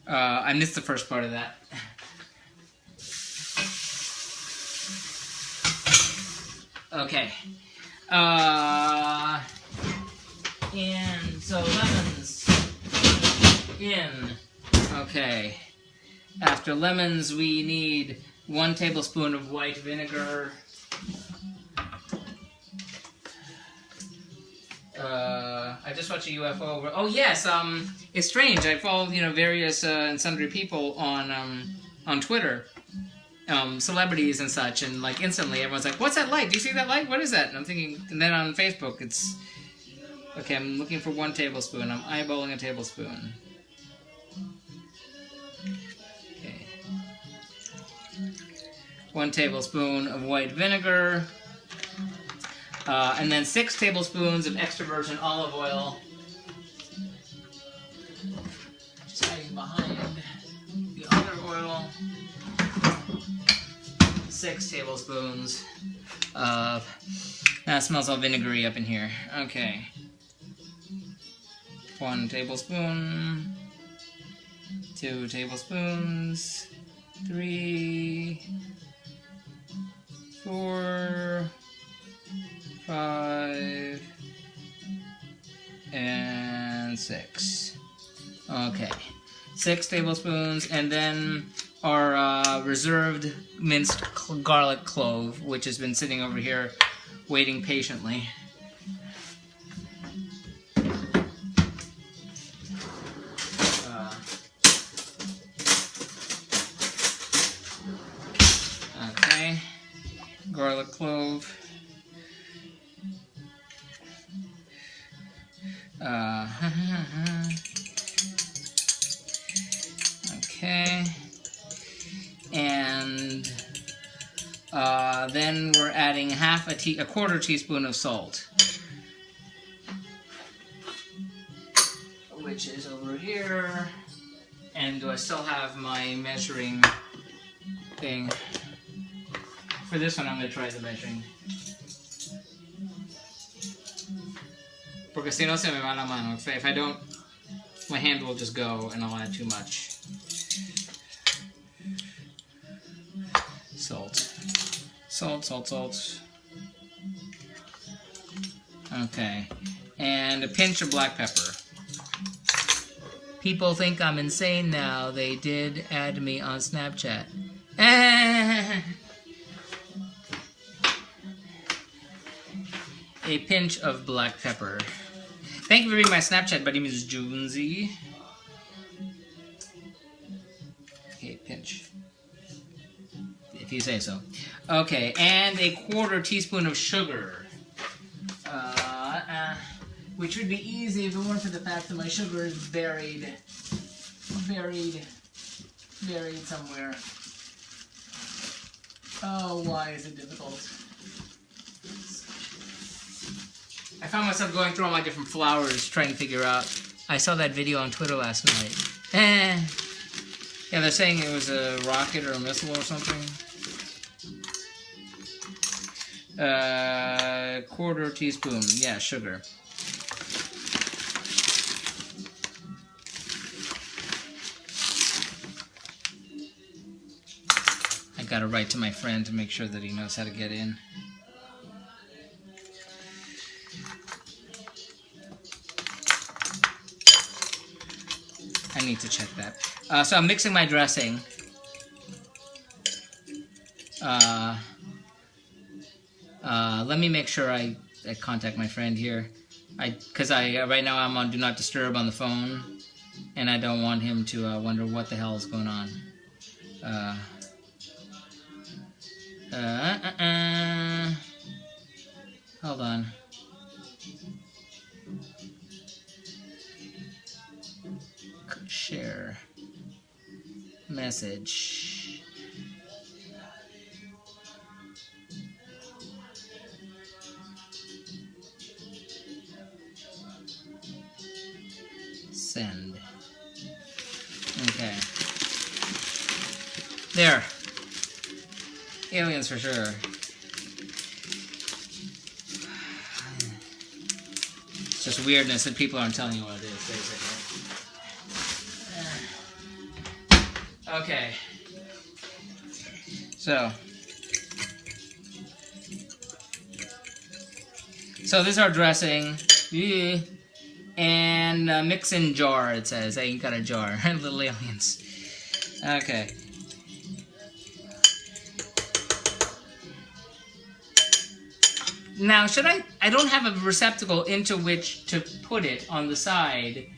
S1: I missed the first part of that. Okay. And so lemons in. Okay. After lemons, we need 1 tablespoon of white vinegar. I just watched a UFO. Oh yes, it's strange. I follow various and sundry people on Twitter, celebrities and such, and like instantly everyone's like, "What's that light? Do you see that light? What is that?" And I'm thinking, and then on Facebook, it's okay. I'm looking for 1 tablespoon. I'm eyeballing a tablespoon. Okay, 1 tablespoon of white vinegar. And then 6 tablespoons of extra virgin olive oil. Just hiding behind the other oil. 6 tablespoons of... That smells all vinegary up in here. Okay. 1 tablespoon, 2 tablespoons, 3, 4, 5, and 6. Okay, 6 tablespoons, and then our reserved minced garlic clove, which has been sitting over here waiting patiently. Okay, garlic clove. Okay, and then we're adding a quarter teaspoon of salt, which is over here. And do I still have my measuring thing? For this one, I'm going to try the measuring. Porque si no se me va la mano. If I don't, my hand will just go and I'll add too much. Salt. Salt, salt, salt. Okay. And a pinch of black pepper. People think I'm insane now. They did add me on Snapchat. A pinch of black pepper. Thank you for reading my Snapchat, buddy, Ms. Jonesy. Okay, pinch. If you say so. Okay, and a quarter teaspoon of sugar. Which would be easy if it weren't for the fact that my sugar is buried somewhere. Oh, why is it difficult? I found myself going through all my different flours trying to figure out. I saw that video on Twitter last night. Yeah, they're saying it was a rocket or a missile or something. Quarter teaspoon, yeah, sugar. I gotta write to my friend to make sure that he knows how to get in. I need to check that. So I'm mixing my dressing. Let me make sure I contact my friend here. Because right now I'm on Do Not Disturb on the phone, and I don't want him to wonder what the hell is going on. Hold on. Share message. Send. Okay. There. Aliens for sure. It's just weirdness that people aren't telling you what it is, basically. Okay. So this is our dressing. And mix-in jar, it says. I ain't got a jar. Little aliens. Okay. Now, should I don't have a receptacle into which to put it on the side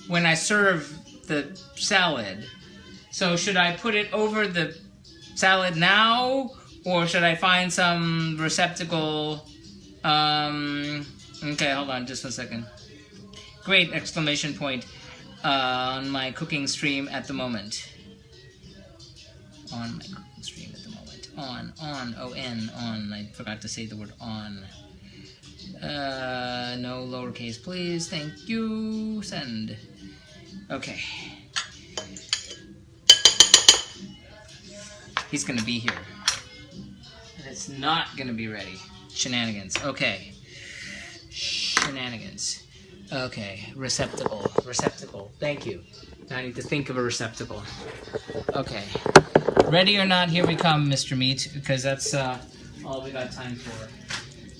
S1: when I serve the salad. So should I put it over the salad now, or should I find some receptacle? Okay, hold on just 1 second. Great exclamation point on my cooking stream at the moment. On my cooking stream at the moment. On, O-N, on. I forgot to say the word on. No lowercase, please. Thank you. Send. Okay. He's gonna be here. And it's not gonna be ready. Shenanigans. Okay. Shenanigans. Okay, receptacle. Thank you. Now I need to think of a receptacle. Okay. Ready or not, here we come, Mr. Meat, because that's all we got time for.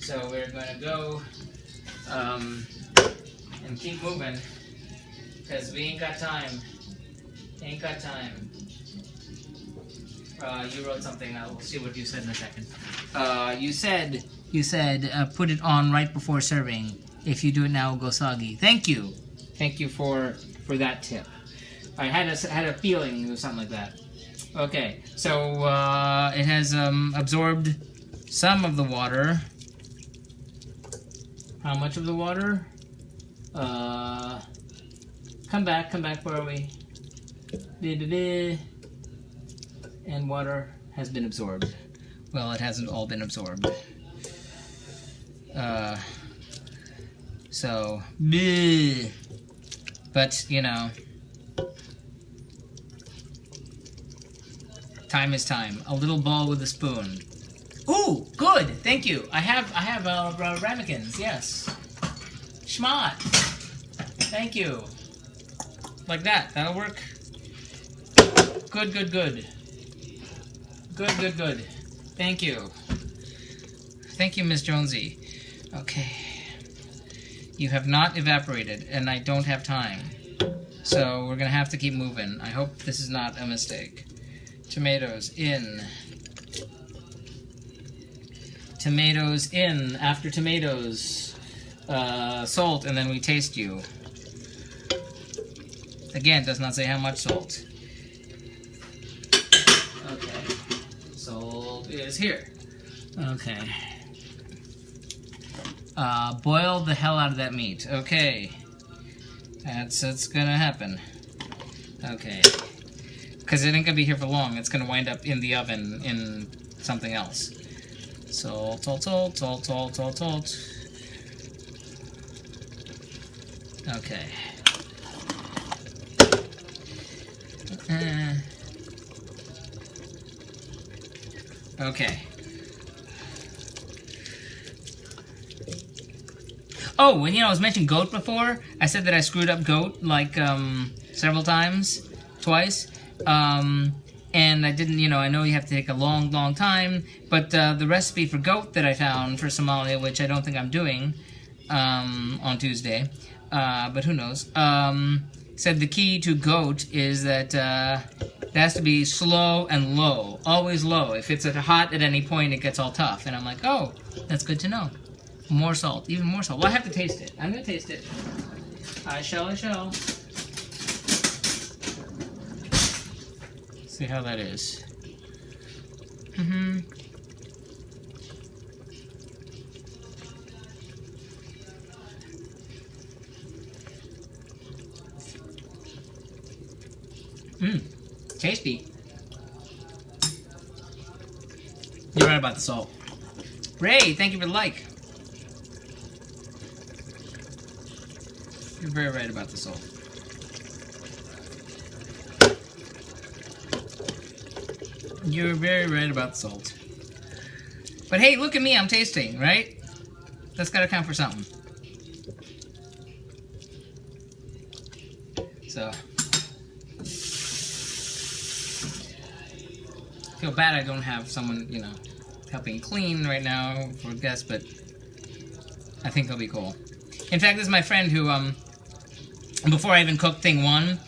S1: So we're going to go and keep moving, because we ain't got time. Ain't got time. You wrote something. We'll see what you said in a second. You said put it on right before serving. If you do it now, it'll go soggy. Thank you. Thank you for that tip. I had a feeling it was something like that. Okay, so it has absorbed some of the water. How much of the water? Come back. Where are we? And water has been absorbed. Well, it hasn't all been absorbed. So, bleh. But you know, time is time. A little ball with a spoon. Ooh, good. Thank you. I have ramekins. Yes. Schmott. Thank you. Like that. That'll work. Good. Good. Thank you. Thank you, Miss Jonesy. Okay. You have not evaporated, and I don't have time. So we're gonna have to keep moving. I hope this is not a mistake. Tomatoes in. Tomatoes in. After tomatoes, salt, and then we taste you. Again, does not say how much salt. Okay. Salt is here. Okay. Boil the hell out of that meat. Okay. That's gonna happen. Okay. Because it ain't gonna be here for long. It's gonna wind up in the oven in something else. Salt. Okay. Okay. Oh, and you know, I was mentioning goat before. I said that I screwed up goat, like, several times. Twice. And I didn't, you know, I know you have to take a long time, but the recipe for goat that I found for Somalia, which I don't think I'm doing on Tuesday, but who knows, said the key to goat is that it has to be slow and low, always low. If it's hot at any point, it gets all tough. And I'm like, oh, that's good to know. More salt, even more salt. Well, I have to taste it. I'm going to taste it. I shall. See how that is. Tasty. You're right about the salt. Ray, thank you for the like. You're very right about the salt. You're very right about the salt. But hey, look at me, I'm tasting, right? That's gotta count for something. So. I feel bad I don't have someone, you know, helping clean right now for guests, but I think they'll be cool. In fact, this is my friend who, before I even cooked thing one,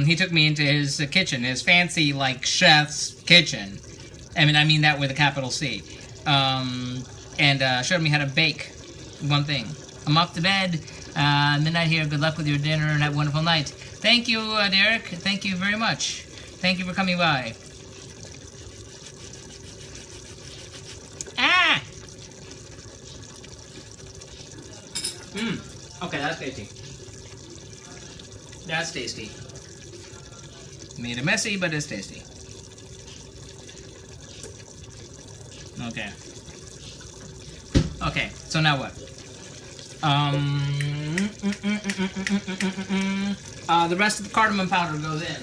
S1: he took me into his kitchen, his fancy, like, chef's kitchen. I mean that with a capital C. And showed me how to bake one thing. I'm off to bed. Midnight here. Good luck with your dinner and have a wonderful night. Thank you, Derek. Thank you very much. Thank you for coming by. Ah! Okay, that's tasty. That's tasty. Made it messy, but it's tasty. Okay. Okay, so now what? The rest of the cardamom powder goes in.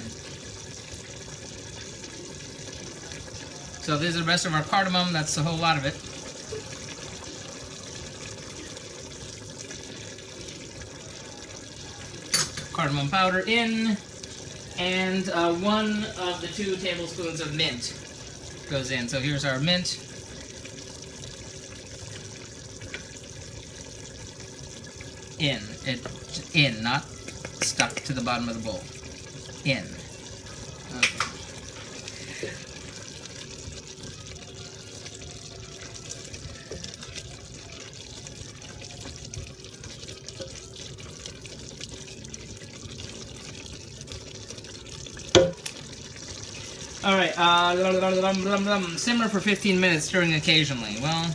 S1: So this is the rest of our cardamom. That's a whole lot of it. cardamom powder in, and 1 of the 2 tablespoons of mint goes in. So here's our mint. In, not stuck to the bottom of the bowl. In. Okay. All right, simmer for 15 minutes, stirring occasionally. Well,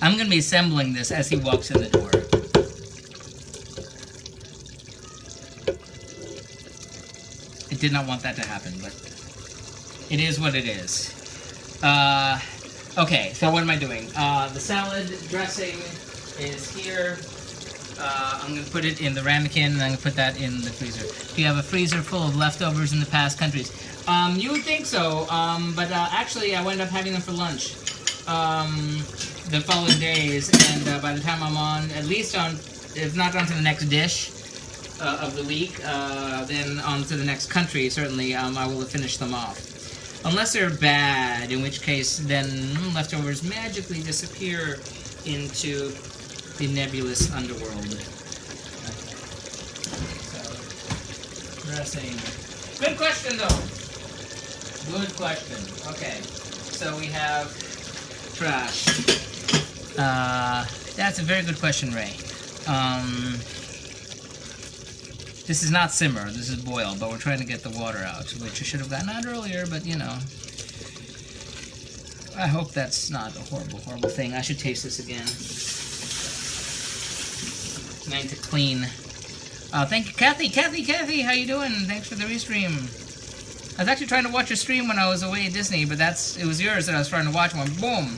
S1: I'm going to be assembling this as he walks in the door. I did not want that to happen, but it is what it is. Okay, so what am I doing? The salad dressing is here. I'm going to put it in the ramekin, and I'm going to put that in the freezer. Do you have a freezer full of leftovers in the past countries? You would think so, but actually I wound up having them for lunch the following days, and by the time I'm on, at least on, if not on to the next dish of the week, then on to the next country, certainly I will have finished them off. Unless they're bad, in which case then leftovers magically disappear into the nebulous underworld. So, dressing. Good question, though. Good question. Okay, so we have trash. That's a very good question, Ray. This is not simmer, this is boil, but we're trying to get the water out, which I should have gotten out earlier, but you know. I hope that's not a horrible, horrible thing. I should taste this again. Trying to clean. Thank you, Kathy, how you doing? Thanks for the restream. I was actually trying to watch your stream when I was away at Disney, but it was yours that I was trying to watch. One, boom!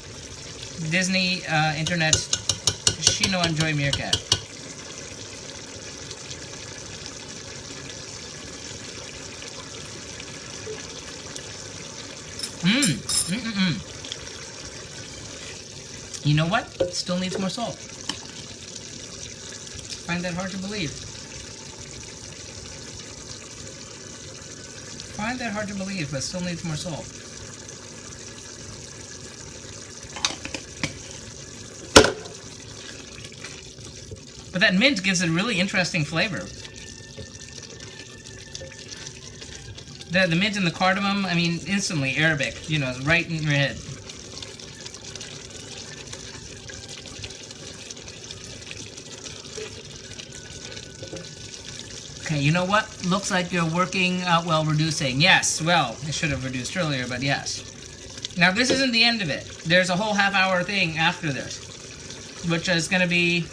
S1: Disney, internet, Shino Enjoy Meerkat. You know what? It still needs more salt. Find that hard to believe. Find that hard to believe, but still needs more salt. But that mint gives it a really interesting flavor. The mint and the cardamom, I mean, instantly Arabic, you know, right in your head. Okay, you know what? Looks like you're working out well reducing. Yes, well, I should have reduced earlier, but yes. Now, this isn't the end of it. There's a whole half-hour thing after this, which is going to be...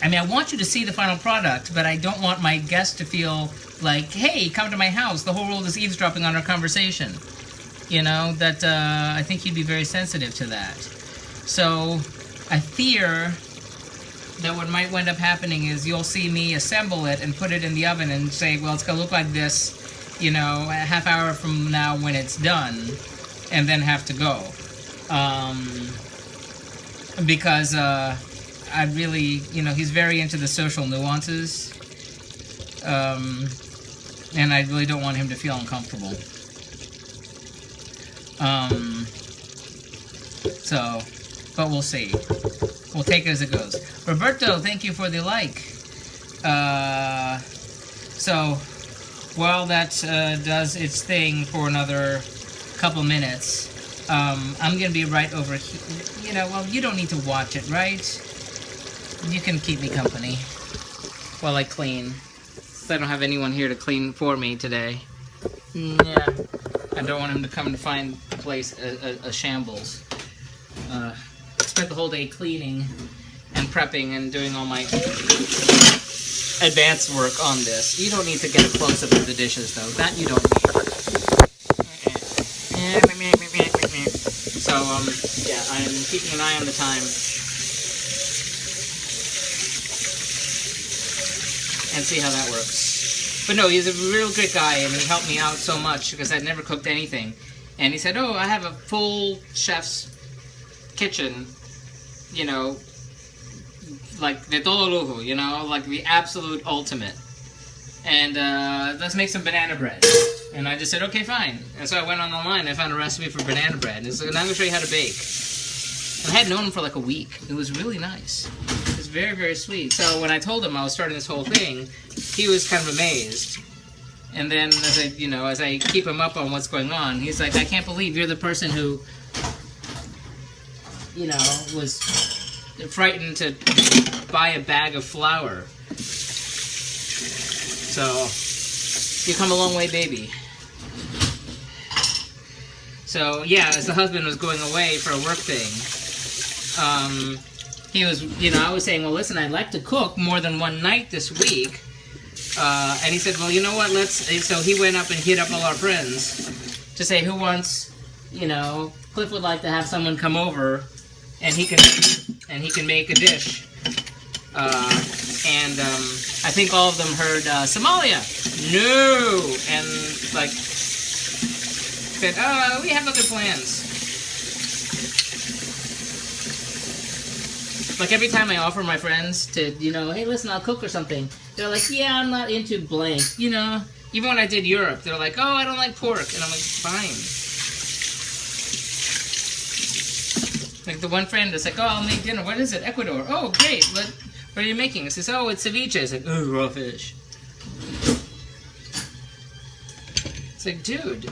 S1: I mean, I want you to see the final product, but I don't want my guest to feel like, hey, come to my house, the whole world is eavesdropping on our conversation. You know, that I think he'd be very sensitive to that. So, I fear that what might wind up happening is you'll see me assemble it and put it in the oven and say, well, it's going to look like this, you know, a half hour from now when it's done, and then have to go. Because I really, you know, he's very into the social nuances, and I really don't want him to feel uncomfortable. So, but we'll see. We'll take it as it goes. Roberto, thank you for the like. So, while that does its thing for another couple minutes, I'm going to be right over here. You know, well, you don't need to watch it, right? You can keep me company while I clean. So I don't have anyone here to clean for me today. Yeah. I don't want him to come to find the place a shambles. Spent the whole day cleaning and prepping and doing all my advanced work on this. You don't need to get a close-up of the dishes, though. That you don't need. So, yeah, I'm keeping an eye on the time. And see how that works. But no, he's a real great guy, and he helped me out so much because I'd never cooked anything. And he said, "Oh, I have a full chef's kitchen, you know, like de todo lujo, you know, like the absolute ultimate. And let's make some banana bread." And I just said, "Okay, fine." And so I went online and I found a recipe for banana bread. And so now I'm going to show you how to bake. And I had known him for like a week. It was really nice. It was very, very sweet. So when I told him I was starting this whole thing, he was kind of amazed. And then as I keep him up on what's going on, he's like, "I can't believe you're the person who, you know, was frightened to buy a bag of flour. So, you come a long way, baby." So, yeah, as the husband was going away for a work thing, he was, I was saying, "Well, listen, I'd like to cook more than one night this week." And he said, "Well, you know what, so he went up and hit up all our friends to say, who wants, Cliff would like to have someone come over and he can make a dish. I think all of them heard Somalia. No! And said, we have other plans. Like every time I offer my friends to, hey, listen, I'll cook or something, they're like, "Yeah, I'm not into blank." Even when I did Europe, they're like, "Oh, I don't like pork." And I'm like, "Fine." Like the one friend is like, "Oh, I'll make dinner." "What is it?" "Ecuador." "Oh, great. What are you making?" I says, "Oh, it's ceviche." It's like, "Ooh, raw fish." It's like, dude,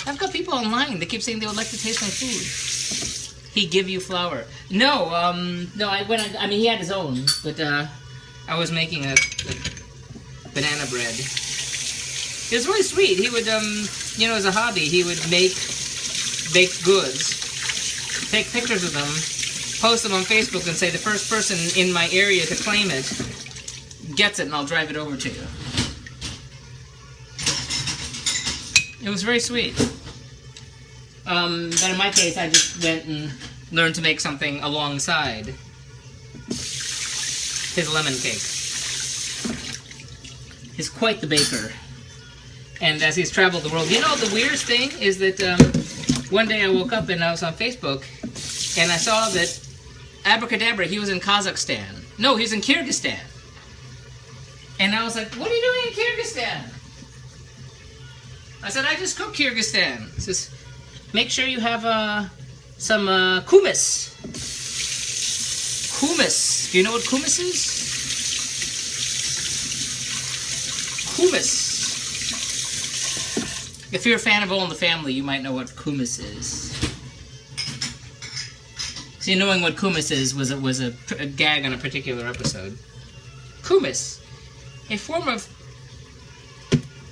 S1: I've got people online that keep saying they would like to taste my food. He give you flour? No, no. He had his own, but I was making a banana bread. It was really sweet. He would, as a hobby, he would make baked goods, take pictures of them, post them on Facebook, and say the first person in my area to claim it gets it, and I'll drive it over to you. It was very sweet. But in my case, I just went and learned to make something alongside his lemon cake. He's quite the baker. And as he's traveled the world, the weirdest thing is that one day I woke up and I was on Facebook and I saw that abracadabra, he was in Kazakhstan. No, he's in Kyrgyzstan. And I was like, "What are you doing in Kyrgyzstan?" I said, "I just cooked Kyrgyzstan." He says, "Make sure you have some kumis." Kumis. Do you know what kumis is? Kumis. If you're a fan of All in the Family, you might know what kumis is. See, knowing what kumis is was a gag on a particular episode. Kumis, a form of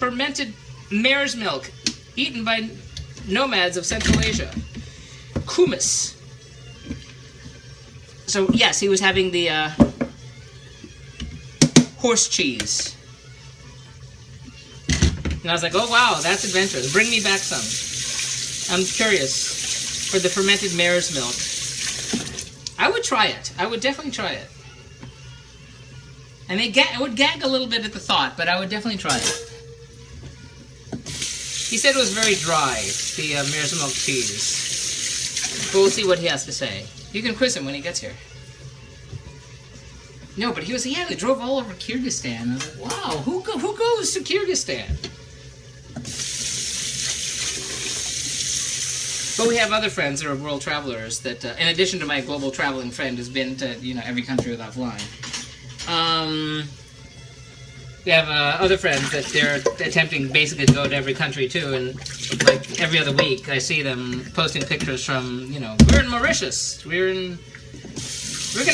S1: fermented mare's milk eaten by nomads of Central Asia. Kumis. So yes, he was having the horse cheese. And I was like, "Oh wow, that's adventurous. Bring me back some. I'm curious for the fermented mare's milk." I would try it. I would definitely try it. And I would gag a little bit at the thought, but I would definitely try it. He said it was very dry, the mare's milk cheese. But we'll see what he has to say. You can quiz him when he gets here. No, but he was, they drove all over Kyrgyzstan. I was like, wow, who goes to Kyrgyzstan? But we have other friends that are world travelers that, in addition to my global traveling friend who's been to, every country without flying. We have other friends that they're attempting basically to go to every country too, and like every other week I see them posting pictures from, we're in Mauritius, we're going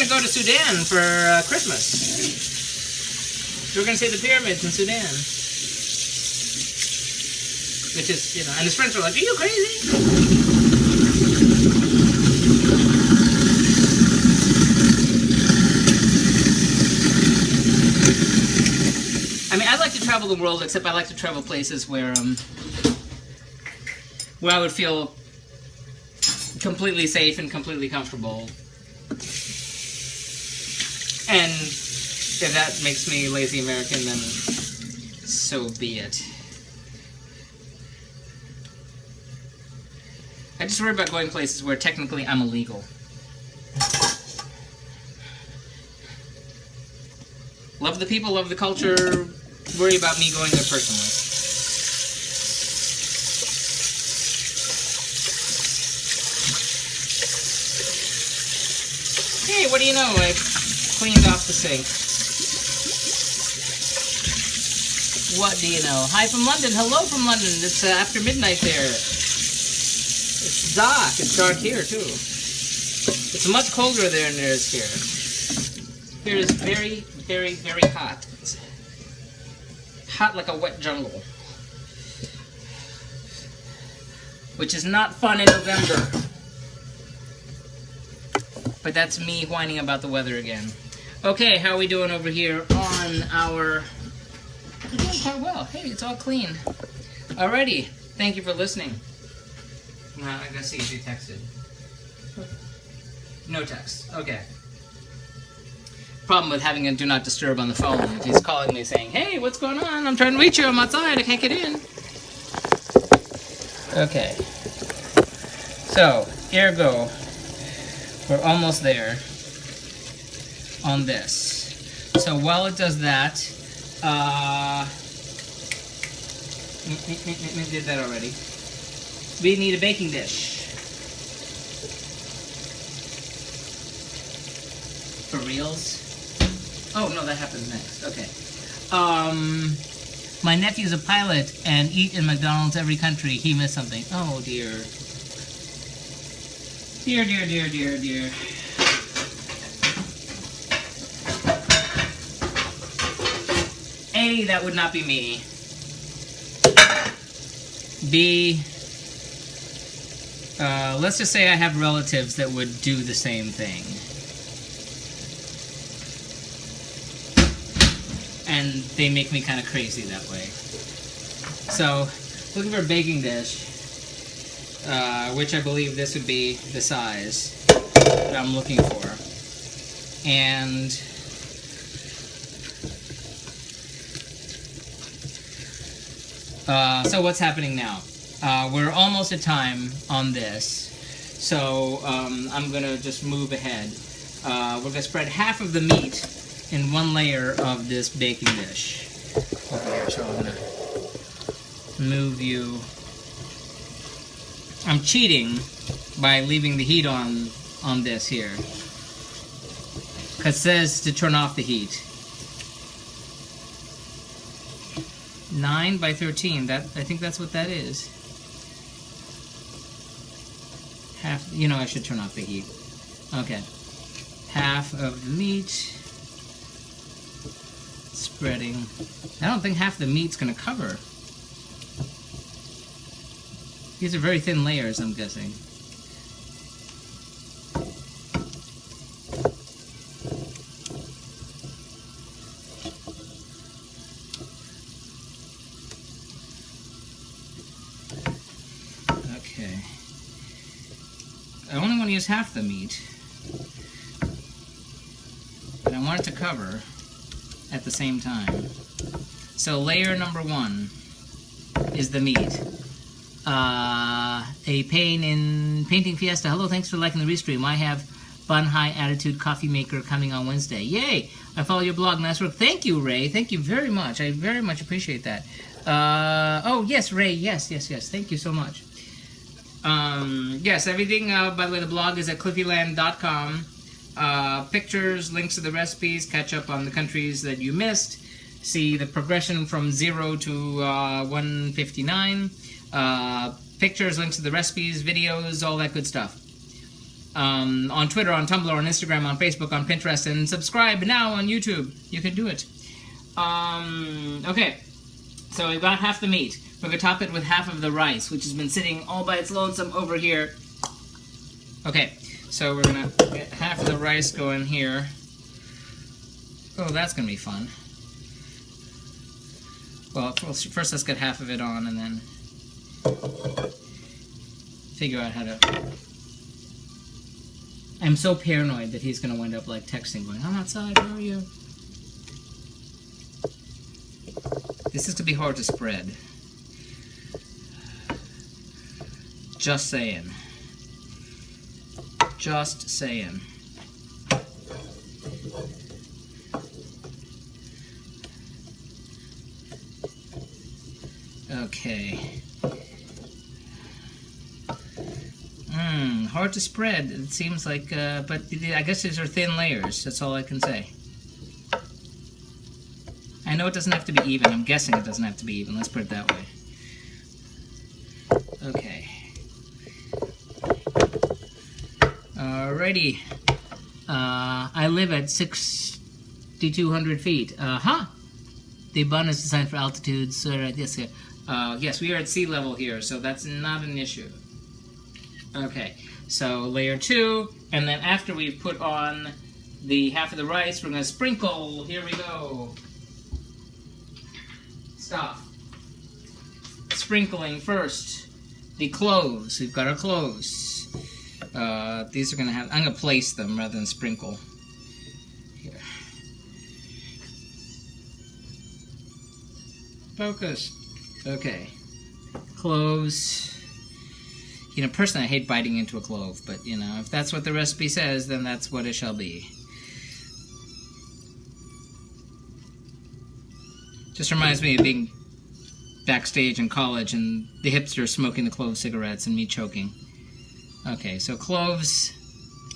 S1: to go to Sudan for Christmas. We're going to see the pyramids in Sudan. Which is, and his friends were like, "Are you crazy?" I like to travel the world, except I like to travel places where I would feel completely safe and completely comfortable. And if that makes me lazy American, then So be it. I just worry about going places where technically I'm illegal. Love the people, love the culture, worry about me going there personally. Hey, what do you know? I cleaned off the sink. What do you know? Hi from London. Hello from London. It's after midnight there. It's dark. It's dark here, too. It's much colder there than it is here. Here is very, very, very hot. It's hot like a wet jungle. Which is not fun in November. But that's me whining about the weather again. Okay, how are we doing over here on our... We're doing quite well. Hey, it's all clean. Alrighty. Thank you for listening. I gotta see if you texted. No text. Okay. Problem with having a do not disturb on the phone. If he's calling me saying, hey, what's going on? I'm trying to reach you. I'm outside. I can't get in. Okay. So, ergo, we're almost there on this. So while it does that, we did that already. We need a baking dish. For reals? Oh, no, that happens next. Okay. My nephew's a pilot and eat in McDonald's every country. He missed something. Oh, dear. Dear, dear, dear, dear, dear. A, that would not be me. B, let's just say I have relatives that would do the same thing. And they make me kind of crazy that way. So, looking for a baking dish, which I believe this would be the size that I'm looking for. And so what's happening now? We're almost at time on this, so I'm gonna just move ahead. We're gonna spread half of the meat in one layer of this baking dish over here. So I'm gonna move you. I'm cheating by leaving the heat on this here, because it says to turn off the heat. 9 by 13. I think that's what that is. Half. You know, I should turn off the heat. Okay. Half of the meat. Spreading. I don't think half the meat's gonna cover. These are very thin layers, I'm guessing. Okay. I only want to use half the meat, but I want it to cover at the same time. So layer number 1 is the meat. A pain in Painting Fiesta. Hello, thanks for liking the restream. I have Bun High Attitude Coffee Maker coming on Wednesday. Yay! I follow your blog. Nice work. Thank you, Ray. Thank you very much. I very much appreciate that. Oh, yes, Ray. Yes. Thank you so much. Yes, everything, by the way, the blog is at cliffyland.com. Pictures, links to the recipes, catch up on the countries that you missed, see the progression from 0 to 159. Pictures, links to the recipes, videos, all that good stuff. On Twitter, on Tumblr, on Instagram, on Facebook, on Pinterest, and subscribe now on YouTube. You can do it. Okay, so we've got half the meat. We're going to top it with half of the rice, which has been sitting all by its lonesome over here. Okay, so we're going to get half of the rice going here. Oh, that's going to be fun. Well, first let's get half of it on and then figure out how to... I'm so paranoid that he's going to wind up like texting going, I'm outside, where are you? This is to be hard to spread. Just saying. Just saying. Okay. Hard to spread. It seems like, but I guess these are thin layers. That's all I can say. I know it doesn't have to be even. I'm guessing it doesn't have to be even. Let's put it that way. Okay. Alrighty. I live at 6,200 feet. The bun is designed for altitudes. So yes, we are at sea level here, so that's not an issue. Okay, so layer 2, and then after we've put on the half of the rice, we're going to sprinkle. Here we go. Stop. Sprinkling first. The cloves. We've got our cloves. These are going to have... I'm going to place them rather than sprinkle. Here. Focus. Okay. Cloves. You know, personally, I hate biting into a clove, but, you know, if that's what the recipe says, then that's what it shall be. Just reminds me of being backstage in college and the hipsters smoking the clove cigarettes and me choking. Okay, so cloves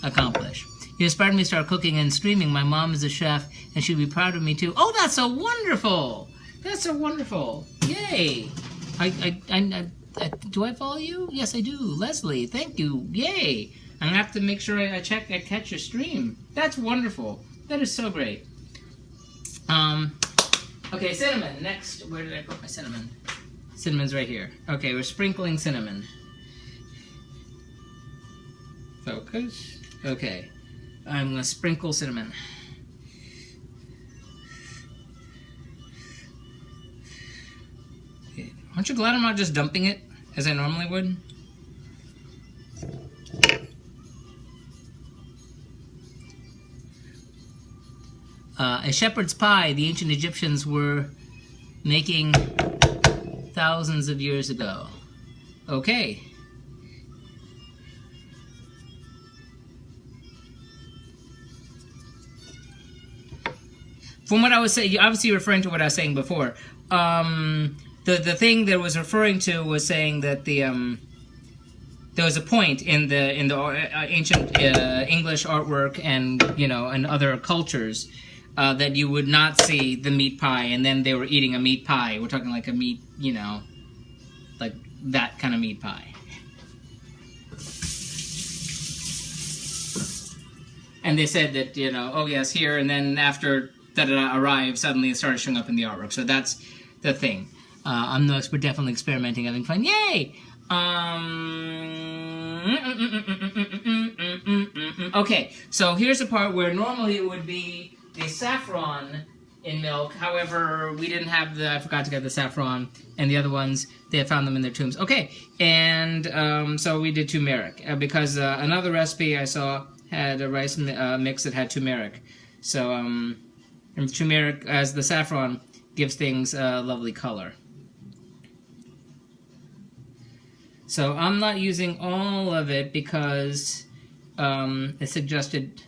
S1: accomplished. You inspired me to start cooking and streaming. My mom is a chef, and she'd be proud of me, too. Oh, that's so wonderful! That's so wonderful! Yay! Do I follow you? Yes, I do. Leslie, thank you. Yay! I'm gonna have to make sure I catch your stream. That's wonderful. That is so great. Okay, cinnamon. Next, where did I put my cinnamon? Cinnamon's right here. Okay, we're sprinkling cinnamon. Focus. Okay, I'm gonna sprinkle cinnamon. Aren't you glad I'm not just dumping it, as I normally would? A shepherd's pie the ancient Egyptians were making thousands of years ago. Okay. From what I was saying, obviously referring to what I was saying before, the thing that was referring to was saying that there was a point in the ancient English artwork and and other cultures that you would not see the meat pie, and then they were eating a meat pie. We're talking like a meat, like that kind of meat pie. And they said that oh yes, here, and then after that arrived, suddenly it started showing up in the artwork. So that's the thing. I'm no expert, definitely experimenting, having fun. Yay! Okay, so here's the part where normally it would be the saffron in milk. However, we didn't have I forgot to get the saffron, and the other ones, they had found them in their tombs. Okay, and so we did turmeric, because another recipe I saw had a rice mix that had turmeric. So, and turmeric, as the saffron, gives things a lovely color. So I'm not using all of it because it suggested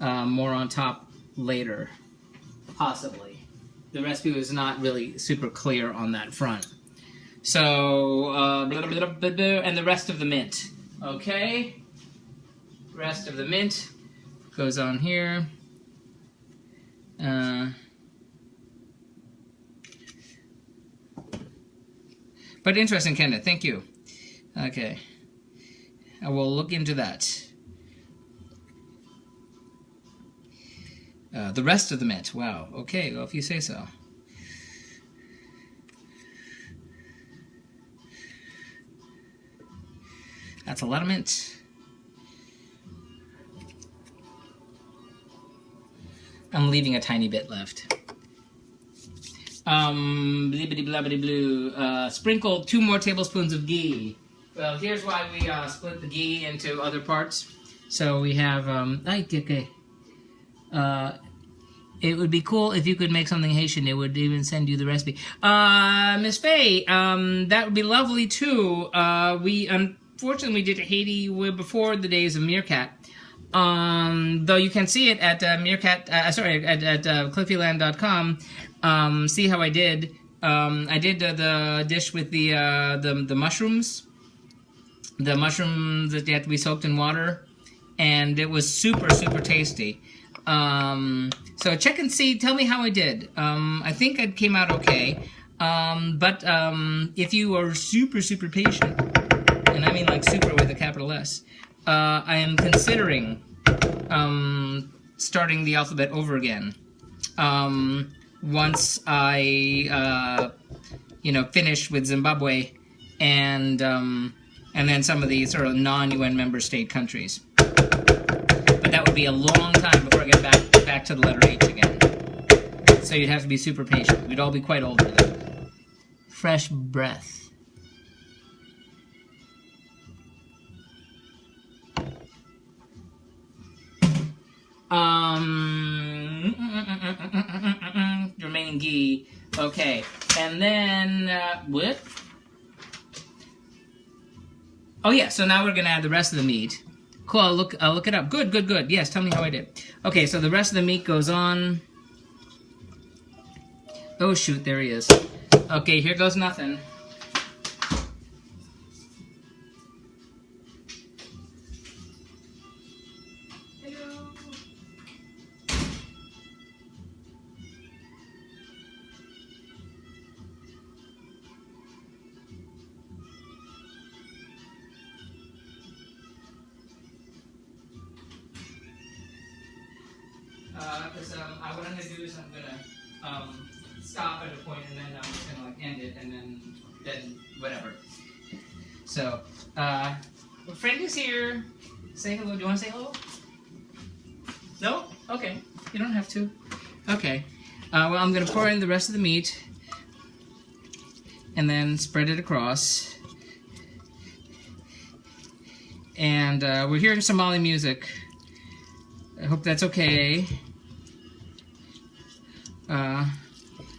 S1: more on top later, possibly. The recipe was not really super clear on that front. So, and the rest of the mint. Okay? Rest of the mint goes on here. But interesting, Kenneth. Thank you. Okay. I will look into that. The rest of the mint. Wow. Okay, well, if you say so. That's a lot of mint. I'm leaving a tiny bit left. Blibbity-blabbity-blue. Sprinkle 2 more tablespoons of ghee. Well, here's why we split the ghee into other parts. So we have, It would be cool if you could make something Haitian. It would even send you the recipe. Miss Faye, that would be lovely too. We unfortunately did Haiti before the days of Meerkat. Though you can see it at cliffyland.com. See how I did. I did the dish with the mushrooms. The mushrooms that had to be soaked in water. And it was super, super tasty. So check and see. Tell me how I did. I think it came out okay. But if you are super, super patient, and I mean like super with a capital S, I am considering starting the alphabet over again. Once I, finish with Zimbabwe and then some of the sort of non-UN member state countries. But that would be a long time before I get back to the letter H again. So you'd have to be super patient. We'd all be quite old for that. Fresh breath. Remaining ghee. Okay. And then, what? Oh yeah, so now we're gonna add the rest of the meat. Cool, I'll look it up. Good. Yes, tell me how I did. Okay, so the rest of the meat goes on. Oh shoot, there he is. Okay, here goes nothing. Hello. Because what I'm going to do is I'm going to stop at a point and then I'm just going to like end it and then whatever. So, friend is here. Say hello. Do you want to say hello? No? Okay. You don't have to. Okay. Well, I'm going to pour in the rest of the meat and then spread it across. And we're hearing Somali music. I hope that's okay.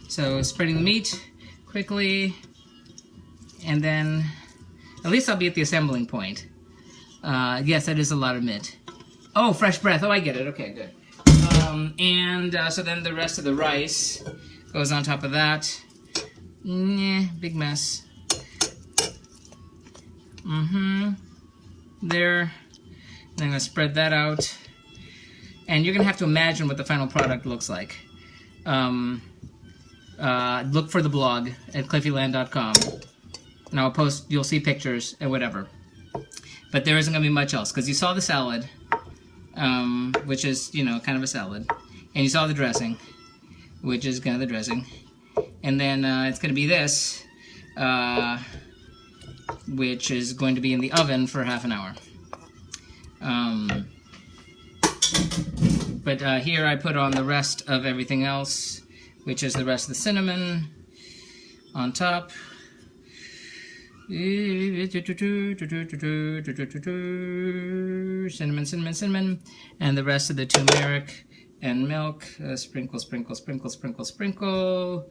S1: So spreading the meat quickly, and then at least I'll be at the assembling point. Yes, that is a lot of meat. Oh, fresh breath. Oh, I get it. Okay, good. So then the rest of the rice goes on top of that. Big mess. There. Then I'm gonna spread that out. And you're going to have to imagine what the final product looks like. Look for the blog at cliffyland.com. And I'll post, you'll see pictures and whatever. But there isn't going to be much else, because you saw the salad, which is, kind of a salad. And you saw the dressing, which is kind of the dressing. And then it's going to be this, which is going to be in the oven for half an hour. But here I put on the rest of everything else, which is the rest of the cinnamon on top. Cinnamon. And the rest of the turmeric and milk. Sprinkle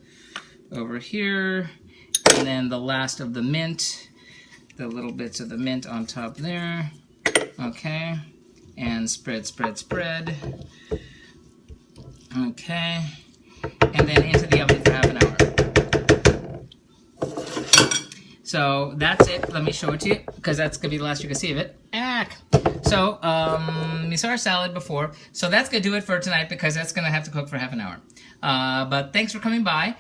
S1: over here. And then the last of the mint. The little bits of the mint on top there. Okay. And spread. Okay. And then into the oven for half an hour. So that's it. Let me show it to you, because that's going to be the last you can see of it. So, you saw our salad before. So that's going to do it for tonight, because that's going to have to cook for half an hour. But thanks for coming by.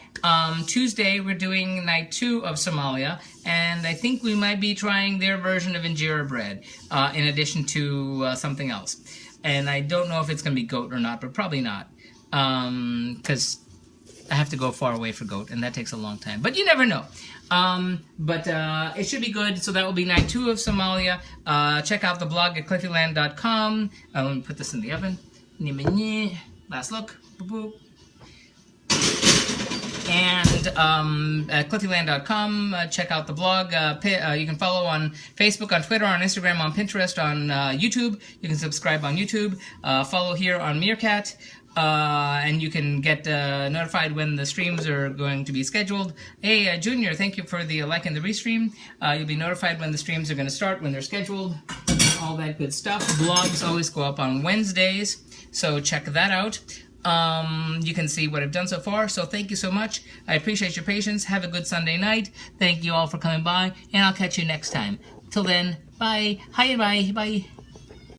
S1: Tuesday, we're doing night 2 of Somalia, and I think we might be trying their version of injera bread, in addition to something else. And I don't know if it's going to be goat or not, but probably not, because I have to go far away for goat, and that takes a long time. But you never know. But it should be good. So that will be night 2 of Somalia. Check out the blog at cliffyland.com. Let me put this in the oven. Last look. Boop, boop. And at cliffyland.com, check out the blog. You can follow on Facebook, on Twitter, on Instagram, on Pinterest, on YouTube. You can subscribe on YouTube. Follow here on Meerkat. and you can get notified when the streams are going to be scheduled. Hey, Junior, thank you for the like and the restream. You'll be notified when the streams are going to start, when they're scheduled, all that good stuff. Vlogs always go up on Wednesdays, so check that out. You can see what I've done so far, so thank you so much. I appreciate your patience. Have a good Sunday night. Thank you all for coming by, and I'll catch you next time. Till then, bye. Hi and bye. Bye.